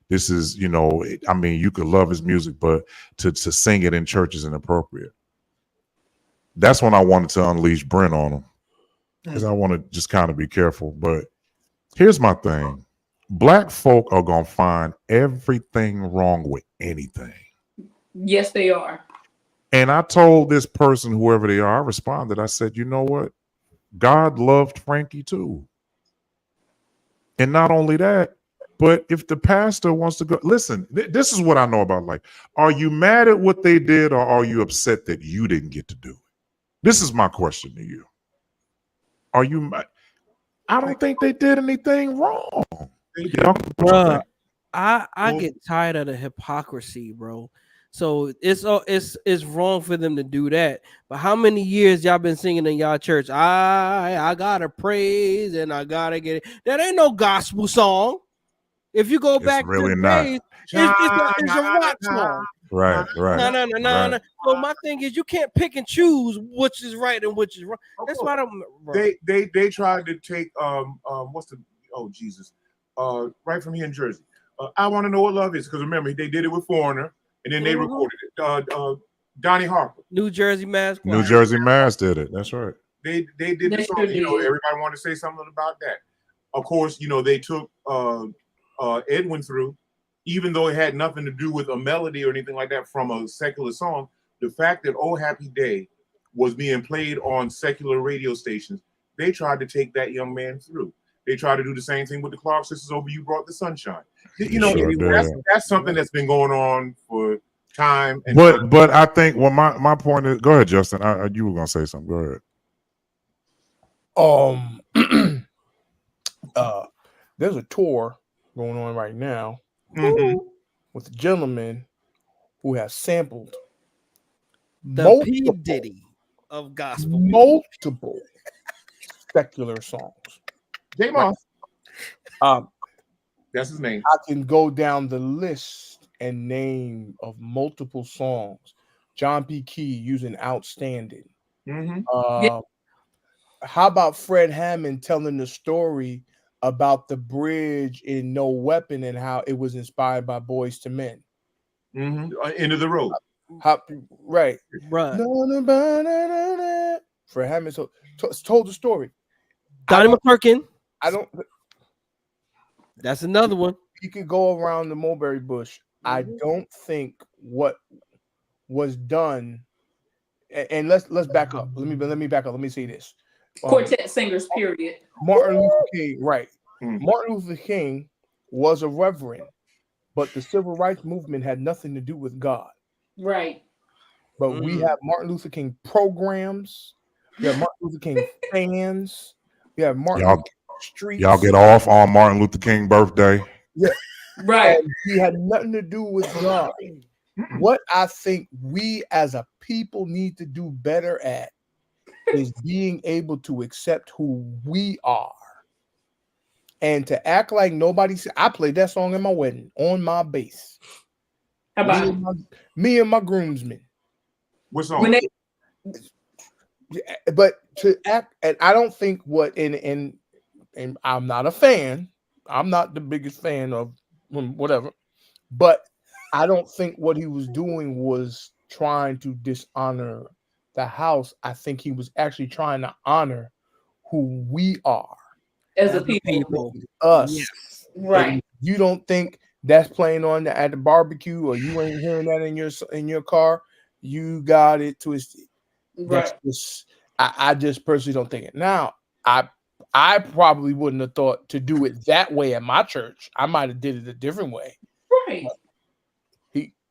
This is, I mean, you could love his music, but to sing it in church is inappropriate." That's when I wanted to unleash Brent on him, because I want to just kind of be careful. But here's my thing. Black folk are going to find everything wrong with anything. Yes, they are. And I told this person, whoever they are, I responded. I said, you know what? God loved Frankie too. And not only that, but if the pastor wants to go, listen, this is what I know about life. Are you mad at what they did, or are you upset that you didn't get to do it? This is my question to you. Are you? I don't think they did anything wrong. Y'all, what you Bruh, think? I get tired of the hypocrisy, bro. So it's wrong for them to do that. But how many years y'all been singing in y'all church? I gotta praise and I gotta get it. That ain't no gospel song. If you go It's back to really the not. praise, it's a rock song. Right, No, right, no, no, no, right. no. So my thing is, you can't pick and choose which is right and which is wrong. That's why I don't. Bro. They tried to take what's the Jesus right from here in Jersey. I want to know what love is, because remember they did it with Foreigner and then they recorded it. Donnie Harper, New Jersey Mass Choir. New Jersey Mass did it. That's right. they did the song. Everybody wanted to say something about that. Of course, they took Edwin through, even though it had nothing to do with a melody or anything like that from a secular song. The fact that "Oh Happy Day" was being played on secular radio stations, they tried to take that young man through. They tried to do the same thing with the Clark sisters over "You Brought the Sunshine." That's something that's been going on for time. And but I think my point is, go ahead, Justin. You were gonna say something. Go ahead. There's a tour going on right now with a gentleman who has sampled the P Diddy of gospel, multiple secular songs. J Moss, that's his name. I can go down the list and name of multiple songs. John P. Key using "Outstanding." How about Fred Hammond telling the story about the bridge in "No Weapon" and how it was inspired by Boys to Men? End of the road. Right. Bruh. Fred Hammond told the story. Donnie McClurkin. That's another one. You could go around the mulberry bush. I don't think what was done. And let's back up. Let me back up. Let me say this. Quartet singers, period. Martin Luther King, right? Martin Luther King was a reverend, but the civil rights movement had nothing to do with God. Right. But we have Martin Luther King programs. We have Martin Luther King fans. We have Martin Luther King streets. Y'all get off on Martin Luther King birthday. Yeah. Right. And he had nothing to do with God. What I think we as a people need to do better at is being able to accept who we are and to act like nobody said. I played that song in my wedding on my bass. How about me and my groomsmen? What song? But to act, and I don't think and I'm not a fan. I'm not the biggest fan of whatever, but I don't think what he was doing was trying to dishonor the house. I think he was actually trying to honor who we are as a people. Us. Yes. Right. And you don't think that's playing on at the barbecue, or you ain't hearing that in your car, you got it twisted. Right. I just personally don't think it. Now, I probably wouldn't have thought to do it that way at my church. I might have did it a different way. Right.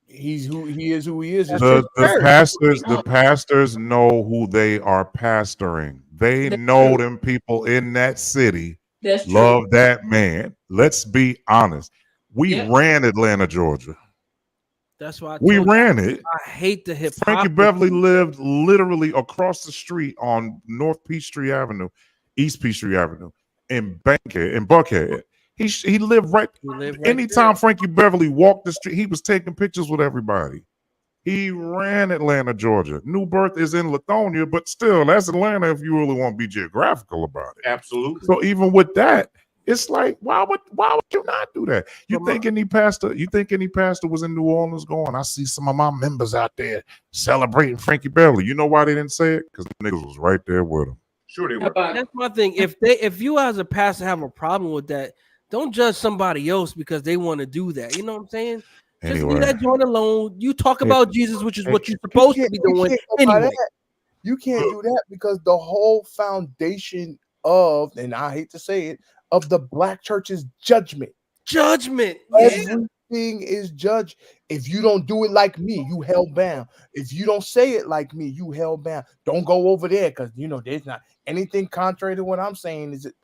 He's who he is. Who he is. The pastors know who they are pastoring. They know them people in that city. That's love true. that man. Let's be honest. We ran Atlanta, Georgia. That's why we ran it. I hate the hypocrisy. Frankie Beverly lived literally across the street on North Peachtree Avenue, East Peachtree Avenue, in Buckhead. He lived right. Anytime Frankie Beverly walked the street, he was taking pictures with everybody. He ran Atlanta, Georgia. New Birth is in Lithonia, but still, that's Atlanta if you really want to be geographical about it. Absolutely. So even with that, it's like, why would you not do that? You think any pastor was in New Orleans going, I see some of my members out there celebrating Frankie Beverly. You know why they didn't say it? Because the niggas was right there with him. Sure they were. That's my thing. If you as a pastor have a problem with that, don't judge somebody else because they want to do that. You know what I'm saying? Just leave that joint alone. You talk about Jesus, which is what you're supposed to be doing anyway. You can't do that because the whole foundation of, and I hate to say it, of the black church's judgment. Judgment. Every everything is judged. If you don't do it like me, you held bound. If you don't say it like me, you held bound. Don't go over there because there's not anything contrary to what I'm saying. Is it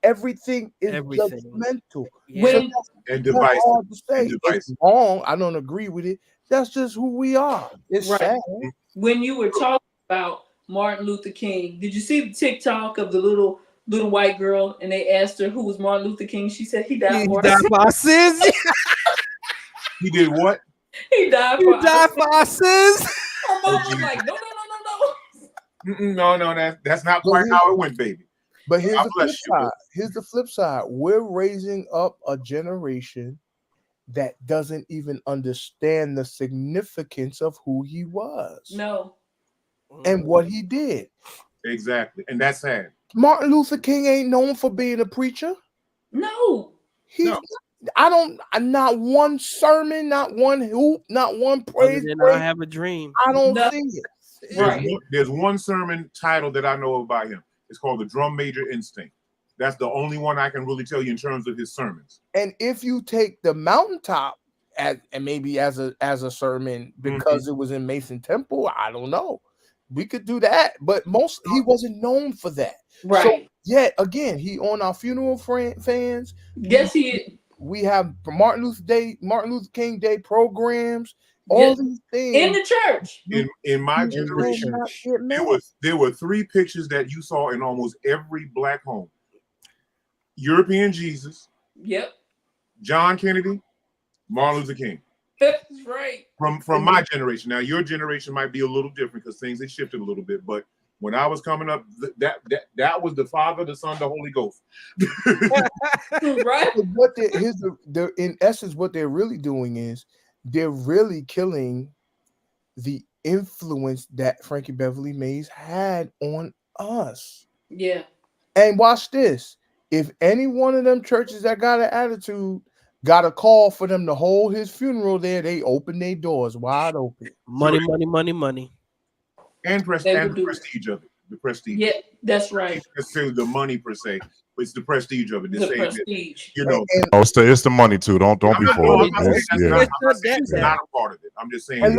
everything is Everything. judgmental? Yeah. So When And that's divisive. hard to say. And divisive. It's wrong. I don't agree with it. That's just who we are. It's Right. sad. when you were talking about Martin Luther King, did you see the TikTok of the little white girl and they asked her who was Martin Luther King? She said he died He for died us. for our sins. He did what? He died He for died us. for our sins. Her mom was like, no, no, no, no, no. No, that's not quite how it went, baby. But here's God the flip bless you, side. Here's the flip side. We're raising up a generation that doesn't even understand the significance of who he was No. and what he did. Exactly. And that's sad. Martin Luther King ain't known for being a preacher. No. He's No. not one sermon, not one hoop, not one Other praise than break. I have a dream. I don't No. see it. Right. There's one sermon title that I know about him. It's called The Drum Major Instinct. That's the only one I can really tell you in terms of his sermons. And if you take the mountaintop and maybe as a sermon because it was in Mason Temple, I don't know. We could do that, but he wasn't known for that. Right. So yet again, he on our funeral fans. Yes, he is. We have Martin Luther King Day programs. All these things In the church. In my you generation, cannot get mad. there were three pictures that you saw in almost every black home: European Jesus, Yep. John Kennedy, Martin Luther King. That's right. From my generation. Now your generation might be a little different because things have shifted a little bit. But when I was coming up, that was the Father, the Son, the Holy Ghost. Right. What in essence, what they're really doing is they're really killing the influence that Frankie Beverly Mays had on us. Yeah. And watch this. If any one of them churches that got an attitude got a call for them to hold his funeral there, they open their doors wide open. Money, money, money, money. And They the would do it. prestige of it. The prestige. Yeah, that's right. Not necessarily the money per se, but it's the prestige of it. To The say that, prestige. you know, And It's the money too. Don't be I'm not fooled. saying that's Yeah. not- I'm not saying It's it's not a part of it. I'm just saying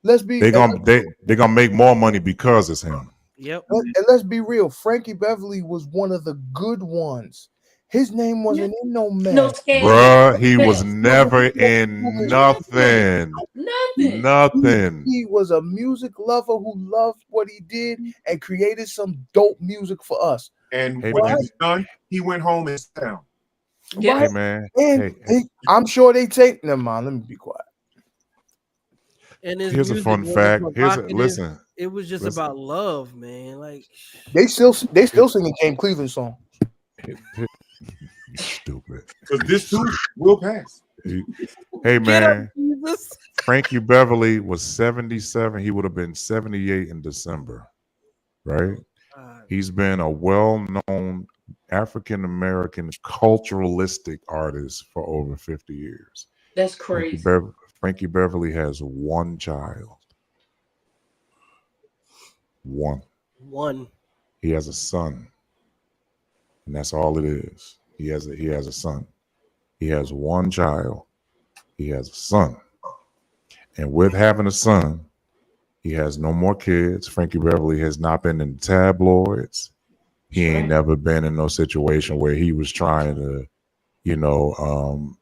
let's be They're gonna make more money because it's him. Yep. and let's be real. Frankie Beverly was one of the good ones. His name wasn't in no mess. No scandal. Bruh, he was never in nothing. Nothing. Nothing. He was a music lover who loved what he did and created some dope music for us. and Hey, when man. he was done, he went home and sat down. Yeah. Hey man. And Hey, I'm sure they take never mind. Let me be quiet. And his here's a music fun wasn't fact. provocative. Listen. It was just Listen. about love, man. Like They still singing James Cleveland song. Stupid. Because this too will pass. Hey get up, man. Jesus. Frankie Beverly was 77. He would have been 78 in December. Right? He's been a well-known African American culturalistic artist for over 50 years. That's crazy. Frankie Beverly has one child. One. He has a son. And that's all it is. He has a son. He has one child. He has a son. And with having a son, he has no more kids. Frankie Beverly has not been in the tabloids. He ain't never been in no situation where he was trying to,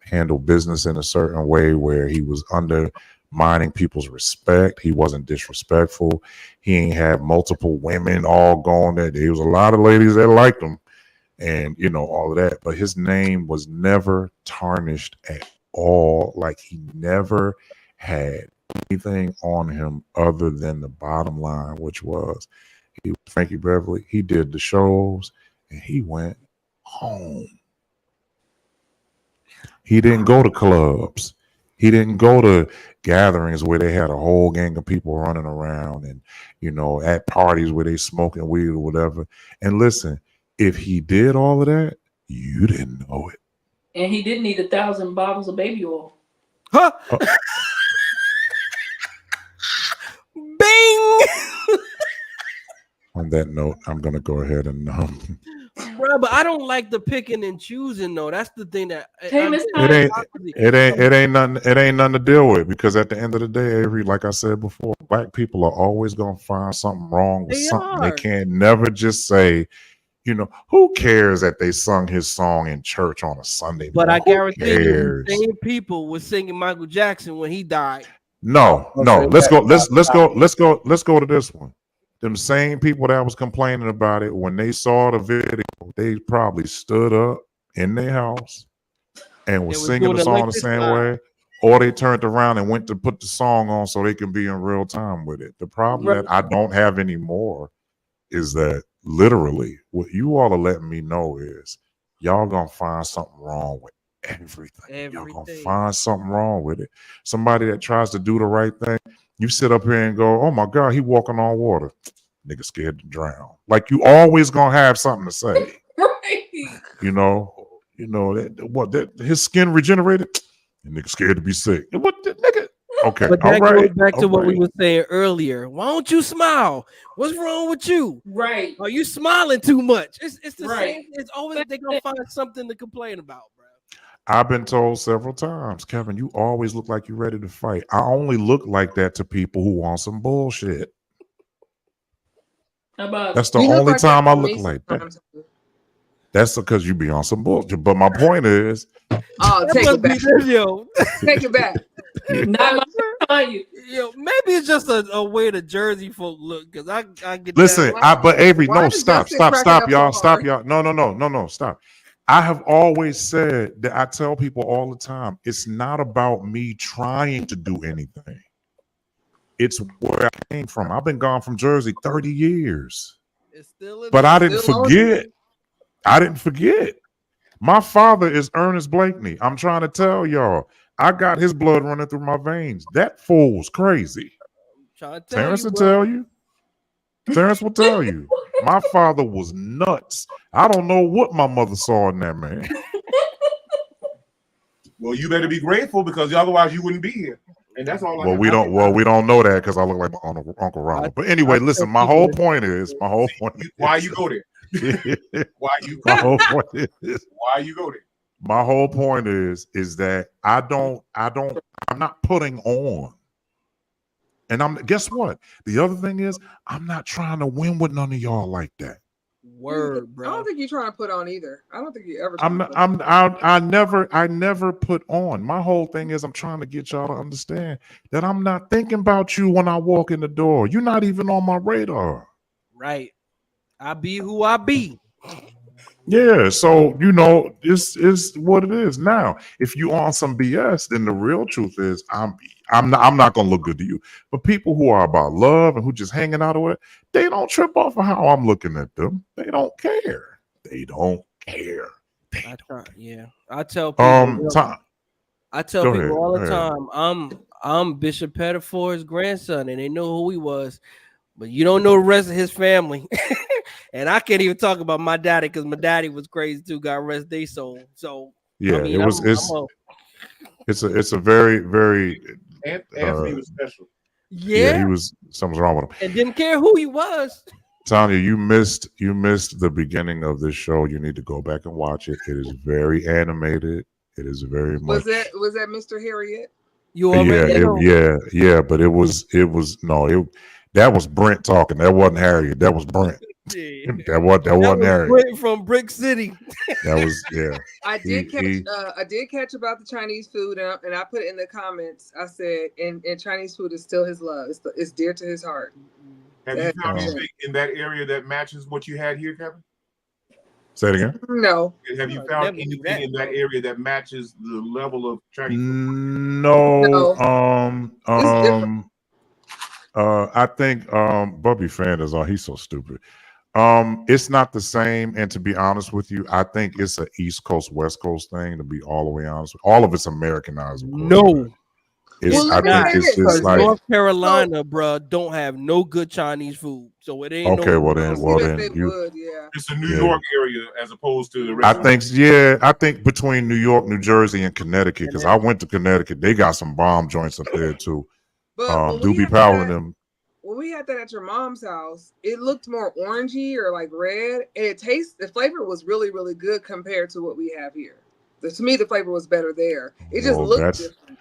handle business in a certain way where he was undermining people's respect. He wasn't disrespectful. He ain't had multiple women all going there. There was a lot of ladies that liked him and, all of that. But his name was never tarnished at all. Like he never had anything on him other than the bottom line, which was he was Frankie Beverly. He did the shows and he went home. He didn't go to clubs. He didn't go to gatherings where they had a whole gang of people running around and, at parties where they smoking weed or whatever. And listen, if he did all of that, you didn't know it. And he didn't need 1,000 bottles of baby oil. Huh? Bing! On that note, I'm going to go ahead and bro, but I don't like the picking and choosing though. That's the thing that Cam, it's It ain't time. it ain't nothing to deal with, because at the end of the day, Avery, like I said before, black people are always gonna find something wrong with They something. They are. can't never just say, who cares that they sung his song in church on a Sunday But I morning? Who guarantee you, the cares? same people was singing Michael Jackson when he died. No. Don't say Let's that. go to this one. Them same people that was complaining about it, when they saw the video, they probably stood up in their house and was was singing doing the it like song the this same live. way, or they turned around and went to put the song on so they can be in real time with it. The problem Right. that I don't have anymore is that literally what you all are letting me know is y'all gonna find something wrong with everything. Y'all gonna Everything. find something wrong with it. Somebody that tries to do the right thing, you sit up here and go, "Oh my God, he walking on water." Nigga scared to drown. Like, you always gonna have something to say. Right. His skin regenerated. The nigga scared to be sick. What the nigga? Okay, But all that right. goes back to all what we right. were saying earlier. Why don't you smile? What's wrong with you? Right. Are you smiling too much? It's the Right. same. It's always they gonna find something to complain about, bro. I've been told several times, Kevin, you always look like you're ready to fight. I only look like that to people who want some bullshit. How about That's the You look only like that time I to look me like that. sometimes. That's because you be on some bullshit. But my point is, Oh, That take must it be back. this, yo. Take it back. not my time you? Yo, maybe it's just a way the Jersey folk look, because I get listen, that. but Avery, Why no, is stop, Justin cracking up so y'all, hard? No, stop. I have always said that I tell people all the time, it's not about me trying to do anything. It's where I came from. I've been gone from Jersey 30 years. It's still in But there. I didn't Still on you. forget. I didn't forget. My father is Ernest Blakeney. I'm trying to tell y'all, I got his blood running through my veins. That fool was crazy. Trying to tell Terrence you, will bro. tell you. Terrence will tell you. My father was nuts. I don't know what my mother saw in that man. Well, you better be grateful, because otherwise you wouldn't be here. And that's all. We don't know that because I look like my Uncle Ronald. But anyway, listen, my whole point is, Why you go there? Why you my whole point is, why you go there? my whole point is that I'm not putting on. And guess what? The other thing is, I'm not trying to win with none of y'all like that. Word, I bro. don't think you're trying to put on either. I don't think you ever. I never put on. My whole thing is, I'm trying to get y'all to understand that I'm not thinking about you when I walk in the door. You're not even on my radar. Right. I be who I be. Yeah, so this is what it is. Now, if you on some BS, then the real truth is I'm not gonna look good to you. But people who are about love and who just hanging out with it, they don't trip off of how I'm looking at them. They don't care. They don't care. Yeah. I tell people. Tom, I tell go people ahead, all go the ahead. time, I'm Bishop Pettifor's grandson, and they know who he was, but you don't know the rest of his family. And I can't even talk about my daddy because my daddy was crazy too. God rest their soul. So Yeah, I mean, it's a very, very Anthony was special. yeah, he was, something's wrong with him. and didn't care who he was. Tanya, you missed the beginning of this show. You need to go back and watch it. It is very animated. It is very much. Was that Mr. Harriet? You already know. But that was Brent talking. That wasn't Harriet. That was Brent. Yeah. That wasn't Harriet. Brent from Brick City. That was I did catch about the Chinese food, and I put it in the comments. I said, and Chinese food is still his love. It's dear to his heart. Have you found anything in that area that matches what you had here, Kevin? Say it again. No. Have you found anything in that area that matches the level of Chinese food? No. It's different. I think Bubby Fan is on. He's so stupid. It's not the same, and to be honest with you, I think it's an East Coast West Coast thing. To be all the way honest, all of it's Americanized. No, I think it's just like North Carolina, bro, don't have no good Chinese food, so it ain't. Okay, no well then it's a New York area as opposed to the rest. I think between New York, New Jersey, and Connecticut, because I went to Connecticut, they got some bomb joints up there too. But Doobie Powell and them. When we had that at your mom's house, it looked more orangey or like red, and the flavor was really, really good compared to what we have here. To me, the flavor was better there. It just Well, looked different.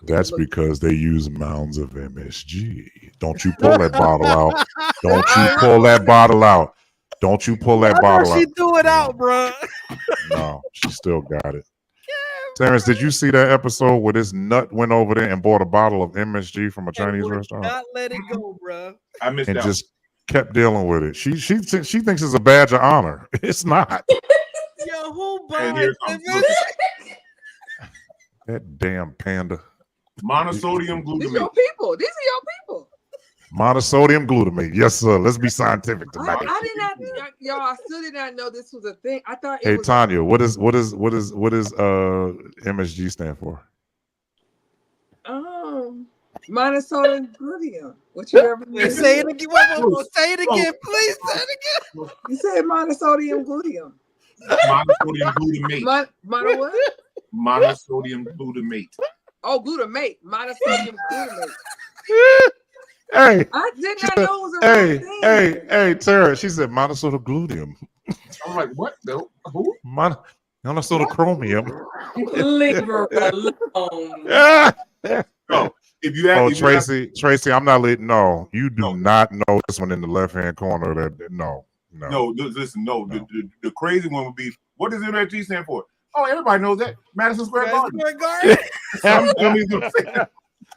That's because they use mounds of MSG. Don't you pull that bottle out. Don't you pull that bottle out. Don't you pull that bottle out. She threw it out, bro. No, she still got it. Terrence, did you see that episode where this nut went over there and bought a bottle of MSG from a Chinese restaurant? Not let it go, bro. I missed and out. just kept dealing with it. She thinks it's a badge of honor. It's not. Yo, who And buys here comes That damn panda. monosodium These glutamate. your people. These are your people. Monosodium glutamate. Yes, sir. Let's be scientific I tonight. did not, y'all. I still did not know this was a thing. I thought it Hey was. Tanya, what does MSG stand for? Monosodium glutamate. What you ever Say it again. Wait, say it again, please. Say it again. You said monosodium glutamate. Monosodium glutamate. Mono what? Monosodium glutamate. Oh, glutamate. Monosodium glutamate. Hey, I did not know it was a real thing. hey, Tara. She said monosodium glutamate. I'm like, what? No, who? Monosodium chromium. Leave her alone. No. If you have, Tracy, I'm not letting. No, you do not know this one in the left hand corner. No. Listen, no. The crazy one would be, what does MSG stand for? Oh, everybody knows that. Madison Square Garden. Some dummies gonna say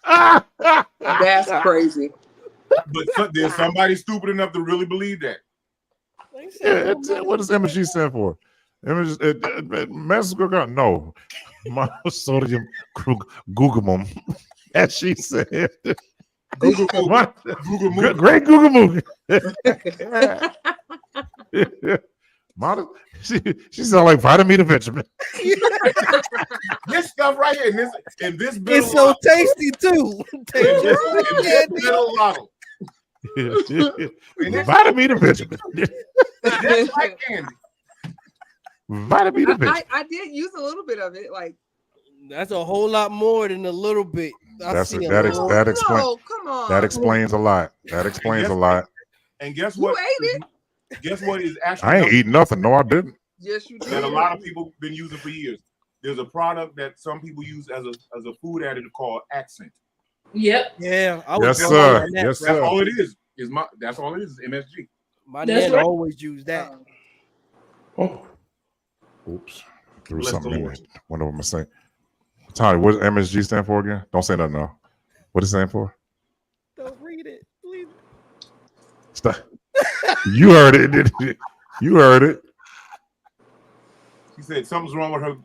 that. That's crazy. But there's somebody stupid enough to really believe that. What does MSG stand for? Madison Square Garden. No, monosodium glutamate. As she said. Google movie. Great Google movie. She sound like vitamin vitamin. This stuff right here, in this It's so tasty too. Vitamin vitamin. That's like candy. Vitamin vitamin. I did use a little bit of it, like. That's a whole lot more than a little bit. That explains. No, come on. That explains a lot. That explains a lot. And guess what? You ate it. Guess what is actually? I ain't eating nothing. No, I didn't. Yes, you did. That a lot of people been using for years. There's a product that some people use as a food additive called Accent. Yep. Yeah. Yes, sir. Yes, That's sir. all it is. That's all it is. MSG. My That's dad right. always used that. Oh. Oops. Threw Bless something the in Lord. there. What am I saying? Tommy, what does MSG stand for again? Don't say nothing now. What does it stand for? Don't read it, please. Stop. You heard it, didn't you? You heard it. She said something's wrong with her.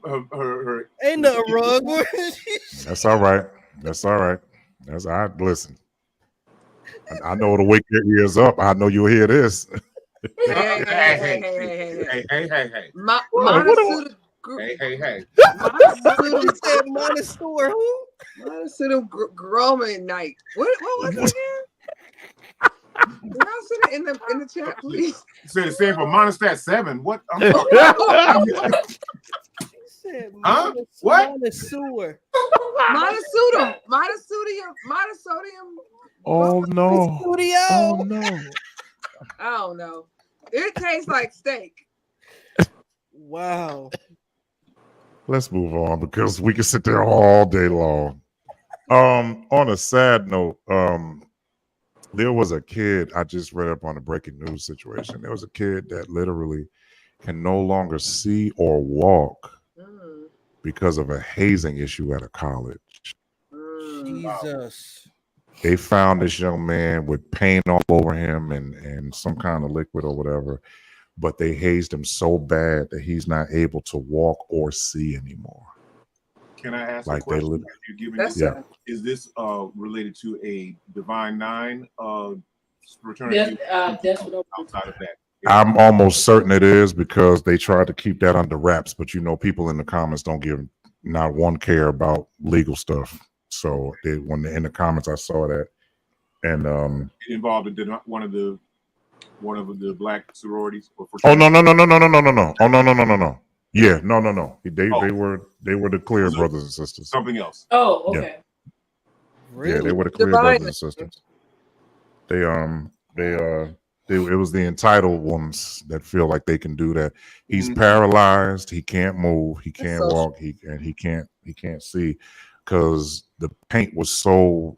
Ain't nothing wrong with it. That's all right. That's all right. That's all right. Listen. I know to wake your ears up. I know you'll hear this. Hey. Hey. Monosodium Monosodium who? Monosodium gromate night. What was it again? Y'all send it in the chat, please. She said it stands for Monostat 7. What? I'm sorry. Huh? What? Monosodium. Monosodium. Oh no. Studio. Oh no. I don't know. It tastes like steak. Wow. Let's move on because we can sit there all day long. On a sad note, there was a kid, I just read up on a breaking news situation. There was a kid that literally can no longer see or walk because of a hazing issue at a college. Jesus. They found this young man with paint all over him and some kind of liquid or whatever, but they hazed him so bad that he's not able to walk or see anymore. Can I ask Like a question? they You're giving That's this, yeah. Is this related to a Divine Nine fraternity? That's what Outside of that, I'm almost certain it is because they tried to keep that under wraps, but you know, people in the comments don't give not one care about legal stuff. So when in the comments, I saw that, and it involved one of the black sororities. Or oh no. Oh no. Yeah, no. They were the Clear brothers and sisters. Something else. Oh, okay. Yeah, they were the Clear Divine. brothers and sisters. It was the entitled ones that feel like they can do that. He's Mhm. paralyzed. He can't move. He That's can't so walk. He can't see because the paint was so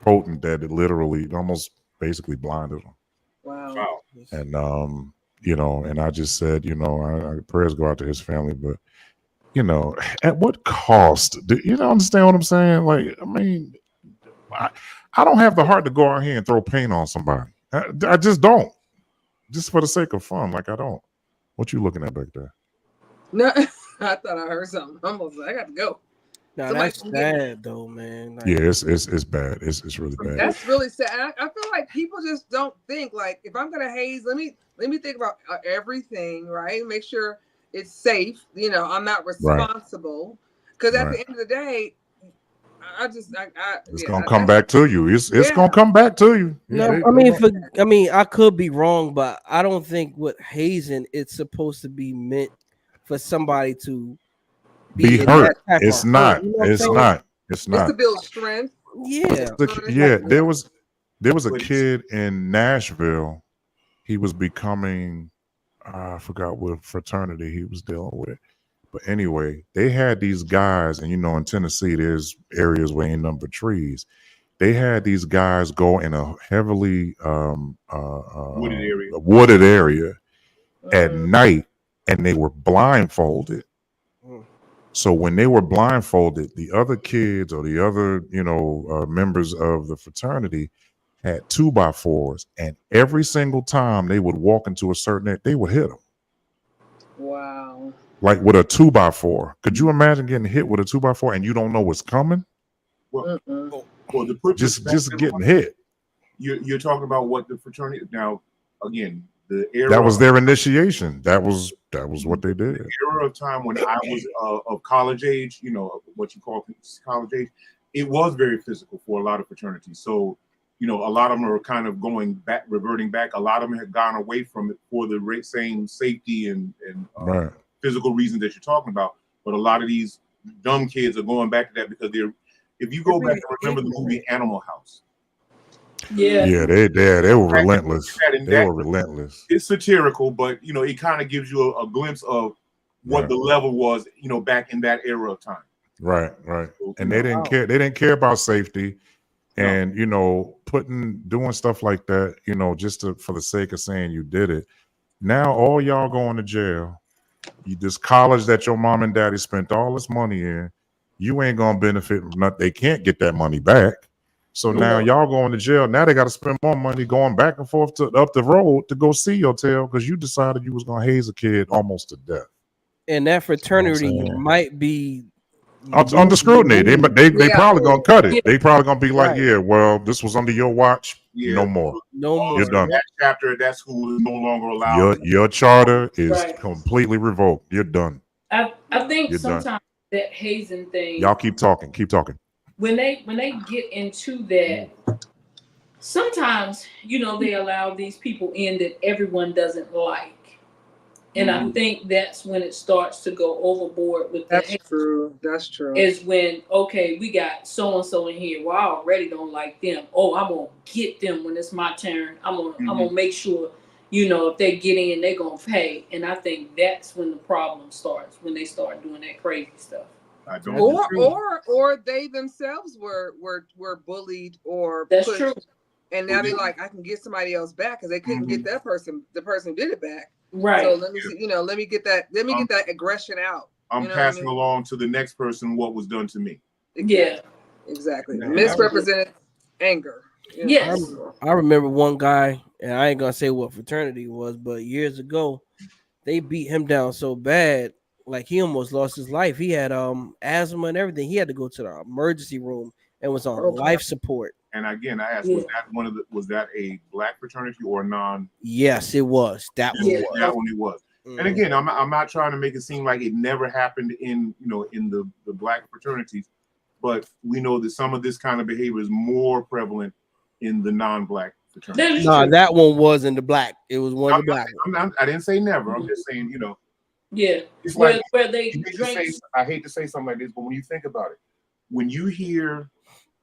potent that it literally almost basically blinded him. wow. Wow. And and I just said, I prayers go out to his family, but at what cost? Do you understand what I'm saying? Like, I mean, I don't have the heart to go out here and throw paint on somebody. I just don't. Just for the sake of fun, like I don't. What you looking at back there? No, I thought I heard something. I almost like, I got to go. Now Somebody that's come get me. sad though, man. Like, Yeah, it's bad. It's really bad. That's really sad. I feel like people just don't think like if I'm gonna haze, let me think about everything, right? Make sure it's safe. I'm not responsible because at the Right. end of the day, It's gonna come back to you. It's gonna Yeah. come back to you. no, They I mean, gonna- I could be wrong, but I don't think with hazing it's supposed to be meant for somebody to be in hurt. that type It's of hurt. not. You know what I'm It's saying? not. It's It's not. to build strength. Yeah. Yeah, there was a But it's- kid in Nashville. He was becoming I forgot what fraternity he was dealing with. But anyway, they had these guys, and in Tennessee, there's areas where ain't number trees. They had these guys go in a heavily wooded area at night, and they were blindfolded. Mm. So when they were blindfolded, the other kids or the other, members of the fraternity had 2x4s, and every single time they would walk into a certain area, they would hit them. Wow. Like with a 2x4. Could you imagine getting hit with a 2x4 and you don't know what's coming? Well, Mm-mm. well, to put Just perspective getting on it, hit. you're talking about what the fraternity now. Again, the era That was their initiation. That was what they did. era of time when I was of college age, what you call college age, it was very physical for a lot of fraternities. So, a lot of them are kind of reverting back. A lot of them had gone away from it for the same safety and Right. physical reasons that you're talking about. But a lot of these dumb kids are going back to that because if you go back and remember the movie Animal House. Yeah. Yeah, they were relentless. And They were relentless. It's satirical, but it kind of gives you a glimpse of what the level was, back in that era of time. Right. So, And they didn't care. They didn't care about safety, and doing stuff like that. Just for the sake of saying you did it. Now all y'all going to jail. This college that your mom and daddy spent all this money in, you ain't gonna benefit from nothing. They can't get that money back. So now y'all going to jail. Now they got to spend more money going back and forth up the road to go see your tail because you decided you was gonna haze a kid almost to death. And that fraternity might be under scrutiny. They probably gonna cut it. Yeah. They probably gonna be like, Right. yeah, well, this was under your watch. Yeah. No more. no more. You're done. That chapter, that school is no longer allowed. Your charter is Right. completely revoked. You're done. I think You're done. sometimes that hazing thing, Y'all keep talking. Keep talking. when they get into that, sometimes they allow these people in that everyone doesn't like. And I think that's when it starts to go overboard with the That's hate. true. That's true. Is when, okay, we got so and so in here. Well, I already don't like them. Oh, I'm gonna get them when it's my turn. I'm gonna make sure, if they get in, they're gonna pay. And I think that's when the problem starts, when they start doing that crazy stuff. I don't. Or they themselves were bullied or That's pushed, true. and now they're like, I can get somebody else back because they couldn't get that person, the person who did it back. Right. So let me see, let me get that aggression out. I'm passing along to the next person what was done to me. Yeah. Exactly. Yeah. Misrepresented anger. Yes. I remember one guy, and I ain't gonna say what fraternity it was, but years ago, they beat him down so bad, like he almost lost his life. He had asthma and everything. He had to go to the emergency room and was on life support. And again, I asked, was that a black fraternity or a non? Yes, it was. That one was. That one it was. And again, I'm not trying to make it seem like it never happened in the black fraternities, but we know that some of this kind of behavior is more prevalent in the non-black fraternities. No, that one was in the black. It was one of the black ones. I didn't say never. I'm just saying, Yeah. it's Where like they drink. I hate to say something like this, but when you think about it, when you hear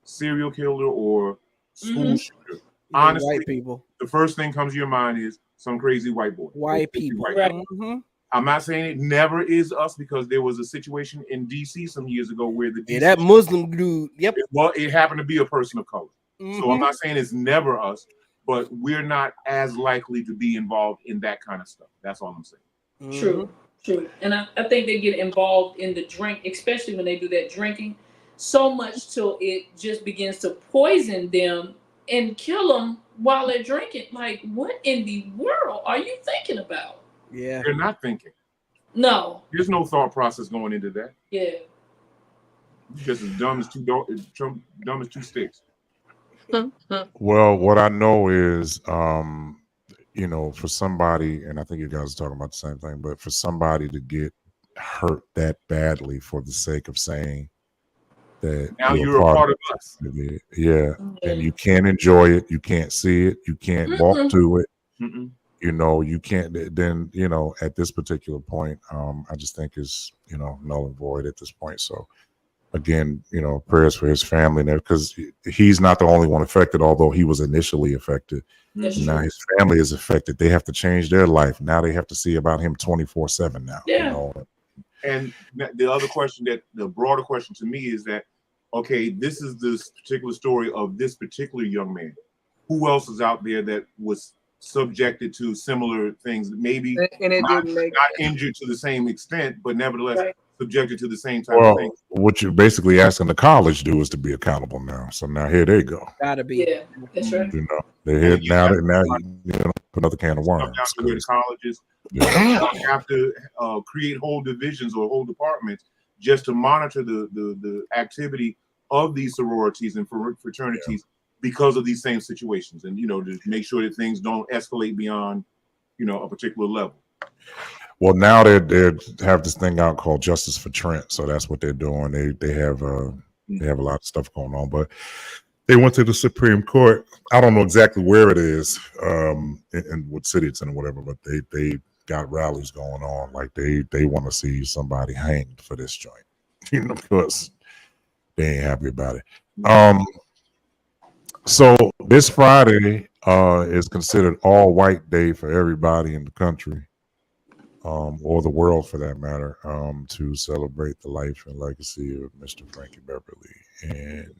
serial killer or school shooter, honestly, white people. the first thing comes to your mind is some crazy white boy. White people. Right. Mhm. I'm not saying it never is us, because there was a situation in DC some years ago where the Yeah, DC, that Muslim dude. Yep. it happened to be a person of color. So I'm Mhm. not saying it's never us, but we're not as likely to be involved in that kind of stuff. That's all I'm saying. True, true. And I think they get involved in the drink, especially when they do that drinking, so much till it just begins to poison them and kill them while they're drinking. Like, what in the world are you thinking about? Yeah. They're not thinking. No. There's no thought process going into that. Yeah. You're just as dumb as dumb as two sticks. Well, what I know is, for somebody, and I think you guys are talking about the same thing, but for somebody to get hurt that badly for the sake of saying that Now you're a part of us. yeah, Yeah. and you can't enjoy it, you can't see it, you can't walk to it, Mm-mm. you can't. Then at this particular point, I just think is null and void at this point. So again, prayers for his family there, because he's not the only one affected, although he was initially affected. That's Now true. his family is affected. They have to change their life. Now they have to see about him 24/7 now. Yeah. And the other question, the broader question to me is that, okay, this is this particular story of this particular young man. Who else is out there that was subjected to similar things? Maybe And it not, didn't make not injured to the same extent, but nevertheless Right. subjected to the same type of Well, thing. what you're basically asking the college do is to be accountable now. So now here they go. Gotta be. Yeah. That's right. They're here now. Now another can of Come worms. down to where the colleges have to create whole divisions or whole departments just to monitor the activity of these sororities and fraternities because of these same situations, and to make sure that things don't escalate beyond a particular level. Well, now they have this thing out called Justice for Trent, so that's what they're doing. They have a lot of stuff going on, but they went to the Supreme Court. I don't know exactly where it is, and what city it's in or whatever, but they got rallies going on. Like they want to see somebody hanged for this joint, because they ain't happy about it. So this Friday is considered all white day for everybody in the country, or the world for that matter, to celebrate the life and legacy of Mr. Frankie Beverly. And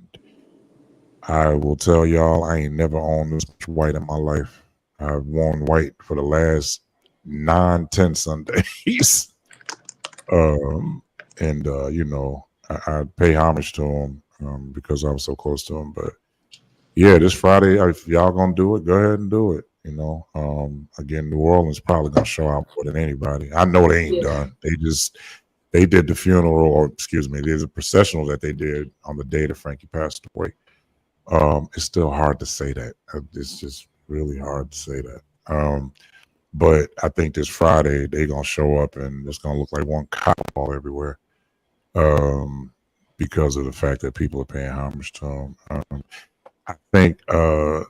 I will tell y'all, I ain't never owned this much white in my life. I've worn white for the last 9-10 Sundays. I pay homage to him because I was so close to him. But yeah, this Friday, if y'all gonna do it, go ahead and do it. Again, New Orleans probably gonna show out more than anybody. I know they ain't done. They did the funeral, or excuse me, there's a processional that they did on the day that Frankie passed away. It's still hard to say that. It's just really hard to say that. But I think this Friday they're gonna show up and it's gonna look like one cop ball everywhere. Because of the fact that people are paying homage to him. I think I'm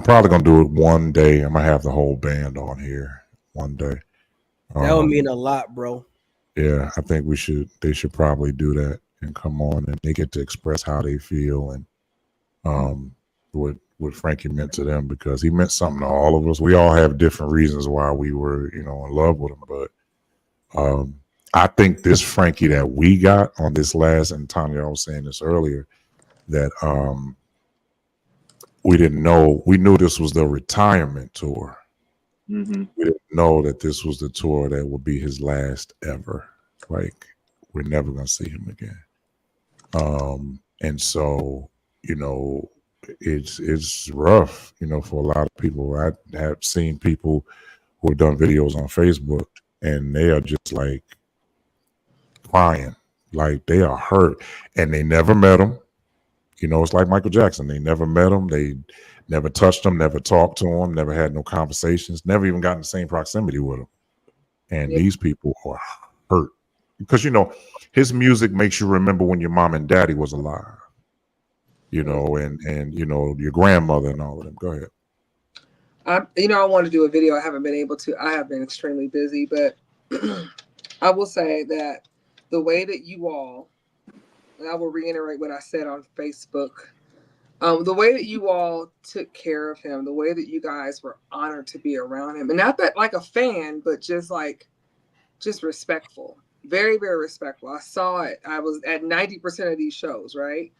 probably gonna do it one day. I'm gonna have the whole band on here one day. That would mean a lot, bro. Yeah, I think they should probably do that and come on, and they get to express how they feel and what Frankie meant to them, because he meant something to all of us. We all have different reasons why we were, in love with him. But I think this Frankie that we got on this last, and Tanya was saying this earlier, that we didn't know. We knew this was the retirement tour. Mm-hmm. We didn't know that this was the tour that would be his last ever. Like, we're never gonna see him again. And so, it's rough, for a lot of people. I have seen people who have done videos on Facebook and they are just like crying, like they are hurt, and they never met him. It's like Michael Jackson. They never met him. They never touched him, never talked to him, never had no conversations, never even got in the same proximity with him. And these people are hurt because, his music makes you remember when your mom and daddy was alive, and your grandmother and all of them. Go ahead. I want to do a video. I haven't been able to. I have been extremely busy, but I will say that the way that you all, and I will reiterate what I said on Facebook, The way that you all took care of him, the way that you guys were honored to be around him, and not that like a fan, but just respectful, very, very respectful. I saw it. I was at 90% of these shows, right?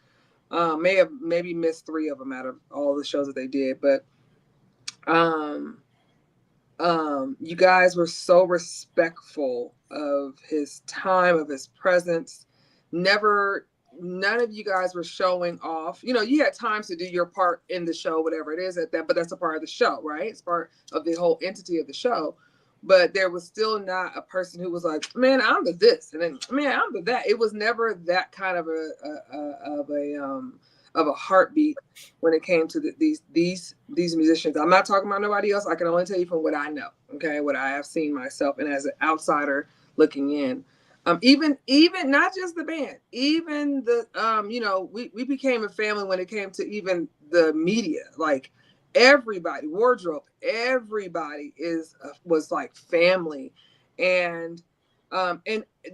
Maybe missed 3 of them out of all the shows that they did, but um, you guys were so respectful of his time, of his presence. None of you guys were showing off. You know, you had times to do your part in the show, whatever it is at that, but that's a part of the show, right? It's part of the whole entity of the show. But there was still not a person who was like, man, I'm the this, and then man, I'm the that. It was never that kind of a heartbeat when it came to these musicians. I'm not talking about nobody else. I can only tell you from what I know, okay, what I have seen myself, and as an outsider looking in. Even not just the band, even the you know, we became a family when it came to even the media. Like everybody, wardrobe, everybody was like family, and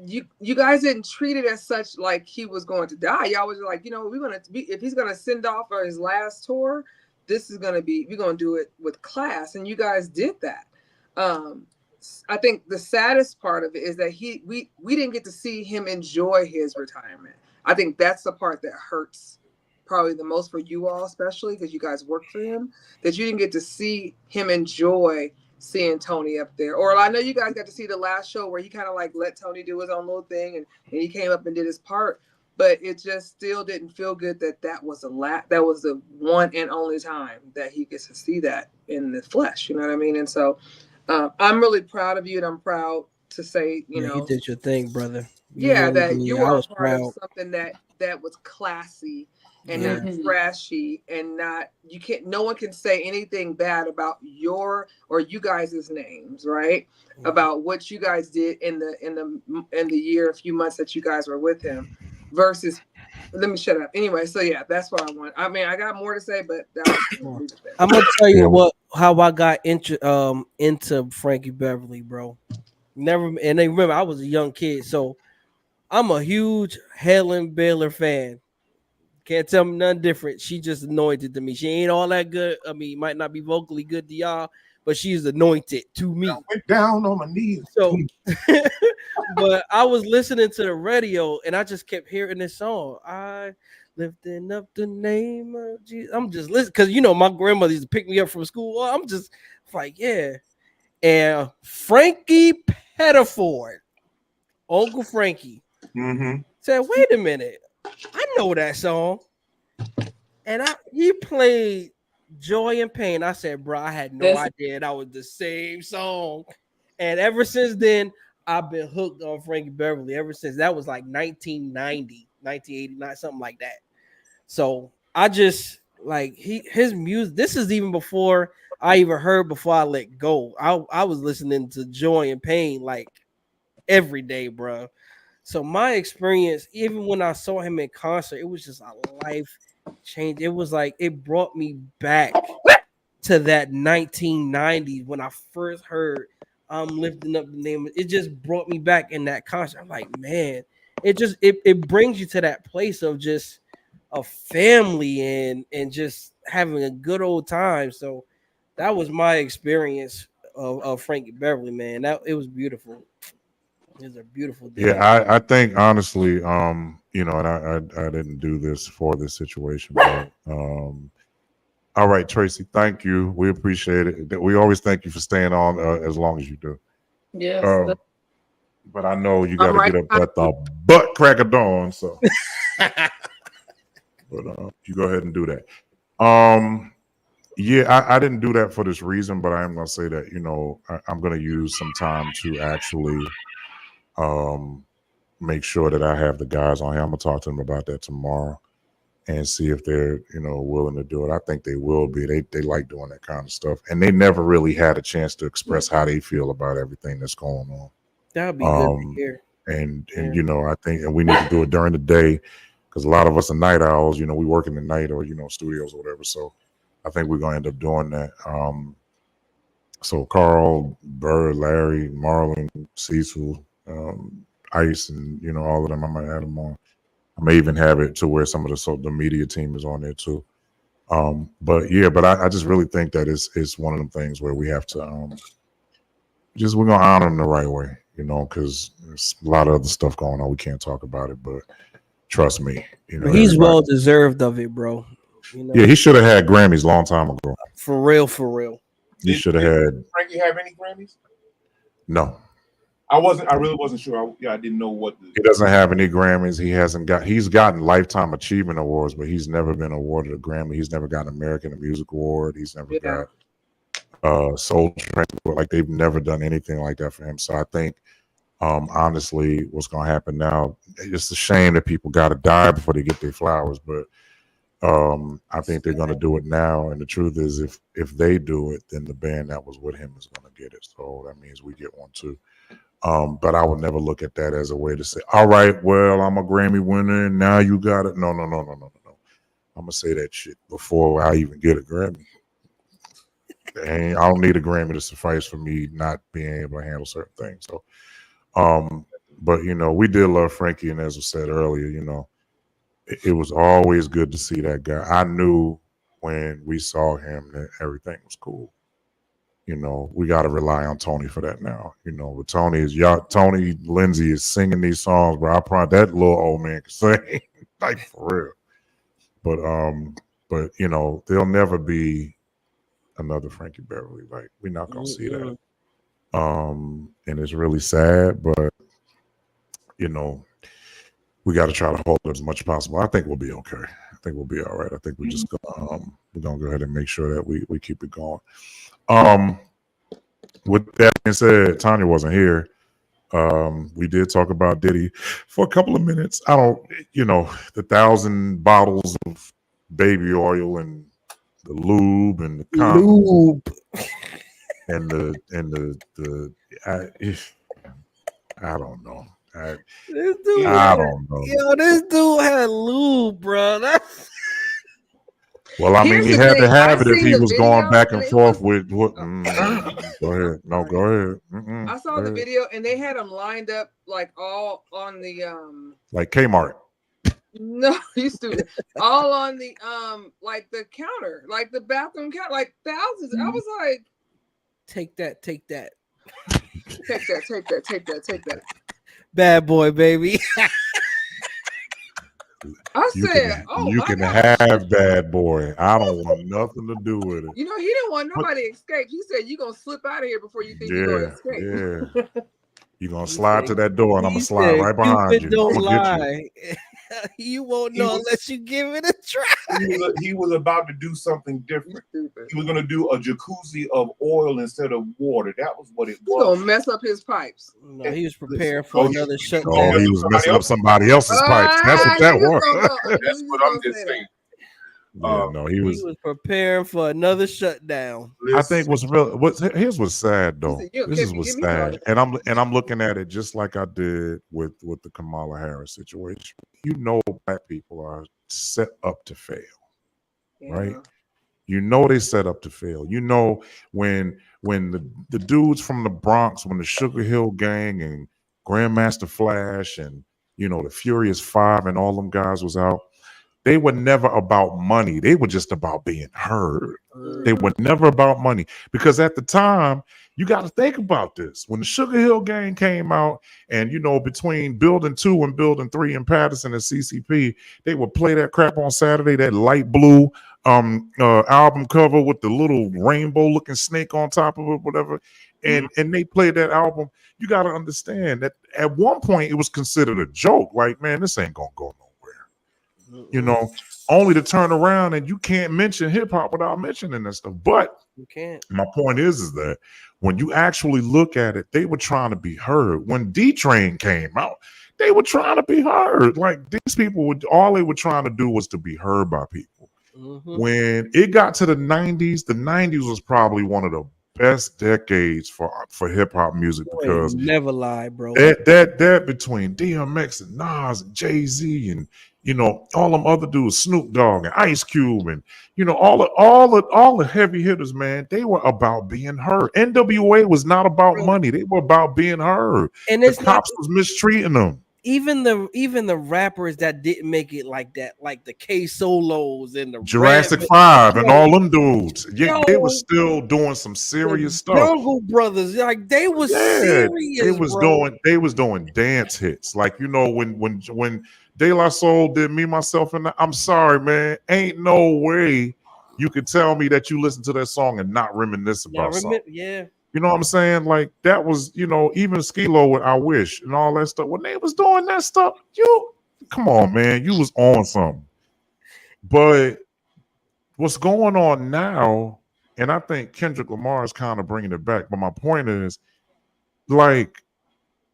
you guys didn't treat it as such like he was going to die. Y'all was like, you know, we're gonna be, if he's gonna send off for his last tour, this is gonna be, we're gonna do it with class, and you guys did that. I think the saddest part of it is that we didn't get to see him enjoy his retirement. I think that's the part that hurts probably the most for you all, especially because you guys worked for him, that you didn't get to see him enjoy seeing Tony up there. Or I know you guys got to see the last show where he kind of like let Tony do his own little thing, and he came up and did his part, but it just still didn't feel good that was the one and only time that he gets to see that in the flesh. You know what I mean? And so I'm really proud of you, and I'm proud to say, you know, you did your thing, brother. You yeah, really that did. you I are was part of proud. something that was classy and Yeah. not trashy, and not, you can't, no one can say anything bad about your or you guys' names, right? About what you guys did in the year, a few months that you guys were with him, versus, let me shut up. Anyway, so yeah, that's what I want. I mean, I got more to say, but that was I'm gonna tell Yeah. you how I got into Frankie Beverly, bro. Never, and then remember I was a young kid, so I'm a huge Helen Baylor fan. Can't tell me nothing different. She just anointed to me. She ain't all that good. I mean, might not be vocally good to y'all, but she's anointed to me. I went down on my knees. So, but I was listening to the radio and I just kept hearing this song. I lifting up the name of Jesus. I'm just listening because you know my grandmother used to pick me up from school. I'm just like, yeah. And Frankie Pettiford, Uncle Frankie, said, "Wait a minute, I know that song." And he played Joy and Pain. I said, bro, I had no idea that was the same song. And ever since then, I've been hooked on Frankie Beverly ever since. That was like 1990, 1989, something like that. So I just like his music. This is even before I even heard Before I Let Go. I was listening to Joy and Pain like every day, bro. So my experience, even when I saw him in concert, it was just a life change. It was like it brought me back to that 1990s when I first heard I'm lifting up the name. It just brought me back in that concert. I'm like, man, it brings you to that place of just a family and just having a good old time. So that was my experience of Frankie Beverly, man. That it was beautiful. It was a beautiful day. Yeah, I think honestly, you know, and I didn't do this for this situation, but all right, Tracy, thank you. We appreciate it. We always thank you for staying on as long as you do. Yes. But I know you got to right get up at the butt crack of dawn, so. But you go ahead and do that. Yeah, I didn't do that for this reason, but I am going to say that, you know, I'm going to use some time to actually make sure that I have the guys on here. I'm going to talk to them about that tomorrow and see if they're, you know, willing to do it. I think they will be. They like doing that kind of stuff. And they never really had a chance to express how they feel about everything that's going on. That would be good to hear. And you know, I think, and we need to do it during the day because a lot of us are night owls. You know, we work in the night or, you know, studios or whatever. So I think we're going to end up doing that. So Carl, Bird, Larry, Marlon, Cecil, Ice, and, you know, all of them, I might add them on. I may even have it to where some of the media team is on there too. But yeah, but I just really think that it's one of them things where we have to we're gonna honor him the right way, you know, because there's a lot of other stuff going on. We can't talk about it, but trust me, you know, He's everybody- well deserved of it, bro. You know, Yeah, he should have had Grammys long time ago. for real, for real. He should have had Frankie have any Grammys? no. I really wasn't sure. I didn't know what. He doesn't have any Grammys. He's gotten Lifetime Achievement Awards, but he's never been awarded a Grammy. He's never got an American Music Award. He's never got Soul Train. Like they've never done anything like that for him. So I think honestly, what's gonna happen now, it's a shame that people gotta die before they get their flowers, but I think they're gonna do it now. And the truth is if they do it, then the band that was with him is gonna get it. So that means we get one too. But I would never look at that as a way to say, all right, well, I'm a Grammy winner and now you got it. No. I'm gonna say that shit before I even get a Grammy. I don't need a Grammy to suffice for me not being able to handle certain things. So but you know, we did love Frankie, and as I said earlier, you know, it was always good to see that guy. I knew when we saw him that everything was cool. You know, we got to rely on Tony for that now. You know, but Tony Lindsay is singing these songs, bro. I probably that little old man can sing, like for real. But you know, there'll never be another Frankie Beverly. Like we're not gonna see that. And it's really sad, but you know, we got to try to hold it as much as possible. I think we'll be okay. I think we'll be all right. I think we're just gonna we're gonna go ahead and make sure that we keep it going. With that being said, Tanya wasn't here. We did talk about Diddy for a couple of minutes. I don't, you know, the 1,000 bottles of baby oil and the lube and the condoms and I don't know. I don't know. Yo, this dude had lube, bro. Well, I mean, Here's he the had to thing. have I it if seen he the was going video back and and it forth was- with what. Go ahead. No, go ahead. I saw the video and they had them lined up like all on the like Kmart. no, you stupid. All on the like the counter, like the bathroom counter, like thousands. I was like, Take that. take that. Bad boy, baby. I said, You can have bad boy. I don't want nothing to do with it. You know, he didn't want nobody to escape. He said, "You gonna slip out of here before you think you're gonna escape." Yeah. You're gonna slide to that door and I'm gonna slide said, right behind you. Don't I'm gonna get you. lie. You won't know unless you give it a try. He was about to do something different. Stupid. He was going to do a jacuzzi of oil instead of water. That was what it You was. gonna mess up his pipes. No, he was prepared for another shutdown. Oh, he was messing up somebody else's pipes. That's what that was. That's what I'm just saying. No, he was preparing for another shutdown. I think here's what's sad though. He said, This is what's sad, and I'm looking at it just like I did with the Kamala Harris situation. You know, black people are set up to fail, right? You know they set up to fail. You know when the dudes from the Bronx, when the Sugar Hill Gang and Grandmaster Flash and you know the Furious Five and all them guys was out. They were never about money. They were just about being heard. They were never about money because at the time, you got to think about this. When the Sugar Hill Gang came out and, you know, between Building 2 and Building 3 in Patterson and CCP, they would play that crap on Saturday, that light blue album cover with the little rainbow looking snake on top of it, whatever. And they played that album. You got to understand that at one point it was considered a joke. Like, man, this ain't going to go nowhere. You know, only to turn around and you can't mention hip hop without mentioning that stuff. But you can't. My point is that when you actually look at it, they were trying to be heard. When D-Train came out, they were trying to be heard. Like these people all they were trying to do was to be heard by people. When it got to the 90s was probably one of the best decades for hip hop music because never lie, bro. That between DMX and Nas and Jay-Z and you know all them other dudes, Snoop Dogg and Ice Cube and you know all the heavy hitters, man, they were about being heard. NWA was not about money; they were about being heard. And the cops was mistreating them. even the rappers that didn't make it like that, like the K Solos and the Jurassic Red, 5 and yo, all them dudes. Yeah, they was yo, still doing some the serious stuff. Jungle Brothers, like they was Yeah, serious, bro. they was doing dance hits. Like, you know, when De La Soul did Me, Myself, and I, I'm sorry, man. Ain't no way you could tell me that you listen to that song and not reminisce Now about something. remember, yeah, You know what I'm saying? Like that was, you know, even Skilo with I Wish and all that stuff. When they was doing that stuff, you come on, man, you was on something. But what's going on now, and I think Kendrick Lamar is kind of bringing it back. But my point is, like,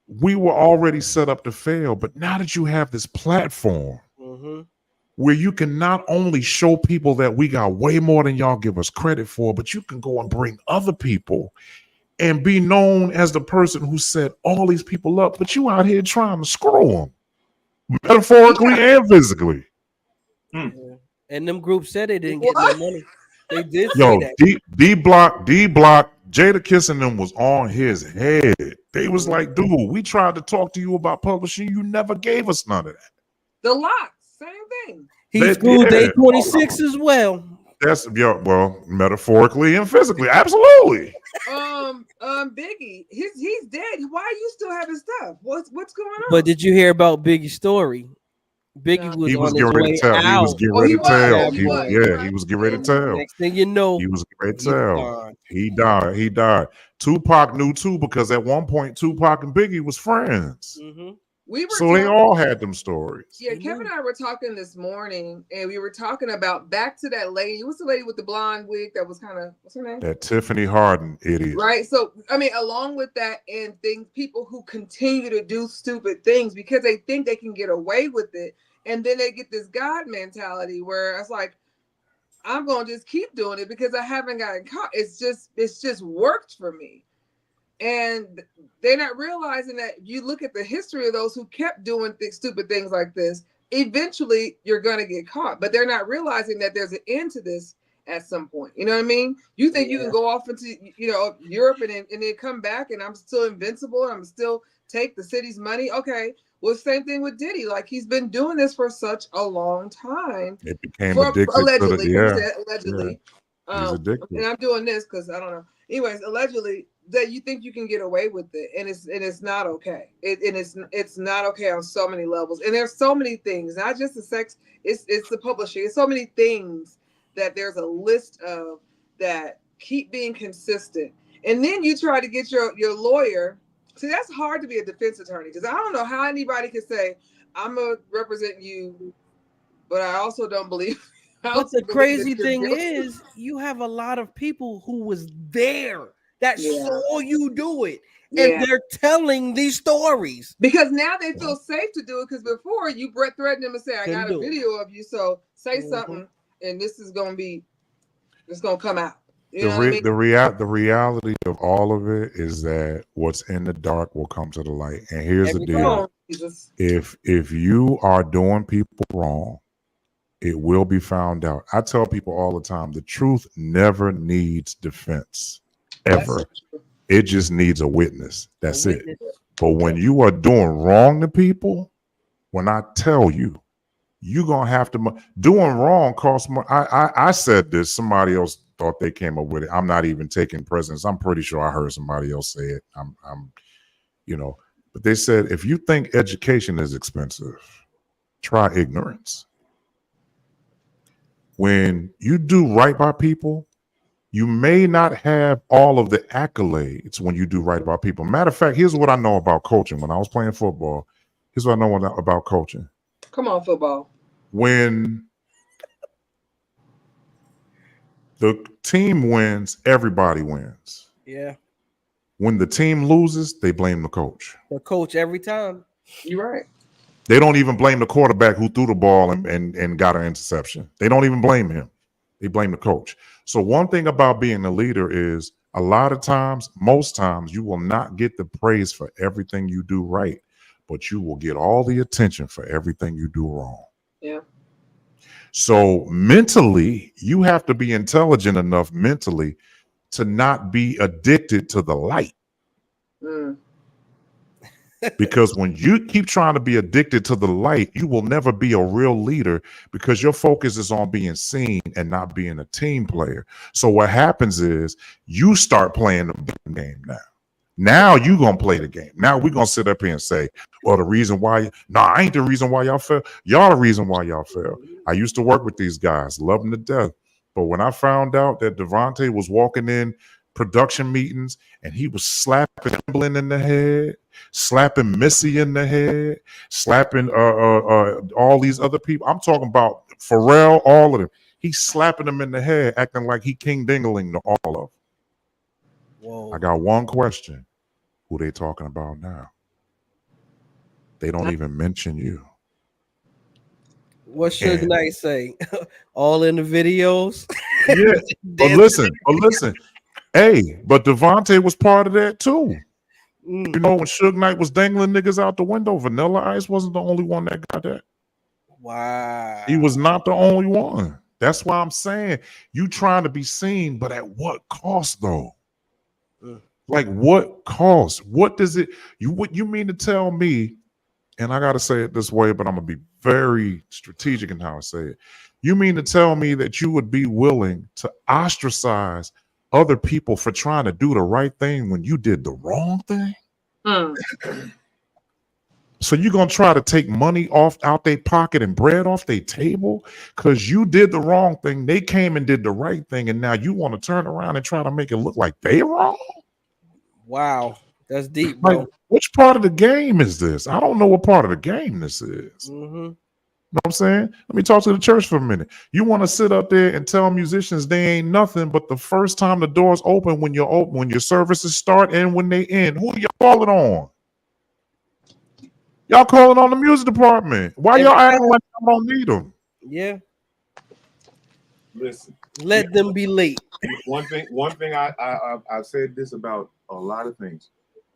we were already set up to fail, but now that you have this platform where you can not only show people that we got way more than y'all give us credit for, but you can go and bring other people and be known as the person who set all these people up, but you out here trying to screw them, metaphorically and physically. yeah. And them groups said they didn't get no money. They did say Yo, that. D Block, Jada Kissing them was on his head. They was like, dude, we tried to talk to you about publishing. You never gave us none of that. The Locks, same thing. He screwed Day 26 as well. That's well, metaphorically and physically, absolutely. Biggie, he's dead. Why are you still having stuff? What's going on? But did you hear about Biggie's story? Biggie was He was on getting his ready way to tell. out. He was getting ready to tell. He was getting ready to tell. Next thing you know, he was getting ready to tell. He died. Tupac knew too, because at one point Tupac and Biggie was friends. They all had them stories. Yeah, Kevin and I were talking this morning, and we were talking about back to that lady. What's the lady with the blonde wig that was kind of, what's her name? That Tiffany Harden idiot. Right. So, I mean, along with that, and people who continue to do stupid things because they think they can get away with it. And then they get this God mentality where it's like, I'm going to just keep doing it because I haven't gotten caught. It's just worked for me. And they're not realizing that you look at the history of those who kept doing stupid things like this, eventually you're going to get caught. But they're not realizing that there's an end to this at some point. You know what I mean? You think you can go off into, Europe and then come back and I'm still invincible and I'm still take the city's money. Okay. Well, same thing with Diddy. Like, he's been doing this for such a long time. It became addicted allegedly. Allegedly. He's addicted. And I'm doing this because I don't know. Anyways, allegedly, that you think you can get away with it, and it's not okay. It's not okay on so many levels. And there's so many things, not just the sex. It's the publishing. It's so many things that there's a list of that keep being consistent. And then you try to get your lawyer. See, that's hard to be a defense attorney because I don't know how anybody can say, I'm going to represent you, but I also don't believe. But the crazy thing is, you have a lot of people who was there that saw you do it. And they're telling these stories. Because now they feel safe to do it because before you threatened them and say, I got a video of you, so say something and this is going to come out. You know what I mean? The reality of all of it is that what's in the dark will come to the light. And here's the deal. If you are doing people wrong, it will be found out. I tell people all the time, the truth never needs defense, ever. It just needs a witness. That's it. But when you are doing wrong to people, when I tell you, you're going to have to, doing wrong costs more. I said this, somebody else thought they came up with it. I'm not even taking precedence. I'm pretty sure I heard somebody else say it. But they said, if you think education is expensive, try ignorance. When you do right by people, you may not have all of the accolades when you do right by people. Matter of fact, here's what I know about coaching. When I was playing football, here's what I know about coaching. Come on, football. When the team wins, everybody wins. Yeah. When the team loses, they blame the coach. The coach every time. You're right. They don't even blame the quarterback who threw the ball and got an interception. They don't even blame him. They blame the coach. So one thing about being a leader is a lot of times, most times, you will not get the praise for everything you do right, but you will get all the attention for everything you do wrong. Yeah. So mentally, you have to be intelligent enough mentally to not be addicted to the light. Because when you keep trying to be addicted to the light, you will never be a real leader because your focus is on being seen and not being a team player. So what happens is you start playing the game now. Now you gonna play the game. Now we're gonna sit up here and say, well, the reason why, no, I ain't the reason why y'all fell. Y'all the reason why y'all fell. I used to work with these guys, love them to death. But when I found out that Devontae was walking in production meetings and he was slapping Timberland in the head, slapping Missy in the head, slapping all these other people. I'm talking about Pharrell, all of them. He's slapping them in the head, acting like he King Dingling to all of them. Whoa. I got one question. Who they talking about now? They don't even mention you. What Suge And- Knight say? All in the videos. Yeah, but listen. Hey, but Devontae was part of that too. You know, when Suge Knight was dangling niggas out the window, Vanilla Ice wasn't the only one that got that. Wow. He was not the only one. That's why I'm saying you trying to be seen, but at what cost though? Like what cost? What does it? What you mean to tell me? And I gotta say it this way, but I'm gonna be very strategic in how I say it. You mean to tell me that you would be willing to ostracize other people for trying to do the right thing when you did the wrong thing? So you're gonna try to take money out their pocket and bread off their table because you did the wrong thing. They came and did the right thing, and now you want to turn around and try to make it look like they wrong? Wow. That's deep, bro. Like, which part of the game is this? I don't know what part of the game this is. You know what I'm saying? Let me talk to the church for a minute. You want to sit up there and tell musicians they ain't nothing, but the first time the doors open, when your services start and when they end, who y'all calling on? Y'all calling on the music department. Why y'all acting like y'all don't need them? Yeah. Listen, let them be late. One thing I've said this about a lot of things.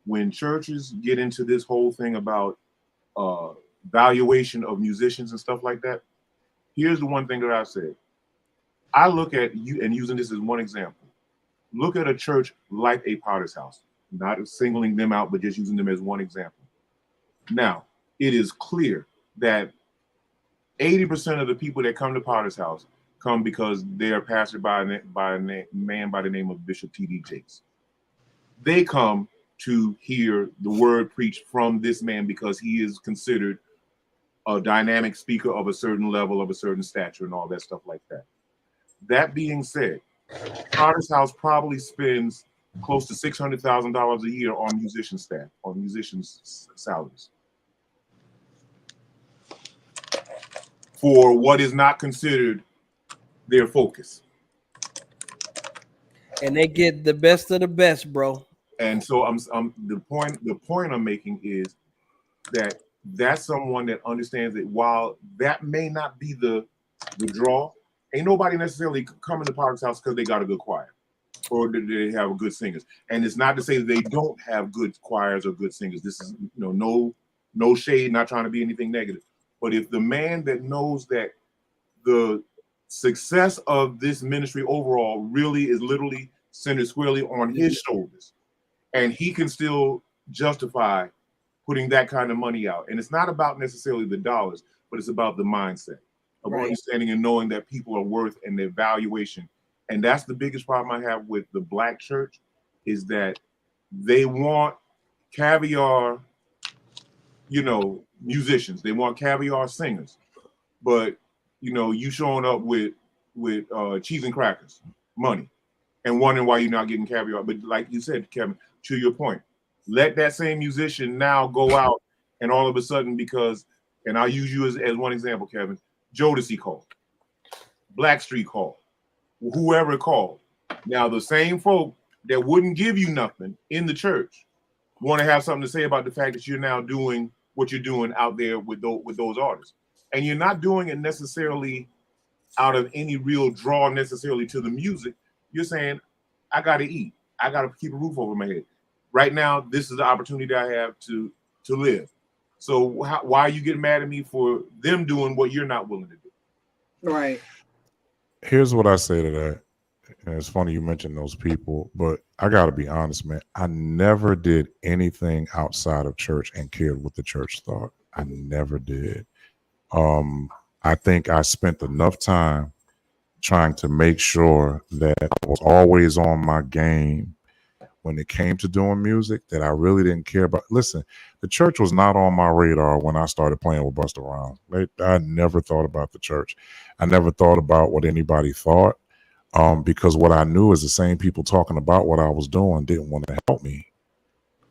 When churches get into this whole thing about valuation of musicians and stuff like that, here's the one thing that I've said. I look at you, and using this as one example, look at a church like a Potter's House, not singling them out, but just using them as one example. Now, it is clear that 80% of the people that come to Potter's House come because they are pastored by a man by the name of Bishop T.D. Jakes. They come to hear the word preached from this man because he is considered a dynamic speaker of a certain level, of a certain stature, and all that stuff like that. That being said, Potter's House probably spends close to $600,000 a year on musician staff, on musicians' salaries, for what is not considered their focus. And they get the best of the best, bro. And so the point I'm making is that that's someone that understands that while that may not be the draw, ain't nobody necessarily coming to Potter's House because they got a good choir or they have good singers. And it's not to say that they don't have good choirs or good singers. This is no shade, not trying to be anything negative. But if the man that knows that the success of this ministry overall really is literally centered squarely on his shoulders, and he can still justify putting that kind of money out. And it's not about necessarily the dollars, but it's about the mindset of understanding and knowing that people are worth and their valuation. And that's the biggest problem I have with the Black church, is that they want caviar, musicians. They want caviar singers. But, you showing up with cheese and crackers, money, and wondering why you're not getting caviar. But like you said, Kevin, to your point, let that same musician now go out and all of a sudden, because, and I'll use you as one example, Kevin, Jodeci called, Blackstreet called, whoever called. Now the same folk that wouldn't give you nothing in the church want to have something to say about the fact that you're now doing what you're doing out there with those artists. And you're not doing it necessarily out of any real draw necessarily to the music. You're saying, I got to eat. I got to keep a roof over my head. Right now, this is the opportunity that I have to live. So why are you getting mad at me for them doing what you're not willing to do? Right. Here's what I say to that. And it's funny you mentioned those people, but I got to be honest, man. I never did anything outside of church and cared what the church thought. I never did. I think I spent enough time trying to make sure that I was always on my game when it came to doing music that I really didn't care about. Listen, the church was not on my radar when I started playing with Busta Rhymes. I never thought about the church. I never thought about what anybody thought. Because what I knew is the same people talking about what I was doing didn't want to help me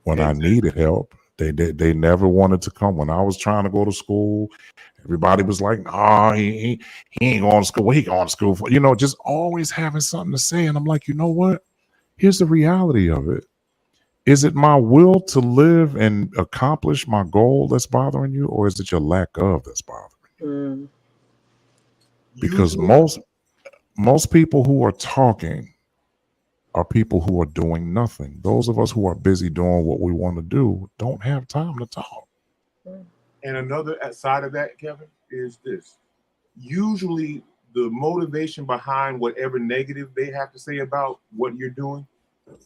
when I needed help. They never wanted to come when I was trying to go to school. Everybody was like, "Nah, he ain't going to school. What he going to school for?" Just always having something to say. And I'm like, you know what? Here's the reality of it. Is it my will to live and accomplish my goal that's bothering you, or is it your lack of that's bothering you? Because most people who are talking are people who are doing nothing. Those of us who are busy doing what we want to do don't have time to talk. And another side of that, Kevin, is this. Usually the motivation behind whatever negative they have to say about what you're doing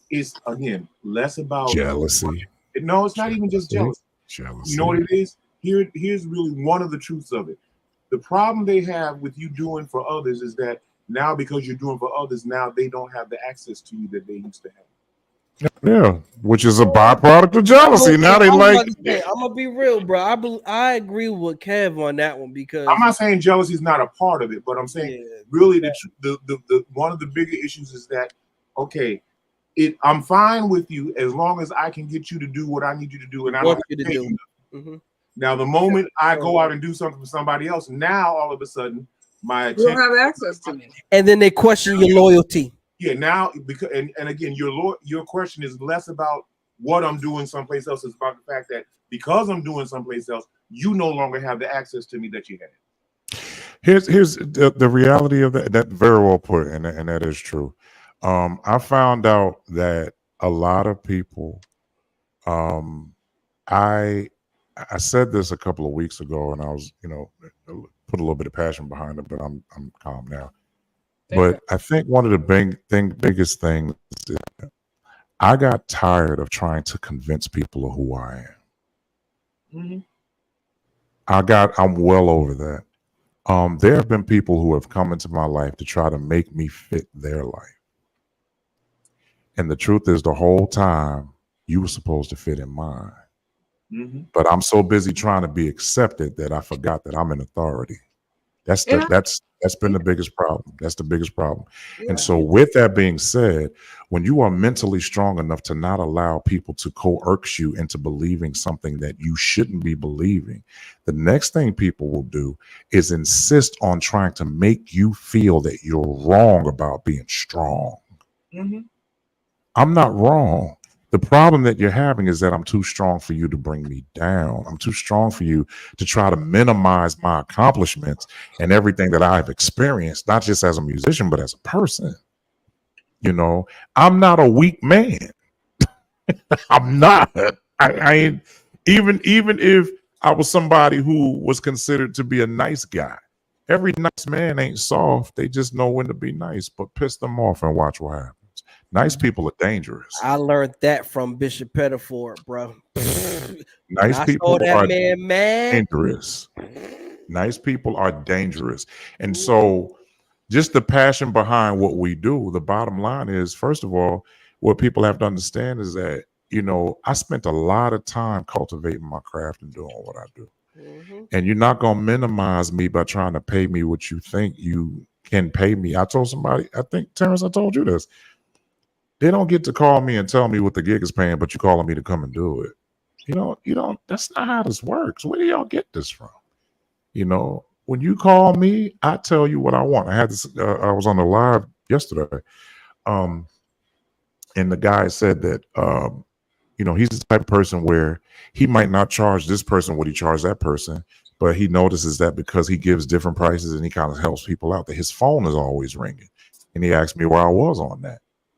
is, again, less about jealousy. No, it's not even just jealousy. Jealousy. You know what it is? Here's really one of the truths of it. The problem they have with you doing for others is that now, because you're doing for others, now they don't have the access to you that they used to have. Yeah, which is a byproduct of jealousy. Now they like. I'm gonna be real, bro. I agree with Kev on that one because I'm not saying jealousy is not a part of it, but I'm saying really the one of the bigger issues is that I'm fine with you as long as I can get you to do what I need you to do, and I don't have to pay you. Mm-hmm. Now, the moment I go out and do something for somebody else, now all of a sudden you don't have access to me, and then they question your loyalty. Yeah, now because and again, your question is less about what I'm doing someplace else. It's about the fact that because I'm doing someplace else, you no longer have the access to me that you had. Here's the reality of that. That very well put, and that is true. I found out that a lot of people. I said this a couple of weeks ago, and I was, put a little bit of passion behind it, but I'm calm now. But I think one of the biggest things is I got tired of trying to convince people of who I am. Mm-hmm. I'm well over that. There have been people who have come into my life to try to make me fit their life. And the truth is, the whole time you were supposed to fit in mine. Mm-hmm. But I'm so busy trying to be accepted that I forgot that I'm in authority. That's been the biggest problem. That's the biggest problem. Yeah. And so with that being said, when you are mentally strong enough to not allow people to coerce you into believing something that you shouldn't be believing, the next thing people will do is insist on trying to make you feel that you're wrong about being strong. Mm-hmm. I'm not wrong. The problem that you're having is that I'm too strong for you to bring me down. I'm too strong for you to try to minimize my accomplishments and everything that I've experienced, not just as a musician, but as a person. I'm not a weak man. I'm not. I ain't, even if I was somebody who was considered to be a nice guy. Every nice man ain't soft. They just know when to be nice, but piss them off and watch what happens. Nice people are dangerous. I learned that from Bishop Pettiford, bro. Nice people are dangerous. Nice people are dangerous. And so just the passion behind what we do, the bottom line is, first of all, what people have to understand is that, I spent a lot of time cultivating my craft and doing what I do. Mm-hmm. And you're not going to minimize me by trying to pay me what you think you can pay me. I told somebody, I think, Terrence, I told you this. They don't get to call me and tell me what the gig is paying, but you're calling me to come and do it. You don't, that's not how this works. Where do y'all get this from? When you call me, I tell you what I want. I had this, I was on the live yesterday. And the guy said that, he's the type of person where he might not charge this person what he charged that person, but he notices that because he gives different prices and he kind of helps people out, that his phone is always ringing. And he asked me where I was on that.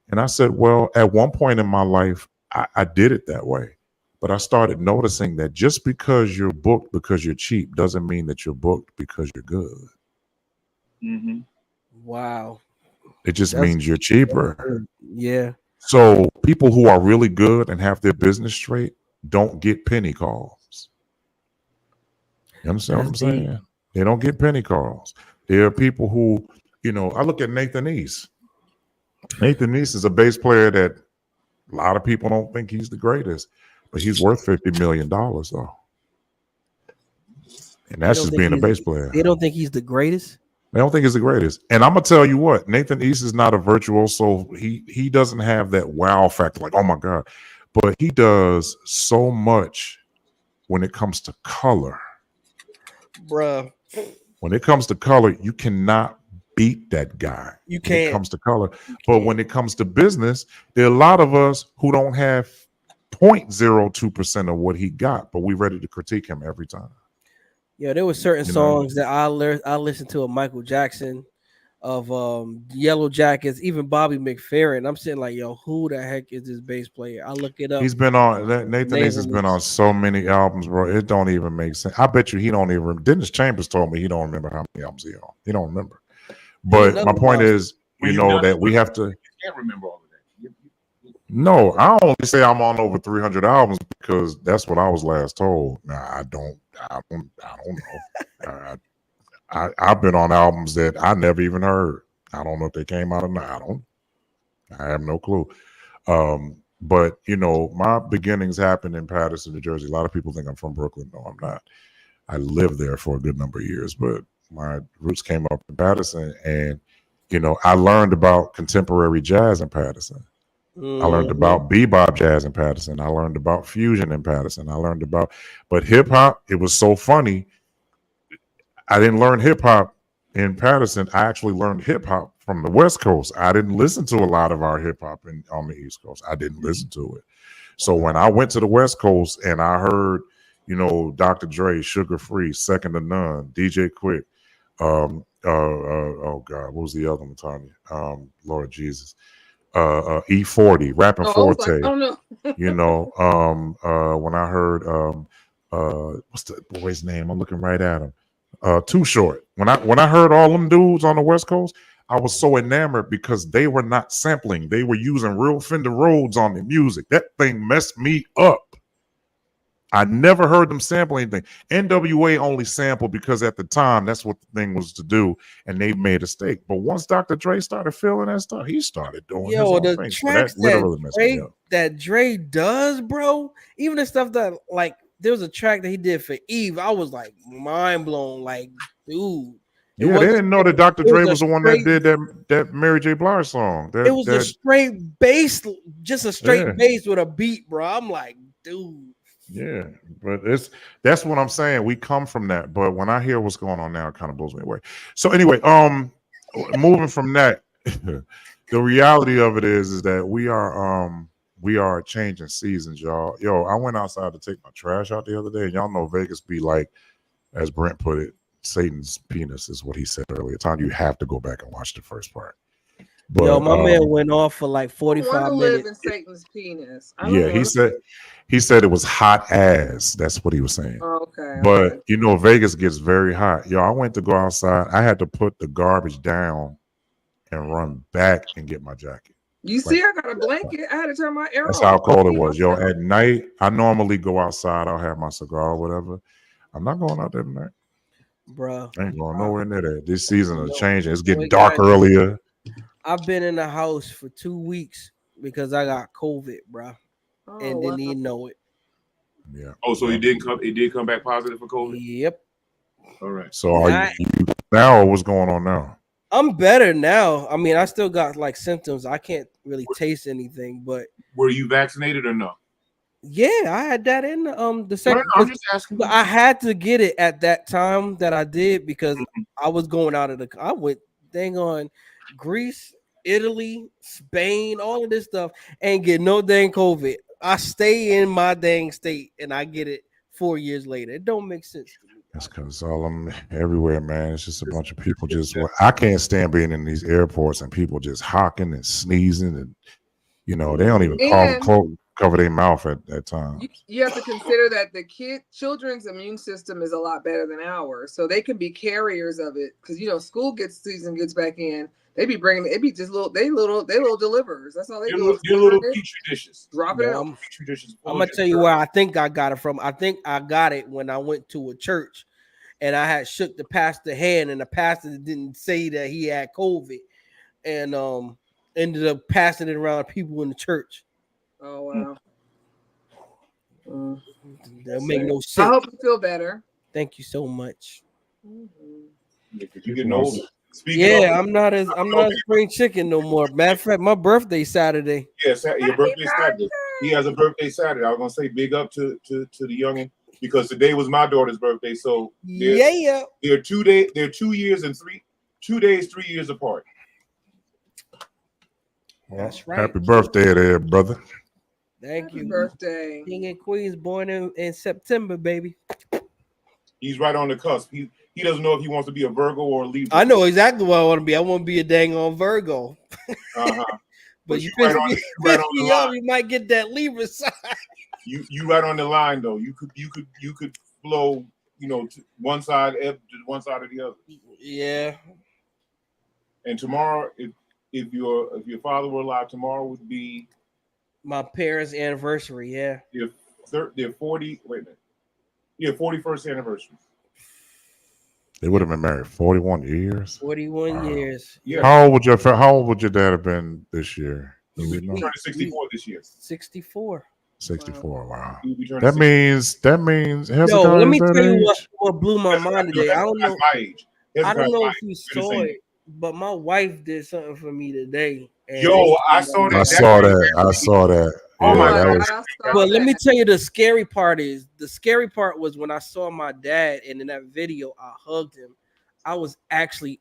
And I said, well, at one point in my life, I did it that way. But I started noticing that just because you're booked because you're cheap doesn't mean that you're booked because you're good. Mm-hmm. Wow. It just That's means you're cheaper. yeah. So people who are really good and have their business straight don't get penny calls. You understand what I'm That's deep. saying? They don't get penny calls. There are people who, I look at Nathan East. Nathan East is a bass player that a lot of people don't think he's the greatest, but he's worth $50 million though. And that's just being a bass player. They don't think he's the greatest. They don't think he's the greatest. And I'm gonna tell you what, Nathan East is not a virtuoso. He doesn't have that wow factor, like, oh my God. But he does so much when it comes to color. Bruh. When it comes to color, you cannot beat that guy. You When it can't. comes to color. But when it comes to business, there are a lot of us who don't have 0.02% of what he got, but we ready to critique him every time. Yeah, there were certain You know? songs that I listened to of Michael Jackson, of Yellow Jackets, even Bobby McFerrin. I'm sitting like, yo, who the heck is this bass player? I look it up. He's been on Nathan East has been on so many albums, bro. It don't even make sense. I bet you he don't even. Dennis Chambers told me he don't remember how many albums he on. He don't remember. But my point is, that we have to. You can't remember all of that. No, I only say I'm on over 300 albums because that's what I was last told. Nah, I don't know. I've been on albums that I never even heard. I don't know if they came out or not. I have no clue. But my beginnings happened in Paterson, New Jersey. A lot of people think I'm from Brooklyn. No, I'm not. I lived there for a good number of years, but my roots came up in Paterson, and I learned about contemporary jazz in Paterson. I learned about bebop jazz in Paterson. I learned about fusion in Paterson. But hip hop, it was so funny. I didn't learn hip hop in Paterson. I actually learned hip hop from the West Coast. I didn't listen to a lot of our hip hop on the East Coast. I didn't listen to it. So when I went to the West Coast and I heard, Dr. Dre, Sugar Free, Second to None, DJ Quick, oh God, what was the other one, Tanya? Lord Jesus. E40, Rapping Forte. Like, oh no. When I heard what's the boy's name? I'm looking right at him. Too Short. When I heard all them dudes on the West Coast, I was so enamored because they were not sampling. They were using real Fender Rhodes on the music. That thing messed me up. I never heard them sample anything. NWA only sampled because at the time that's what the thing was to do, and they made a mistake. But once Dr. Dre started feeling that stuff, he started doing his own thing. Tracks that Dre does, bro. Even the stuff that, like, there was a track that he did for Eve. I was like mind blown. Like, dude. They didn't know that Dr. Dre was the one that did that Mary J. Blige song. It was a straight bass, just a straight bass with a beat, bro. I'm like, dude. Yeah, but that's what I'm saying. We come from that, but when I hear what's going on now, it kind of blows me away. So anyway, moving from that, the reality of it is that we are changing seasons, y'all. Yo, I went outside to take my trash out the other day, and y'all know Vegas be like, as Brent put it, Satan's penis is what he said earlier. Time you have to go back and watch the first part. But, yo, my man went off for like 45 minutes. In Satan's penis. He said it was hot as. That's what he was saying. Okay. But Vegas gets very hot. Yo, I went to go outside. I had to put the garbage down and run back and get my jacket. You see, I got a blanket. I had to turn my air off. That's how cold it was. Yo, at night, I normally go outside. I'll have my cigar or whatever. I'm not going out there tonight. Bro. I ain't going nowhere near that. This season is changing. It's getting dark earlier. I've been in the house for 2 weeks because I got COVID, bro, and didn't even know it. Yeah. Oh, so it did come back positive for COVID? Yep. All right. So are you now, or what's going on now? I'm better now. I mean, I still got like symptoms. I can't really taste anything, but were you vaccinated or no? Yeah, I had that in the second. I'm just asking. But I had to get it at that time that I did because I was going out of the. I went dang on Greece, Italy, Spain, all of this stuff, and get no dang COVID. I stay in my dang state and I get it 4 years later. It don't make sense to me. That's because all I'm everywhere, man. It's just a bunch of people just. I can't stand being in these airports and people just hawking and sneezing and they don't even cover their mouth at times. You have to consider that the children's immune system is a lot better than ours, so they can be carriers of it. Because school season gets back in, They be bringing it be just they little deliverers. That's all they do. Your little petri dishes. Drop it out. Petri dishes. I'm gonna tell you where I think I got it from. I think I got it when I went to a church and I had shook the pastor's hand, and the pastor didn't say that he had COVID, and ended up passing it around people in the church. Oh wow. That make no sense. I hope you feel better. Thank you so much. You're getting older. I'm not as spring chicken no more. Matter of fact, my birthday Saturday. Yes, your birthday Saturday. He has a birthday Saturday. I was gonna say big up to the youngin, because today was my daughter's birthday. So they're 2 days, they're 2 years and 2 days, 3 years apart. That's right. Happy birthday there, brother. Thank Happy you. Birthday. King and Queen's born in September, baby. He's right on the cusp. He doesn't know if he wants to be a Virgo or a Libra. I know exactly what I want to be. I want to be a dang on Virgo. But you piss me up, you might get that Libra side. You right on the line though. You could flow, to one side or the other. Yeah. And tomorrow, if your father were alive, tomorrow would be my parents' anniversary. Yeah. Their 40. Wait a minute. Yeah, 41st anniversary. They would have been married 41 years. 41 years. Yeah. How old would your dad have been this year? He'll be turning 64 this year. 64. 64. Wow. That means. Yo, let me tell you what blew my mind today. I don't know. My age. I don't know if you saw it, but my wife did something for me today. Yo, I saw that. I saw that. Oh my God. But let me tell you, the scary part was when I saw my dad, and in that video, I hugged him. I'm actually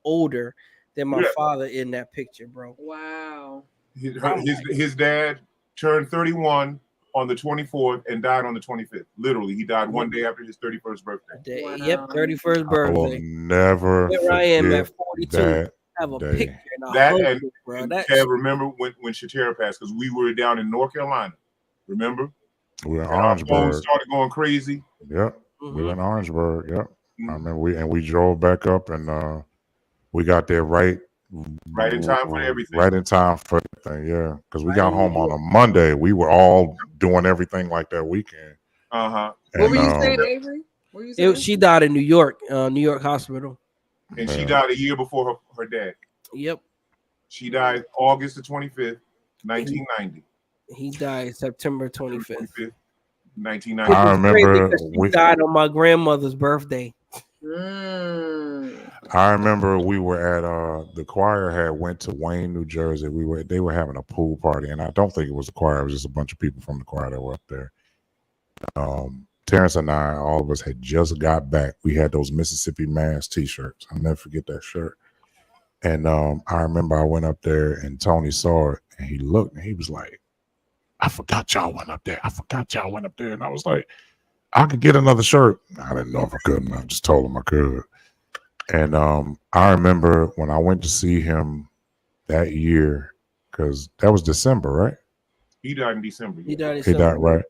older than my father in that picture, bro. Wow. His dad turned 31 on the 24th and died on the 25th. Literally, he died one day after his 31st birthday. Wow. Yep, 31st birthday. I will never Here I am at 42. Have a picture. And Kev, remember when Shatera passed, because we were down in North Carolina. Remember? We were in Orangeburg. Our phones started going crazy. Yep. We were in Orangeburg. Yep. I remember we drove back up, and we got there right in time for everything. Right in time for everything, yeah. Because we got home on a Monday. We were all doing everything like that weekend. What were you saying, Avery? She died in New York Hospital. And she died a year before her dad. Yep. She died August the 25th, 1990. He died September 25th. 1990. I remember she died on my grandmother's birthday. I remember we were at the choir had went to Wayne, New Jersey. They were having a pool party, and I don't think it was the choir, it was just a bunch of people from the choir that were up there. Terrence and I, all of us had just got back. We had those Mississippi Mass t-shirts. I'll never forget that shirt. And I remember I went up there and Tony saw it and he looked and he was like, I forgot y'all went up there. And I was like, I could get another shirt. I didn't know if I could. And I just told him I could. And I remember when I went to see him that year, because that was December, right? He died in December. He died right.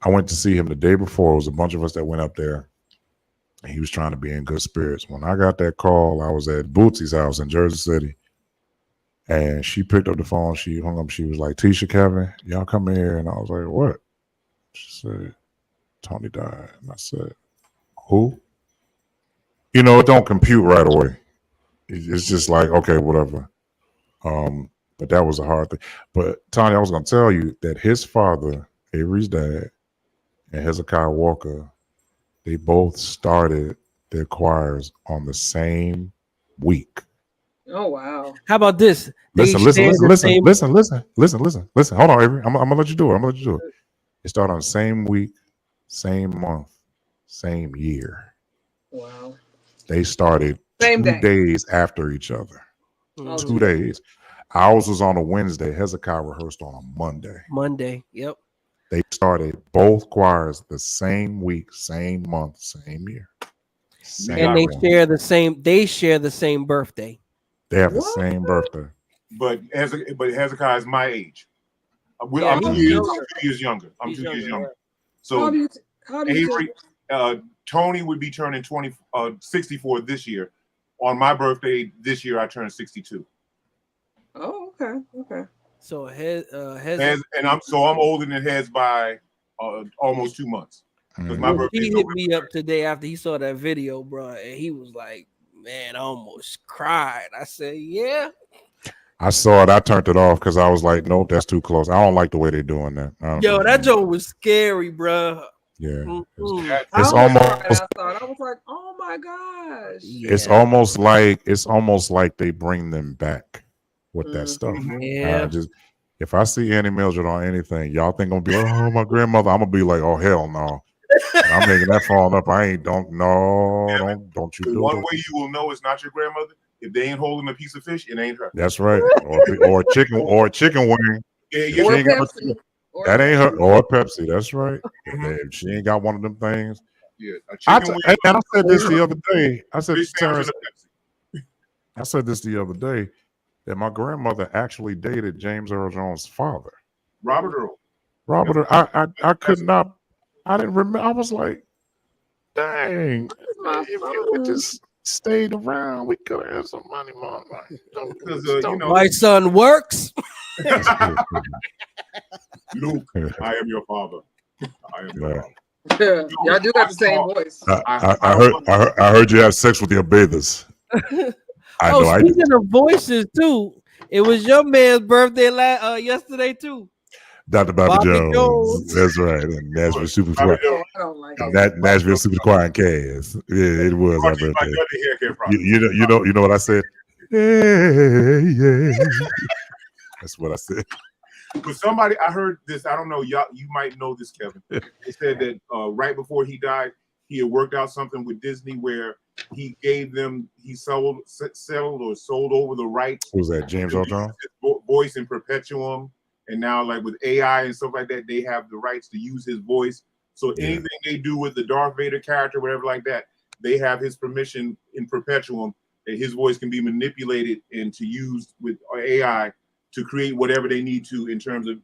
I went to see him the day before. It was a bunch of us that went up there. He was trying to be in good spirits. When I got that call, I was at Bootsy's house in Jersey City. And she picked up the phone. She hung up. She was like, Tisha, Kevin, y'all come here. And I was like, what? She said, Tony died. And I said, who? It don't compute right away. It's just like, okay, whatever. But that was a hard thing. But Tony, I was going to tell you that his father, Avery's dad, and Hezekiah Walker, they both started their choirs on the same week. Oh wow! How about this? Listen. Hold on, Avery. I'm gonna let you do it. It started on the same week, same month, same year. Wow! They started same 2 days after each other. 2 days. Ours was on a Wednesday. Hezekiah rehearsed on a Monday. Yep. They started both choirs the same week, same month, same year. And they share the same birthday. They have the same birthday. But Hezekiah is my age. I'm 2 years younger. I'm 2 years younger. So how do you Avery, Tony would be turning 64 this year. on my birthday this year, I turned 62. Oh, okay, okay. So Hez, Hez, and I'm older than Hez by almost 2 months. Because my birthday he is hit November. me up today after he saw that video, bro, and he was like, "Man, I almost cried." I said, "Yeah." I saw it. I turned it off because I was like, "Nope, that's too close." I don't like the way they're doing that. Yo, that joke was scary, bro. Yeah, I it's almost cried. almost. I thought I was like, "Oh my gosh!" It's almost like they bring them back with that stuff. Yeah. If I see Annie Mildred on anything, y'all think I'm gonna be like, "Oh, my grandmother," I'm gonna be like, "Oh, hell no." I'm making that falling up. Don't you The do one it. way you will know it's not your grandmother, if they ain't holding a piece of fish, it ain't her. That's right. Or a chicken wing. Yeah, If yeah. she Or ain't got Pepsi. Or that ain't her. Pepsi. Or Pepsi. That's right. If she ain't got one of them things. Yeah, a chicken wing. And I said this the other day. I said, Fish sandwich Terrence, and a Pepsi. I said this the other day that my grandmother actually dated James Earl Jones' father. Robert Earl. Robert Earl. I could not. I didn't remember. I was like, dang. If you would just stayed around, we could have had some money, mom. Because you know, My son works. Luke, I am your father. I am your Yeah. father. Y'all do got the same voice. I heard you have sex with your bathers. I know. Speaking of voices too, it was your man's birthday yesterday too. Dr. Bobby Jones. That's right. And Nashville Super Quiet. I don't like it. That Nashville Super Quiet cast. Yeah, it was our birthday. You know what I said? Yeah. That's what I said. But somebody, I heard this. I don't know. Y'all, you might know this, Kevin. They said that right before he died, he had worked out something with Disney where he gave them, he sold over the rights. Who's that? James Earl Jones? Voice in perpetuum. And now, like with AI and stuff like that, they have the rights to use his voice. So anything they do with the Darth Vader character, whatever like that, they have his permission in perpetuum that his voice can be manipulated and to use with AI to create whatever they need to in terms of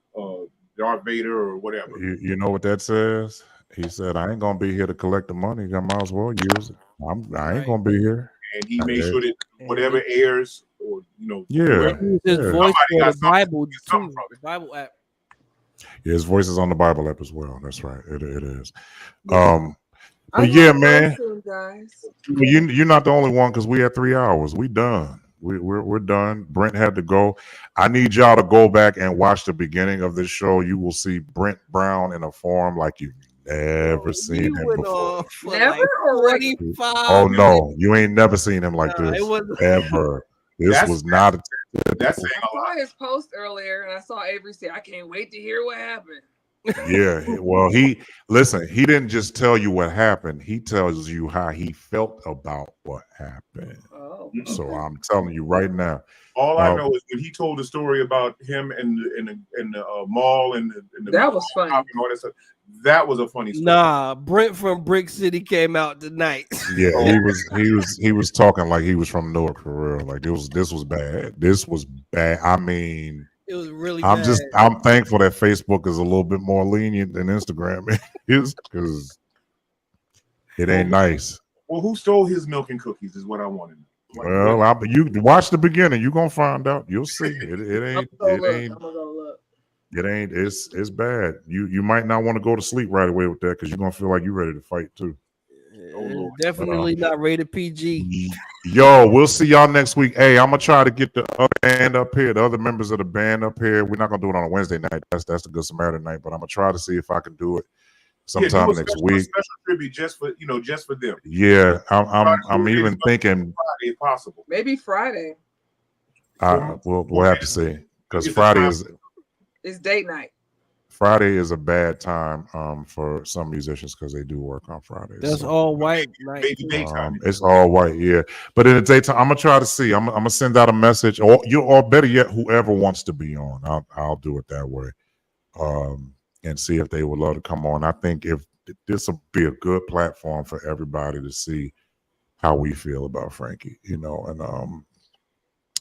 Darth Vader or whatever. You know what that says? He said, "I ain't gonna be here to collect the money. I might as well use it. I ain't gonna be here." And he made sure that whatever airs, or his voice for the Bible too, the Bible app. Yeah, his voice is on the Bible app as well. That's right. It is. But yeah, man. Guys. You're not the only one because we had 3 hours. We done. We're done. Brent had to go. I need y'all to go back and watch the beginning of this show. You will see Brent Brown in a form like you've never seen him before. Never already. Oh no, you ain't never seen him like this ever. This was not. That's saying I saw his post earlier, and I saw Avery say, "I can't wait to hear what happened." Yeah, well, he didn't just tell you what happened. He tells you how he felt about what happened. Oh. So I'm telling you right now. All I know is when he told the story about him and the mall and the that was funny. And all that stuff, that was a funny story. Nah, Brent from Brick City came out tonight. Yeah, he was talking like he was from Newark for real. Like this was bad. This was bad. I mean, it was really bad. I'm thankful that Facebook is a little bit more lenient than Instagram is because it ain't nice. Well, who stole his milk and cookies is what I want to know. Well, you watch the beginning, you're gonna find out. You'll see. It ain't. It's bad. You might not want to go to sleep right away with that because you're gonna feel like you're ready to fight too. Definitely not rated PG. Yo, we'll see y'all next week. Hey, I'm gonna try to get the other band up here, the other members of the band up here. We're not gonna do it on a Wednesday night. That's the Good Samaritan night, but I'm gonna try to see if I can do it sometime next week. Special tribute just for them. Yeah, I'm even thinking Friday if possible. Maybe Friday. We'll have to see because Friday it's date night. Friday is a bad time for some musicians because they do work on Fridays. That's all white night. It's all white, yeah. But in the daytime, I'm gonna try to see. I'm gonna send out a message, or better yet, whoever wants to be on, I'll do it that way, and see if they would love to come on. I think if this will be a good platform for everybody to see how we feel about Frankie, and I'm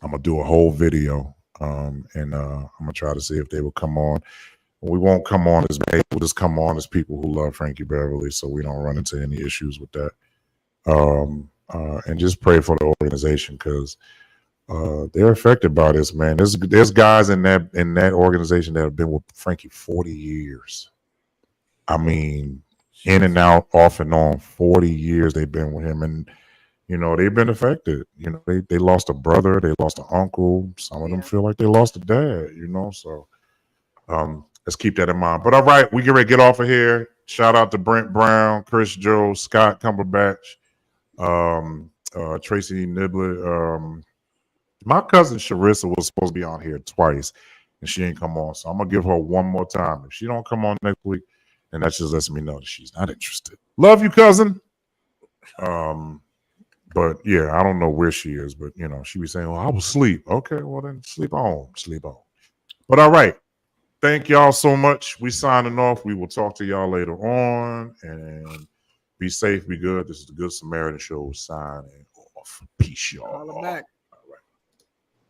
gonna do a whole video, and I'm gonna try to see if they will come on. We won't come on as many. We'll just come on as people who love Frankie Beverly, so we don't run into any issues with that. and just pray for the organization because they're affected by this, man. There's guys in that organization that have been with Frankie 40 years. I mean, in and out, off and on, 40 years they've been with him, and you know they've been affected. You know, they lost a brother, they lost an uncle. Some of them feel like they lost a dad. You know, so let's keep that in mind. But all right, we get ready to get off of here. Shout out to Brent Brown, Chris Joe, Scott Cumberbatch, Tracy Nibbler. My cousin Sharissa was supposed to be on here twice, and she ain't come on. So I'm gonna give her one more time. If she don't come on next week, then that just lets me know that she's not interested. Love you, cousin. But yeah, I don't know where she is, but you know, she be saying, "Well, I was asleep." Okay, well then sleep on. But all right. Thank y'all so much. We signing off. We will talk to y'all later on. And be safe, be good. This is the Good Samaritan Show signing off. Peace, y'all. Holla back.